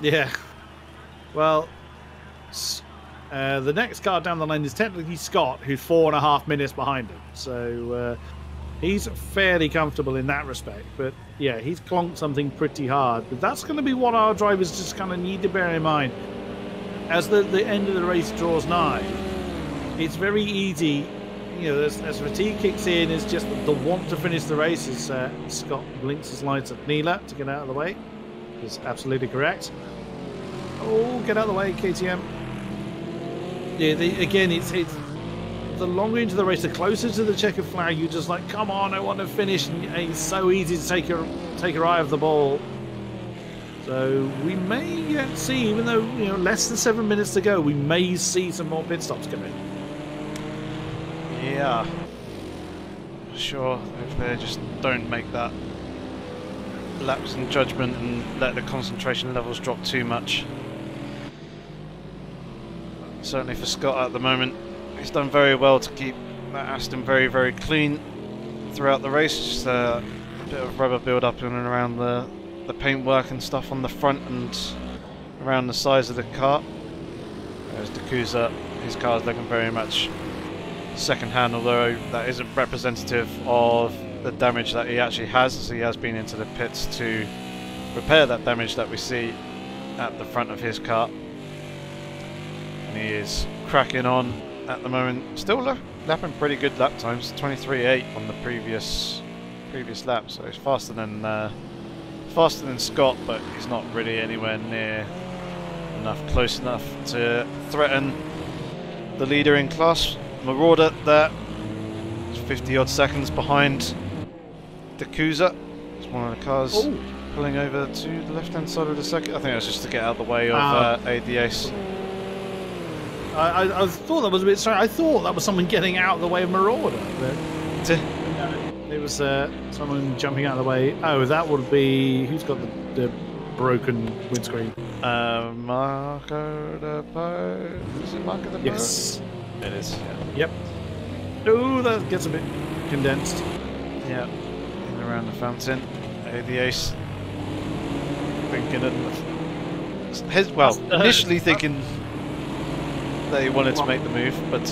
Speaker 2: Yeah. Well, the next car down the lane is technically Scott, who's 4.5 minutes behind him. So he's fairly comfortable in that respect. But yeah, he's clonked something pretty hard. But that's going to be what our drivers just kind of need to bear in mind. As the end of the race draws nigh, it's very easy, you know, as fatigue kicks in, it's just the want to finish the race as Scott blinks his lights at Neela to get out of the way. Is absolutely correct. Oh, get out of the way, KTM. Yeah, again, it's the longer into the race, the closer to the checkered flag, you're just like, come on, I want to finish, and it's so easy to take your eye off the ball. So we may yet see, even though less than 7 minutes to go, we may see some more pit stops come in.
Speaker 1: Yeah, sure. If they just don't make that lapse in judgment and let the concentration levels drop too much. Certainly for Scott at the moment, he's done very well to keep that Aston very, very clean throughout the race. Just a bit of rubber build up in and around the paintwork and stuff on the front and around the sides of the car. Whereas Dakusa, his car is looking very much second hand, although that isn't representative of the damage that he actually has, as he has been into the pits to repair that damage that we see at the front of his car. And he is cracking on at the moment, still lapping pretty good lap times, 23.8 on the previous lap, so he's faster than Scott, but he's not really anywhere near close enough to threaten the leader in class. Marauder there, 50 odd seconds behind Dakusa. It's one of the cars pulling over to the left hand side of the circuit. I think that's just to get out of the way of ADAce.
Speaker 2: I thought that was a bit strange. I thought that was someone getting out of the way of Marauder. It was someone jumping out of the way. Oh, that would be... Who's got the broken windscreen.
Speaker 1: Marco de Po. Is it Marco de Po?
Speaker 2: Yes.
Speaker 1: It is. Yeah.
Speaker 2: Yep. Oh, that gets a bit condensed.
Speaker 1: Yeah. In around the fountain. The ace. Thinking of initially thinking that he wanted to make the move, but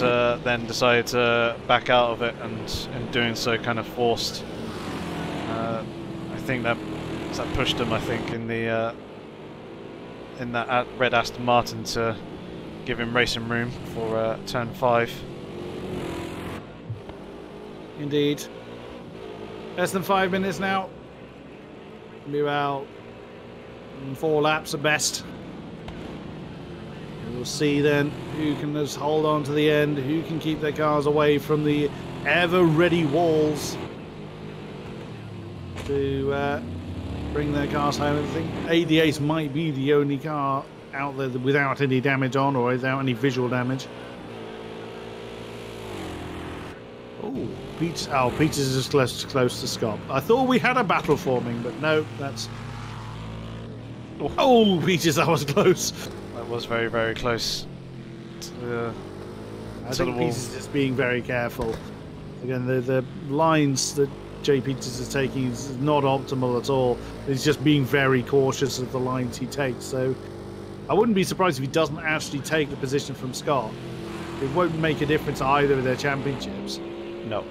Speaker 1: then decided to back out of it, and in doing so, kind of forced. I think that pushed him. I think in the in that red Aston Martin to give him racing room for turn 5.
Speaker 2: Indeed. Less than 5 minutes now. Be about 4 laps at best. We'll see then who can just hold on to the end, who can keep their cars away from the ever-ready walls to bring their cars home. I think the Ace might be the only car out there without any damage on, or without any visual damage. Oh, Peaches is just close to Scott. I thought we had a battle forming, but no, that's... Oh, Peaches, that was close.
Speaker 1: That was very, very close to the
Speaker 2: I think Peaches is just being very careful. Again, the lines that J. Peaches is taking is not optimal at all. He's just being very cautious of the lines he takes. So I wouldn't be surprised if he doesn't actually take the position from Scott. It won't make a difference either of their championships.
Speaker 1: No.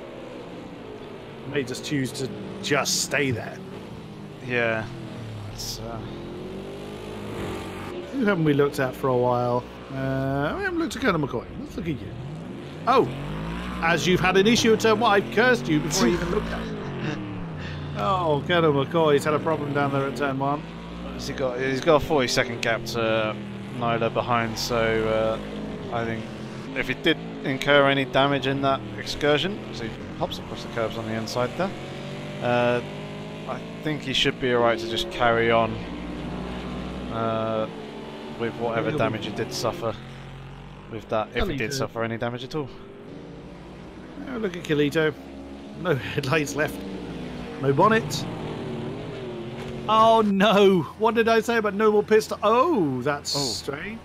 Speaker 2: He may just choose to just stay there.
Speaker 1: Yeah. It's,
Speaker 2: Who haven't we looked at for a while? We haven't looked at Colonel McCoy. Let's look at you. Oh, as you've had an issue at turn 1, I cursed you before you even looked at it. Oh, Colonel McCoy's had a problem down there at turn 1.
Speaker 1: He's got a 40-second gap to Nyla behind, so I think if he did incur any damage in that excursion, so he hops across the curbs on the inside there, I think he should be alright to just carry on with whatever damage he did suffer with that, if he did suffer any damage at all.
Speaker 2: Oh, look at Kilito. No headlights left. No bonnet. Oh no! What did I say about no more pits? Oh, that's strange.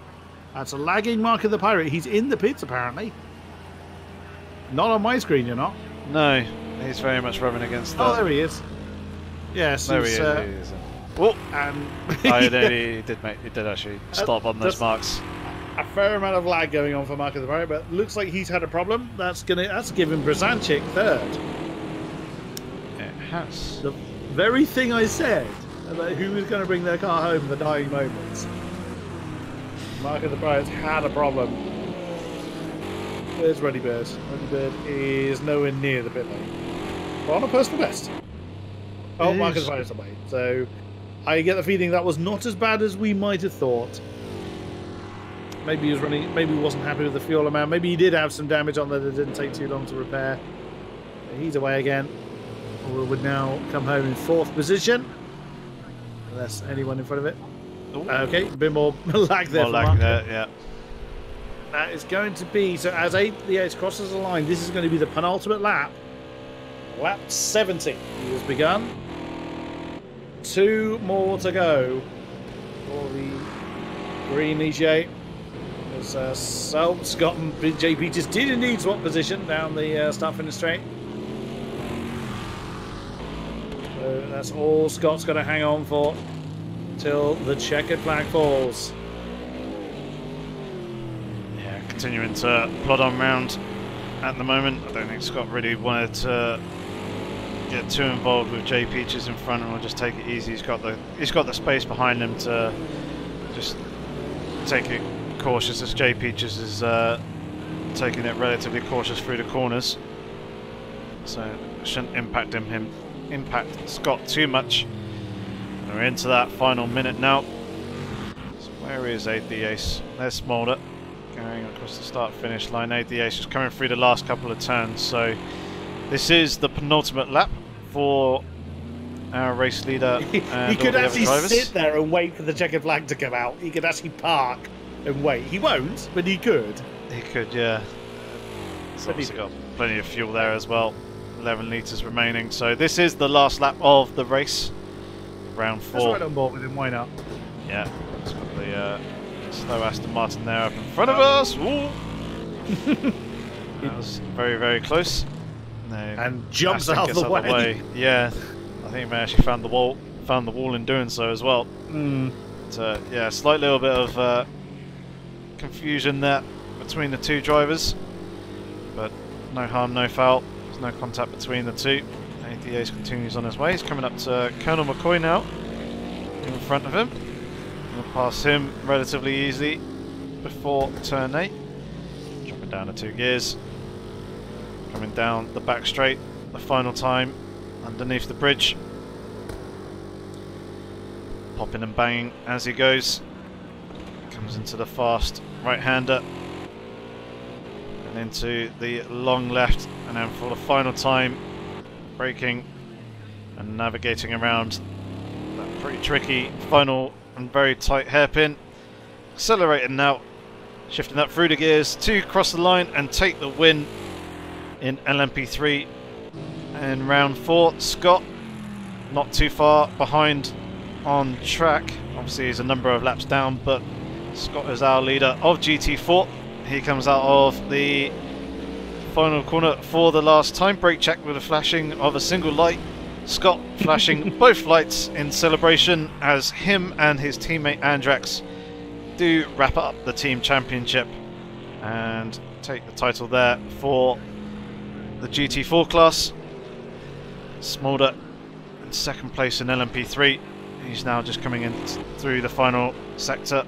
Speaker 2: That's a lagging mark of the pirate. He's in the pits apparently. Not on my screen, you're not.
Speaker 1: No, he's very much rubbing against that.
Speaker 2: Oh, there he is. Yes,
Speaker 1: there he is.
Speaker 2: Oh, and
Speaker 1: he did actually stop on those marks.
Speaker 2: A fair amount of lag going on for Mark of the Pirate, but looks like he's had a problem. That's giving Brzancic third.
Speaker 1: It has.
Speaker 2: The very thing I said about who was going to bring their car home in the dying moments. Mark of the Pirate's had a problem. Where's Ruddy Bird? Ruddy Bird is nowhere near the pit lane. But on a personal best. Oh, Mark of the Pirate's away. So I get the feeling that was not as bad as we might have thought. Maybe he was running. Maybe he wasn't happy with the fuel amount. Maybe he did have some damage on there that didn't take too long to repair. He's away again. We would now come home in 4th position, unless anyone in front of it. Okay, a bit more lag there.
Speaker 1: More lag there, yeah.
Speaker 2: That is going to be so. As the Ace crosses the line, this is going to be the penultimate lap. Lap 70 has begun. 2 more to go for the green Ligier. So Scott and J. Peaches did indeed swap position down the start-finish straight. So that's all Scott's got to hang on for till the checkered flag falls.
Speaker 1: Yeah, continuing to plod on round at the moment. I don't think Scott really wanted to get too involved with J. Peaches in front, and will just take it easy. He's got the space behind him to just take it cautious, as J. Peaches is taking it relatively cautious through the corners, so it shouldn't impact Scott too much. We're into that final minute now. So where is AD Ace? There's Smolder going across the start-finish line. AD Ace just coming through the last couple of turns, so this is the penultimate lap for our race leader. And
Speaker 2: he could actually sit there and wait for the checkered flag to come out. He could actually park and wait. He won't, but he could.
Speaker 1: He could, yeah. He's obviously got plenty of fuel there as well. 11 litres remaining. So this is the last lap of the race. round
Speaker 2: That's
Speaker 1: 4.
Speaker 2: right on board with him, why not?
Speaker 1: Yeah, it's got the slow Aston Martin there up in front of us. Ooh. That was very, very close. No,
Speaker 2: And jumps
Speaker 1: Aston
Speaker 2: out
Speaker 1: gets
Speaker 2: the way.
Speaker 1: Yeah, I think he actually found the wall in doing so as well. But, yeah, slight little bit of confusion there between the two drivers, but no harm, no foul. There's no contact between the two. ADAs continues on his way. He's coming up to Colonel McCoy now, in front of him. We'll pass him relatively easily before turn 8. Dropping down to 2 gears. Coming down the back straight, the final time, underneath the bridge. Popping and banging as he goes. Comes into the fast right-hander. And into the long left, and then for the final time, braking and navigating around that pretty tricky final and very tight hairpin. Accelerating now, shifting up through the gears to cross the line and take the win in LMP3 in round 4. Scott not too far behind on track. Obviously he's a number of laps down, but Scott is our leader of GT4. He comes out of the final corner for the last time. Brake check with a flashing of a single light. Scott flashing both lights in celebration as him and his teammate Andrax do wrap up the team championship and take the title there for the GT4 class. Smolder in second place in LMP3. He's now just coming in through the final sector,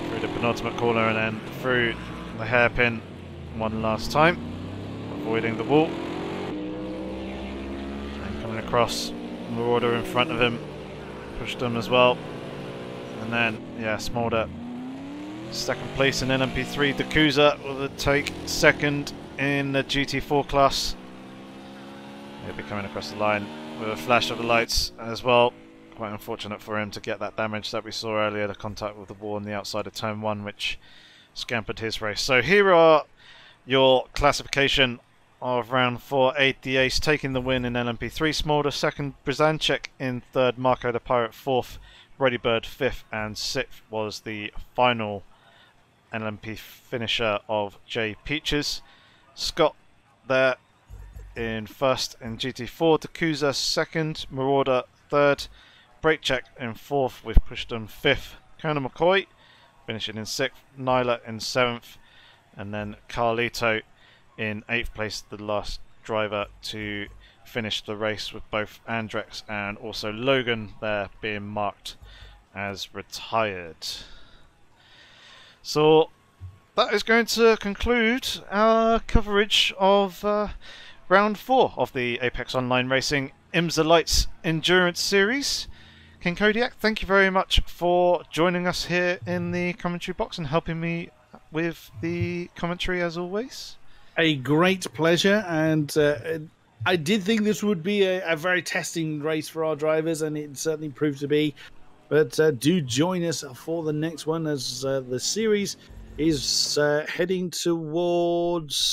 Speaker 1: through the penultimate corner and then through the hairpin one last time, avoiding the wall. And coming across, Marauder in front of him, pushed him as well. And then, yeah, Smolder second place in LMP3. Dakuza will take second in the GT4 class. He'll be coming across the line with a flash of the lights as well. Quite unfortunate for him to get that damage that we saw earlier, the contact with the wall on the outside of turn 1, which scampered his race. So here are your classification of round 4. The Ace taking the win in LMP3, Smolder second, Brzanczyk in third, Marco the Pirate fourth, Brady Bird 5th, and 6th was the final LMP finisher of Jay Peaches. Scott there in first in GT4, Dakuza second, Marauder third, Brake check in fourth with Pushton 5th, Colonel McCoy finishing in 6th, Nyla in 7th, and then Carlito in 8th place, the last driver to finish the race, with both Andrex and also Logan there being marked as retired. So that is going to conclude our coverage of round 4 of the Apex Online Racing IMSA Lights Endurance Series. King Kodiak, thank you very much for joining us here in the commentary box and helping me with the commentary as always.
Speaker 2: A great pleasure, and I did think this would be a very testing race for our drivers, and it certainly proved to be. But do join us for the next one, as the series is heading towards,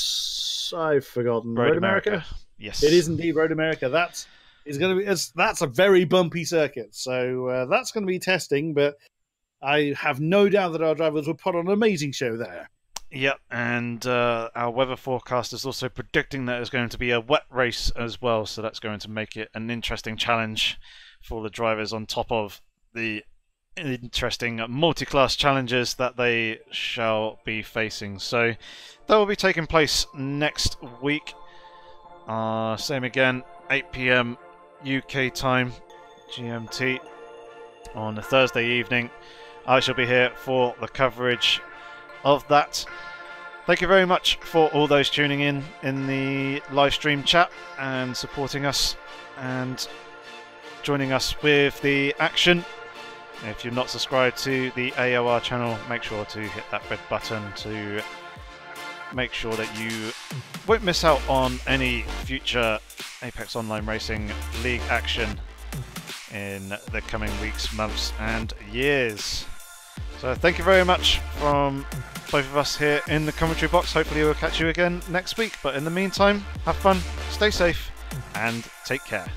Speaker 2: I've forgotten, Road America.
Speaker 1: Yes,
Speaker 2: it is indeed Road America. That's a very bumpy circuit, so that's going to be testing. But I have no doubt that our drivers will put on an amazing show there.
Speaker 1: Yep, and our weather forecast is also predicting that it's going to be a wet race as well, so that's going to make it an interesting challenge for the drivers, on top of the interesting multi-class challenges that they shall be facing. So that will be taking place next week. Same again, 8 PM UK time, GMT, on a Thursday evening. I shall be here for the coverage of that. Thank you very much for all those tuning in the live stream chat and supporting us and joining us with the action. If you're not subscribed to the AOR channel, make sure to hit that red button to make sure that you won't miss out on any future Apex Online Racing League action in the coming weeks, months and years. So thank you very much from both of us here in the commentary box. Hopefully we'll catch you again next week, but in the meantime, have fun, stay safe and take care.